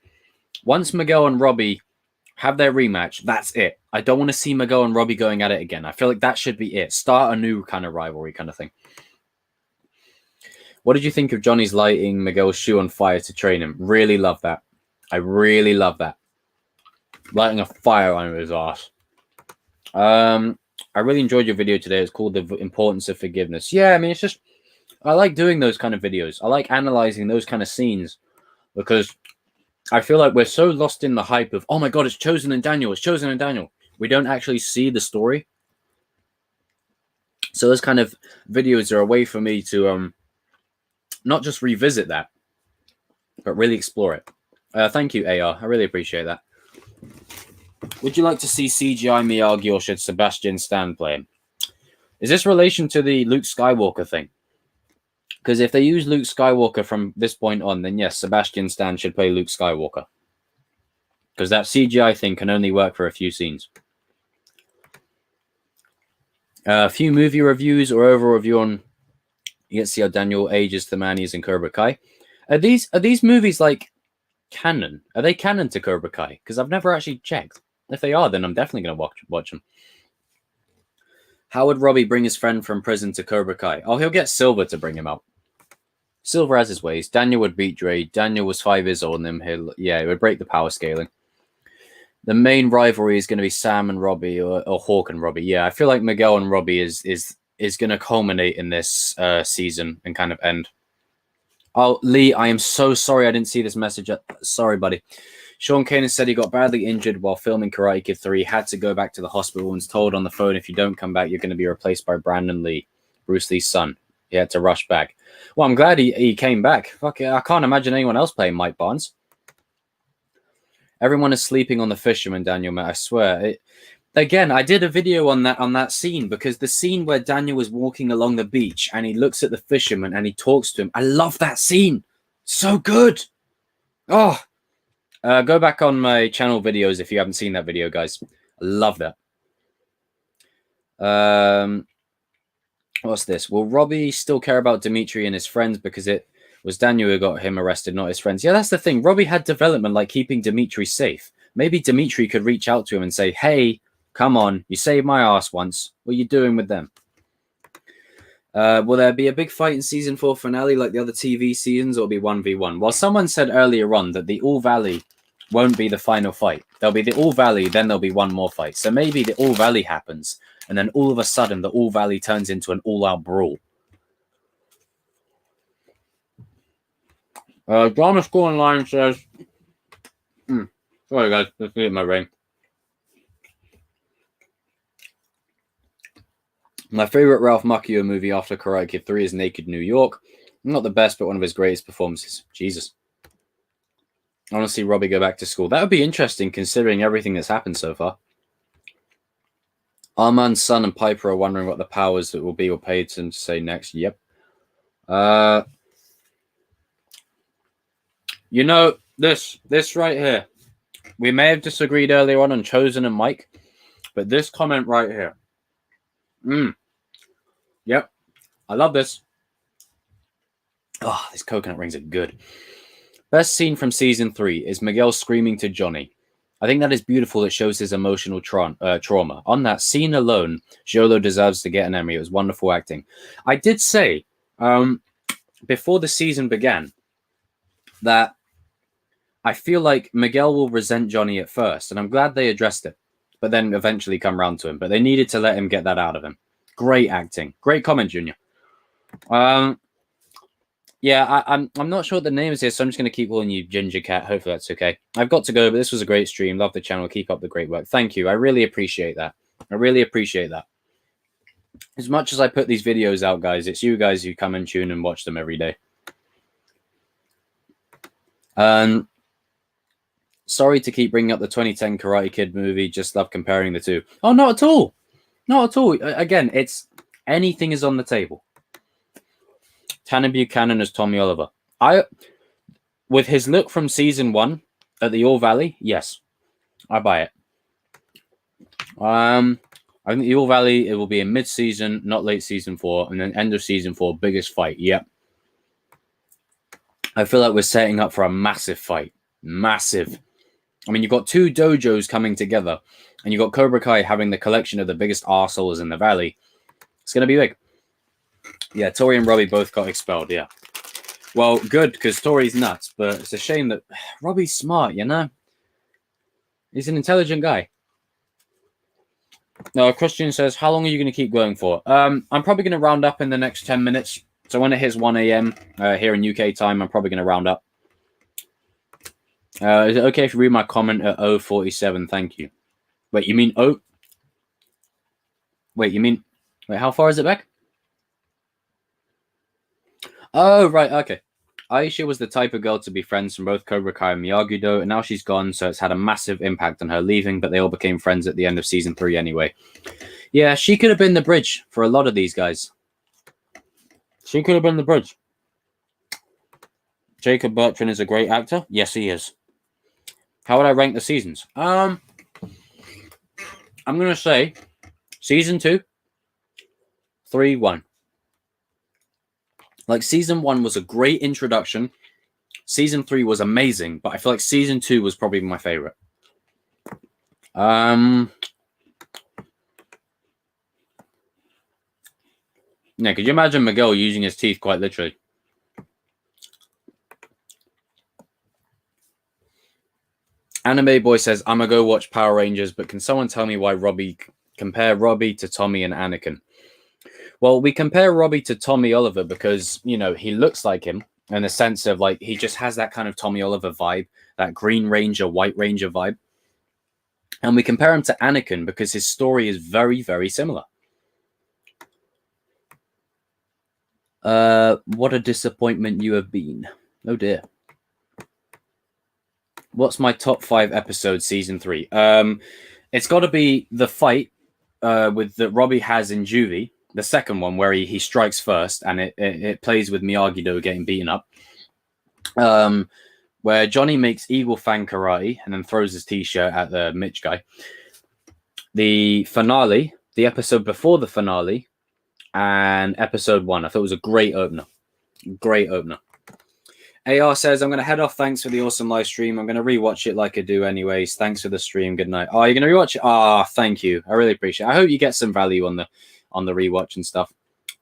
once Miguel and Robbie have their rematch, that's it. I don't want to see Miguel and Robbie going at it again. I feel like that should be it. Start a new kind of rivalry kind of thing. What did you think of Johnny's lighting Miguel's shoe on fire to train him? Really love that. I really love that. Lighting a fire under his ass. I really enjoyed your video today. It's called The Importance of Forgiveness. Yeah, I mean, it's just... I like doing those kind of videos. I like analyzing those kind of scenes because I feel like we're so lost in the hype of, oh my God, it's Chosen and Daniel. It's Chosen and Daniel. We don't actually see the story. So those kind of videos are a way for me to not just revisit that, but really explore it. Thank you, AR. I really appreciate that. Would you like to see CGI Miyagi or should Sebastian Stan play him? Is this relation to the Luke Skywalker thing? Because if they use Luke Skywalker from this point on, then yes, Sebastian Stan should play Luke Skywalker. Because that CGI thing can only work for a few scenes. A few movie reviews or overall review on... You get to see how Daniel ages the man he is in Cobra Kai. Are these movies like canon? Are they canon to Cobra Kai? Because I've never actually checked. If they are, then I'm definitely going to watch them. How would Robbie bring his friend from prison to Cobra Kai? Oh, he'll get Silver to bring him out. Silver has his ways. Daniel would beat Dre. Daniel was 5 years old, and it would break the power scaling. The main rivalry is going to be Sam and Robbie, or Hawk and Robbie. Yeah, I feel like Miguel and Robbie is going to culminate in this season and kind of end. Oh, Lee, I am so sorry I didn't see this message. Sorry, buddy. Shawn Kanan said he got badly injured while filming Karate Kid 3, had to go back to the hospital and was told on the phone, if you don't come back, you're going to be replaced by Brandon Lee. Bruce Lee's son. He had to rush back. Well, I'm glad he came back. Fuck it, I can't imagine anyone else playing Mike Barnes. Everyone is sleeping on the fisherman, Daniel. I swear. Again, I did a video on that scene, because the scene where Daniel was walking along the beach and he looks at the fisherman and he talks to him. I love that scene. So good. Oh, go back on my channel videos if you haven't seen that video, guys. I love that. What's this? Will Robbie still care about Dimitri and his friends because it was Daniel who got him arrested, not his friends? Yeah, that's the thing. Robbie had development like keeping Dimitri safe. Maybe Dimitri could reach out to him and say, hey, come on, you saved my ass once. What are you doing with them? Will there be a big fight in season 4 finale like the other TV seasons, or be 1v1? Well, someone said earlier on that the All Valley won't be the final fight. There'll be the All Valley, then there'll be one more fight. So maybe the All Valley happens, and then all of a sudden the All Valley turns into an all-out brawl. Drama School Online says... Sorry, guys. Let's get my brain. My favorite Ralph Macchio movie after Karate Kid 3 is Naked New York. Not the best, but one of his greatest performances. Jesus. I want to see Robbie go back to school. That would be interesting, considering everything that's happened so far. Armand's son and Piper are wondering what the powers that will be or paid to say next. Yep. You know, this right here. We may have disagreed earlier on Chosen and Mike, but this comment right here. Yep. I love this. Oh, these coconut rings are good. Best scene from season 3 is Miguel screaming to Johnny. I think that is beautiful. It shows his emotional trauma. On that scene alone, Jolo deserves to get an Emmy. It was wonderful acting. I did say, before the season began, that I feel like Miguel will resent Johnny at first, and I'm glad they addressed it, but then eventually come round to him. But they needed to let him get that out of him. Great acting. Great comment, Junior. Yeah, I'm not sure what the name is here, so I'm just going to keep calling you Ginger Cat. Hopefully that's okay. I've got to go, but this was a great stream. Love the channel. Keep up the great work. Thank you. I really appreciate that. I really appreciate that. As much as I put these videos out, guys, it's you guys who come and tune and watch them every day. Sorry to keep bringing up the 2010 Karate Kid movie. Just love comparing the two. Oh, not at all. Not at all. Again, it's anything is on the table. Tanner Buchanan as Tommy Oliver. With his look from season 1 at the All Valley, yes, I buy it. I think the All Valley, it will be in mid-season, not late season 4, and then end of season 4, biggest fight. Yep. I feel like we're setting up for a massive fight. Massive. I mean, you've got 2 dojos coming together, and you've got Cobra Kai having the collection of the biggest arseholes in the valley. It's going to be big. Yeah, Tori and Robbie both got expelled, yeah. Well, good, because Tori's nuts, but it's a shame that Robbie's smart, you know? He's an intelligent guy. No, Christian says, how long are you going to keep going for? I'm probably going to round up in the next 10 minutes. So when it hits 1 a.m. Here in UK time, I'm probably going to round up. Is it okay if you read my comment at 047? Thank you. Wait, you mean oh? Wait, how far is it back? Oh, right, okay. Aisha was the type of girl to be friends from both Cobra Kai and Miyagi-Do, and now she's gone, so it's had a massive impact on her leaving, but they all became friends at the end of season 3 anyway. Yeah, she could have been the bridge for a lot of these guys. She could have been the bridge. Jacob Bertrand is a great actor. Yes, he is. How would I rank the seasons? I'm going to say season 2, 3, 1. Like, season 1 was a great introduction. Season 3 was amazing, but I feel like season 2 was probably my favorite. Yeah, could you imagine Miguel using his teeth quite literally? Anime Boy says, I'm going to go watch Power Rangers, but can someone tell me why compare Robbie to Tommy and Anakin? Well, we compare Robbie to Tommy Oliver because, you know, he looks like him in the sense of, like, he just has that kind of Tommy Oliver vibe, that Green Ranger, White Ranger vibe. And we compare him to Anakin because his story is very, very similar. What a disappointment you have been. Oh dear. What's my top 5 episodes season 3? It's got to be the fight with that Robbie has in Juvie, the second one where he strikes first, and it plays with Miyagi-Do getting beaten up. Where Johnny makes Eagle-Fang karate and then throws his t-shirt at the Mitch guy. The finale, the episode before the finale, and episode 1. I thought it was a great opener. Great opener. AR says, I'm going to head off. Thanks for the awesome live stream. I'm going to rewatch it like I do anyways. Thanks for the stream. Good night. Oh, you're going to rewatch it? Ah, thank you. I really appreciate it. I hope you get some value on the rewatch and stuff.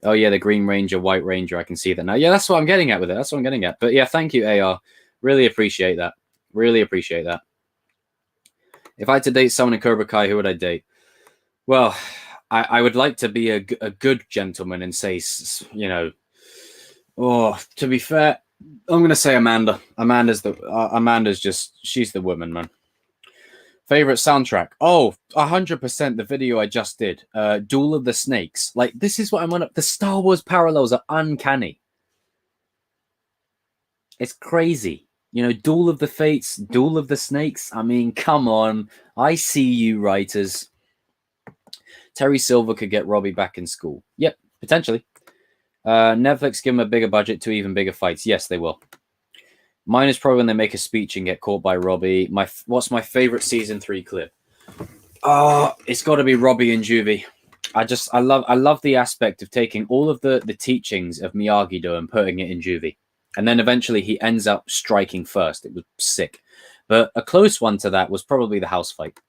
Oh, yeah, the Green Ranger, White Ranger. I can see that now. Yeah, that's what I'm getting at with it. That's what I'm getting at. But yeah, thank you, AR. Really appreciate that. Really appreciate that. If I had to date someone in Cobra Kai, who would I date? Well, I would like to be a good gentleman and say, you know, oh, to be fair, I'm going to say Amanda. Amanda's just, she's the woman, man. Favorite soundtrack? Oh, 100% the video I just did. Duel of the Snakes. Like, this is what I'm on. The Star Wars parallels are uncanny. It's crazy. You know, Duel of the Fates, Duel of the Snakes. I mean, come on. I see you, writers. Terry Silver could get Robbie back in school. Yep, potentially. Netflix give him a bigger budget to even bigger fights. Yes, they will. Mine is probably when they make a speech and get caught by Robbie. What's my favorite season 3 clip? Oh, it's got to be Robbie and Juvie. I love the aspect of taking all of the teachings of Miyagi-Do and putting it in Juvie. And then eventually he ends up striking first. It was sick. But a close one to that was probably the house fight.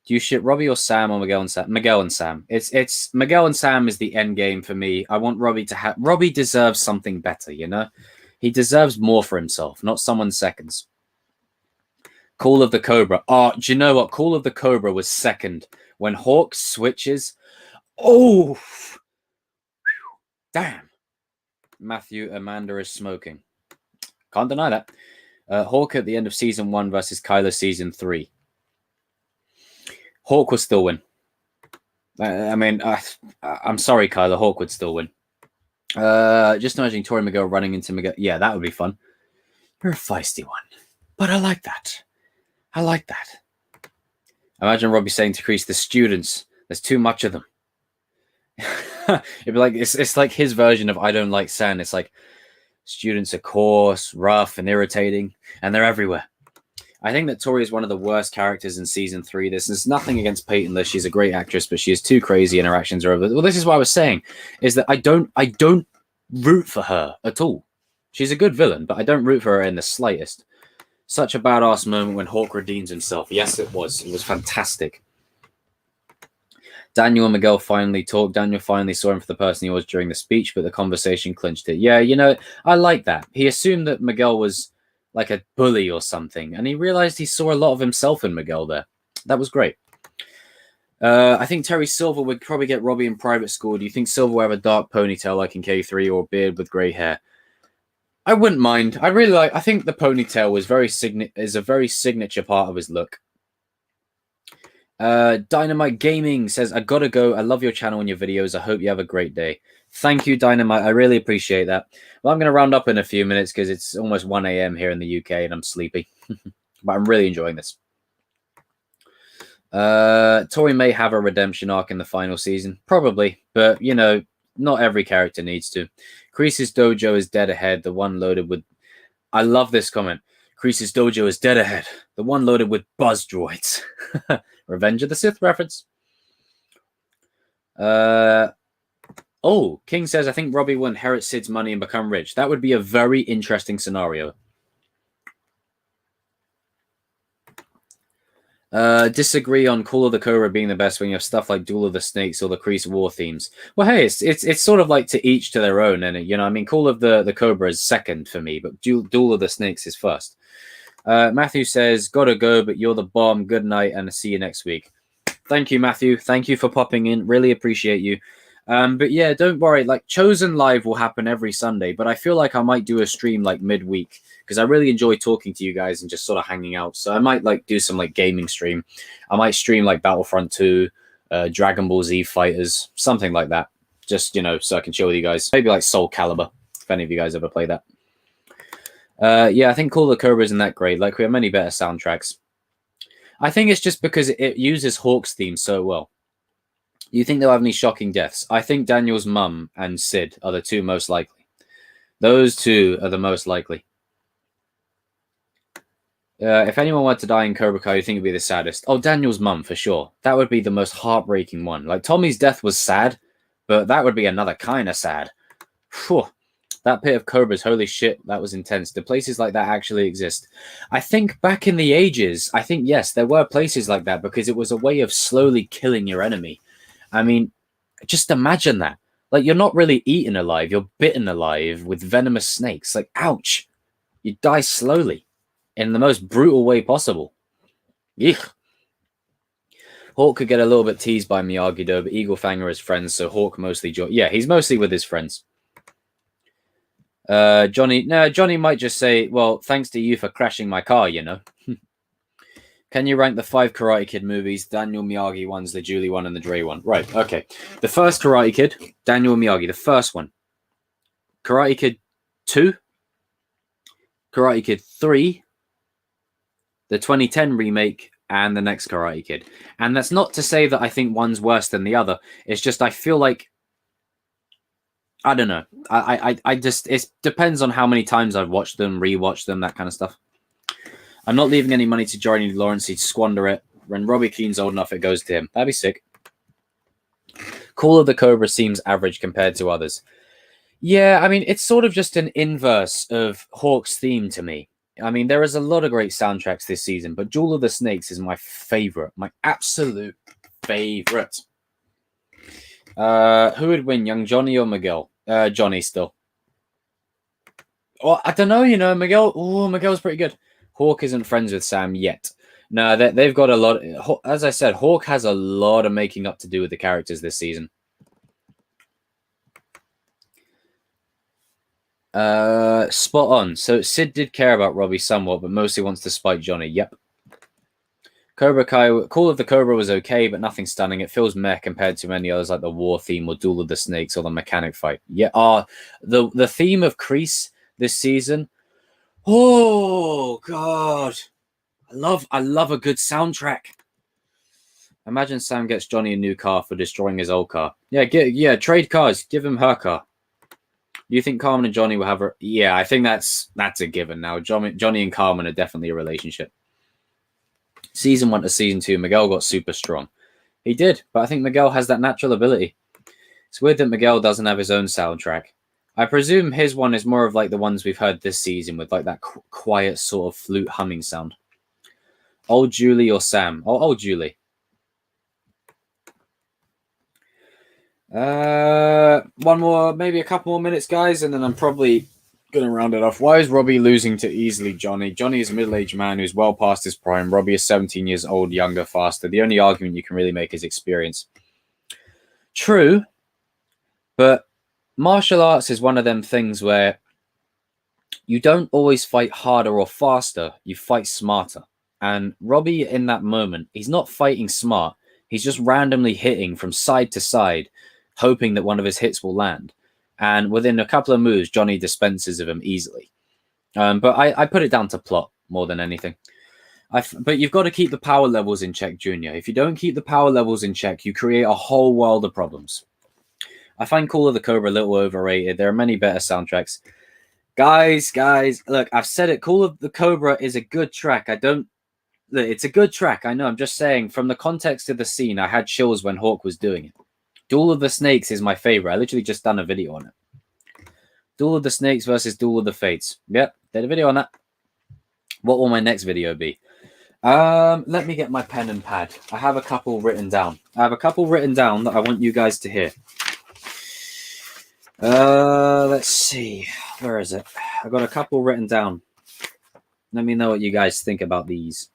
Do you ship Robbie or Sam or Miguel and Sam? Miguel and Sam. It's Miguel and Sam is the end game for me. I want Robbie to have... Robbie deserves something better, you know? He deserves more for himself, not someone seconds. Call of the Cobra. Oh, do you know what? Call of the Cobra was second. When Hawk switches... Oh! Damn. Matthew, Amanda is smoking. Can't deny that. Hawk at the end of season 1 versus Kyler season 3. Hawk will still win. I'm sorry, Kyler. Hawk would still win. Just imagining Tori Miguel running into Miguel. Yeah, that would be fun. You're a feisty one. But I like that. I like that. Imagine Robbie saying to Kreese, the students, there's too much of them. It'd be like it's like his version of I don't like sand. It's like students are coarse, rough, and irritating, and they're everywhere. I think that Tori is one of the worst characters in season 3. There's nothing against Peyton List. She's a great actress, but she is too crazy. Interactions are over. Well, this is what I was saying, is that I don't root for her at all. She's a good villain, but I don't root for her in the slightest. Such a badass moment when Hawk redeems himself. Yes, it was. It was fantastic. Daniel and Miguel finally talked. Daniel finally saw him for the person he was during the speech, but the conversation clinched it. Yeah, you know, I like that. He assumed that Miguel was like a bully or something, and he realized he saw a lot of himself in Miguel there. That was great. I think Terry Silver would probably get Robbie in private school. Do you think Silver will have a dark ponytail like in K3 or a beard with grey hair? I wouldn't mind. I think the ponytail was is a very signature part of his look. Dynamite Gaming says, I gotta go. I love your channel and your videos. I hope you have a great day. Thank you, Dynamite. I really appreciate that. Well, I'm going to round up in a few minutes because it's almost 1 a.m. here in the UK and I'm sleepy. But I'm really enjoying this. Tori may have a redemption arc in the final season. Probably. But, you know, not every character needs to. Kreese's Dojo is dead ahead. The one loaded with... I love this comment. Kreese's Dojo is dead ahead. The one loaded with buzz droids. Revenge of the Sith reference. Oh, King says, I think Robbie will inherit Sid's money and become rich. That would be a very interesting scenario. Disagree on Call of the Cobra being the best when you have stuff like Duel of the Snakes or the Kreese War themes. Well, hey, it's sort of like to each to their own. And, you know, I mean, Call of the Cobra is second for me, but Duel of the Snakes is first. Matthew says, gotta go, but you're the bomb. Good night, and I'll see you next week. Thank you, Matthew. Thank you for popping in. Really appreciate you. But yeah, don't worry. Like, Chosen Live will happen every Sunday, but I feel like I might do a stream like midweek because I really enjoy talking to you guys and just sort of hanging out. So I might like do some like gaming stream. I might stream like Battlefront 2, Dragon Ball Z Fighters, something like that. just, so I can chill with you guys. Maybe like Soul Calibur, if any of you guys ever play that. Yeah, I think Call of the Cobra isn't that great. Like, we have many better soundtracks. I think it's just because it uses Hawk's theme so well. You think they'll have any shocking deaths? I think Daniel's mum and Sid are the two most likely. Those two are the most likely. If anyone were to die in Cobra Kai, you think it'd be the saddest? Oh, Daniel's mum, for sure. That would be the most heartbreaking one. Like, Tommy's death was sad, but that would be another kind of sad. Whew. That pit of cobras, holy shit, that was intense. Do places like that actually exist? I think back in the ages, I think, yes, there were places like that because it was a way of slowly killing your enemy. I mean, just imagine that. Like, you're not really eaten alive, you're bitten alive with venomous snakes. Like, ouch. You die slowly in the most brutal way possible. Eek. Hawk could get a little bit teased by Miyagi-Do, but Eagle-Fang are his friends, so Hawk mostly... Yeah, he's mostly with his friends. Johnny might just say, well, thanks to you for crashing my car, Can you rank the 5 Karate Kid movies? Daniel Miyagi ones, the Julie one, and the Dre one. Right, okay. The first Karate Kid, Daniel Miyagi, the first one. Karate Kid 2, Karate Kid 3, the 2010 remake, and the next Karate Kid. And that's not to say that I think one's worse than the other. It's just I feel like, I don't know. I just, it depends on how many times I've watched them, rewatched them, that kind of stuff. I'm not leaving any money to Johnny Lawrence. He'd squander it. When Robbie Keane's old enough, it goes to him. That'd be sick. Call of the Cobra seems average compared to others. Yeah, I mean, it's sort of just an inverse of Hawk's theme to me. I mean, there is a lot of great soundtracks this season, but Duel of the Snakes is my favorite. My absolute favorite. Who would win, young Johnny or Miguel? Johnny still. Well, I don't know, Miguel. Oh, Miguel's pretty good. Hawk isn't friends with Sam yet. No, they've got a lot. As I said, Hawk has a lot of making up to do with the characters this season. Spot on. So Sid did care about Robbie somewhat, but mostly wants to spite Johnny. Yep. Cobra Kai, Call of the Cobra was okay, but nothing stunning. It feels meh compared to many others like the War theme or Duel of the Snakes or the Mechanic Fight. Yeah, the theme of Kreese this season. Oh God, I love a good soundtrack. Imagine Sam gets Johnny a new car for destroying his old car. Yeah, trade cars. Give him her car. You think Carmen and Johnny will have a... Yeah, I think that's a given now. Johnny and Carmen are definitely a relationship. Season 1 to Season 2, Miguel got super strong. He did, but I think Miguel has that natural ability. It's weird that Miguel doesn't have his own soundtrack. I presume his one is more of like the ones we've heard this season with like that quiet sort of flute humming sound. Old Julie or Sam? Oh, old Julie. One more, maybe a couple more minutes, guys, and then I'm probably going to round it off. Why is Robbie losing to easily Johnny? Johnny is a middle-aged man who's well past his prime. Robbie is 17 years old, younger, faster. The only argument you can really make is experience. True, but martial arts is one of them things where you don't always fight harder or faster. You fight smarter. And Robbie, in that moment, he's not fighting smart. He's just randomly hitting from side to side, hoping that one of his hits will land. And within a couple of moves, Johnny dispenses of him easily. But I put it down to plot more than anything. But you've got to keep the power levels in check, Junior. If you don't keep the power levels in check, you create a whole world of problems. I find Call of the Cobra a little overrated. There are many better soundtracks. Guys, look, I've said it. Call of the Cobra is a good track. It's a good track. I know. I'm just saying, from the context of the scene, I had chills when Hawk was doing it. Duel of the Snakes is my favorite. I literally just done a video on it. Duel of the Snakes versus Duel of the Fates. Yep, did a video on that. What will my next video be? Let me get my pen and pad. I have a couple written down. That I want you guys to hear. Let's see. Where is it? I got a couple written down. Let me know what you guys think about these.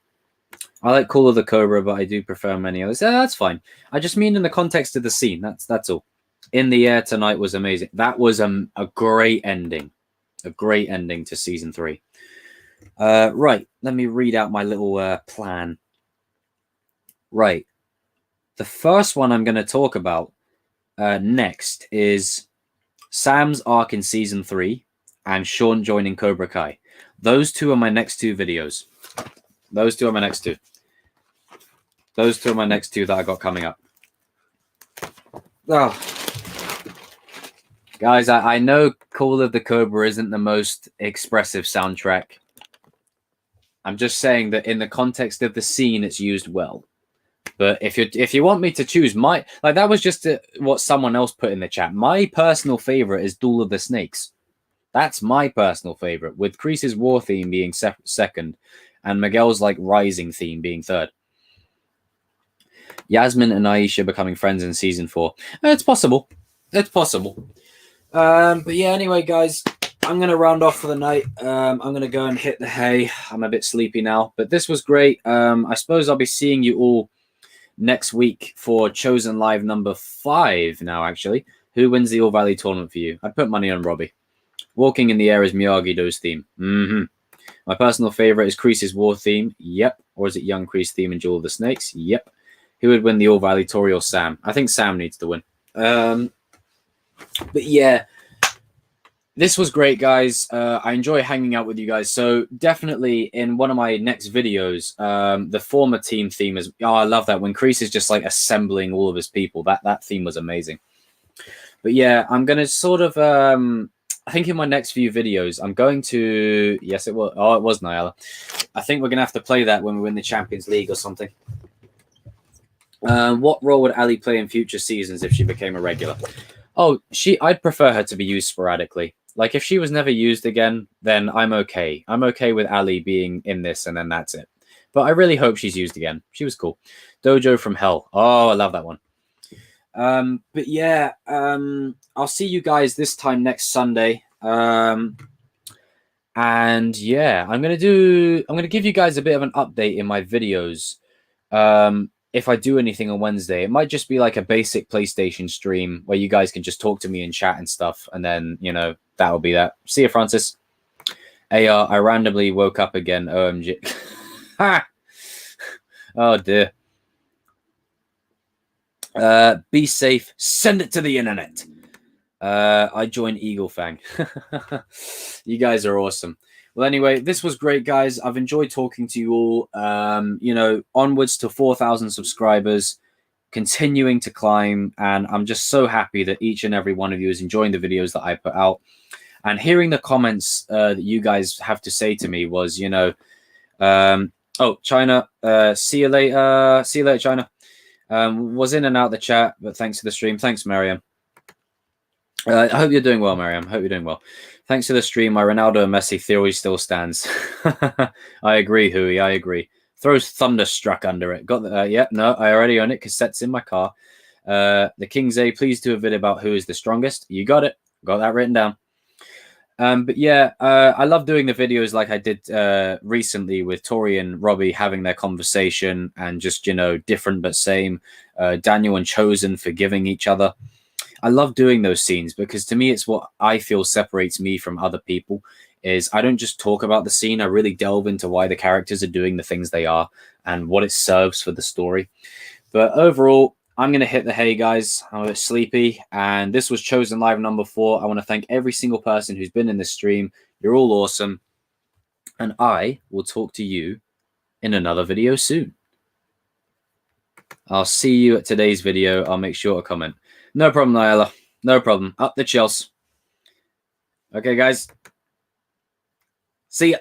I like Call of the Cobra, but I do prefer many others. Yeah, that's fine. I just mean in the context of the scene. That's all. In the Air Tonight was amazing. That was a great ending. A great ending to Season 3. Right. Let me read out my little plan. Right. The first one I'm going to talk about next is Sam's arc in season 3 and Shawn joining Cobra Kai. Those two are my next two videos. Those two are my next two. Those two are my next two that I got coming up. Oh. Guys, I know Call of the Cobra isn't the most expressive soundtrack. I'm just saying that in the context of the scene, it's used well. But if you want me to choose that was just what someone else put in the chat. My personal favorite is Duel of the Snakes. That's my personal favorite, with Kreese's war theme being second, and Miguel's rising theme being third. Yasmin and Aisha becoming friends in season 4. It's possible. It's possible. But yeah, anyway, guys, I'm going to round off for the night. I'm going to go and hit the hay. I'm a bit sleepy now, but this was great. I suppose I'll be seeing you all next week for Chosen Live number 5 now, actually. Who wins the All Valley tournament for you? I'd put money on Robbie. Walking in the Air is Miyagi-Do's theme. My personal favorite is Kreese's war theme. Yep. Or is it Young Kreese theme in Duel of the Snakes? Yep. Who would win the All Valley Tori or Sam? I think Sam needs to win. But yeah, this was great, guys. I enjoy hanging out with you guys. So definitely in one of my next videos, the former team theme is, I love that when Kreese is just assembling all of his people. That theme was amazing. But yeah, I'm going to sort of, I think in my next few videos, I'm going to, yes, it was, it was Nyala. I think we're going to have to play that when we win the Champions League or something. What role would Ali play in future seasons if she became a regular? Oh, I'd prefer her to be used sporadically. If she was never used again, then I'm okay. I'm okay with Ali being in this and then that's it. But I really hope she's used again. She was cool. Dojo from Hell. Oh, I love that one. But yeah, I'll see you guys this time next Sunday. And yeah, I'm going to give you guys a bit of an update in my videos. If I do anything on Wednesday, it might just be a basic PlayStation stream where you guys can just talk to me in chat and stuff. And then, that'll be that. See you, Francis. AR, I randomly woke up again. OMG. Ha! Oh, dear. Be safe. Send it to the internet. I joined Eagle-Fang. You guys are awesome. Well, anyway, this was great, guys. I've enjoyed talking to you all. Onwards to 4,000 subscribers, continuing to climb. And I'm just so happy that each and every one of you is enjoying the videos that I put out. And hearing the comments that you guys have to say to me was, oh, China, see you later. See you later, China. Was in and out the chat, but thanks for the stream. Thanks, Mariam. I hope you're doing well, Mariam. Hope you're doing well. Thanks to the stream, my Ronaldo and Messi theory still stands. I agree, Hui. I agree. Throws Thunderstruck under it. Got the, yeah, no, I already own it. Cassette's in my car. The King's A, please do a vid about who is the strongest. You got it. Got that written down. But yeah, I love doing the videos like I did recently with Tori and Robbie having their conversation and just, different but same. Daniel and Chosen forgiving each other. I love doing those scenes because to me, it's what I feel separates me from other people is I don't just talk about the scene. I really delve into why the characters are doing the things they are and what it serves for the story. But overall, I'm going to hit the hay, guys. I'm a bit sleepy. And this was Chosen Live number 4. I want to thank every single person who's been in this stream. You're all awesome. And I will talk to you in another video soon. I'll see you at today's video. I'll make sure to comment. No problem, Nyla. No problem. Up the Chelsea. Okay, guys. See ya.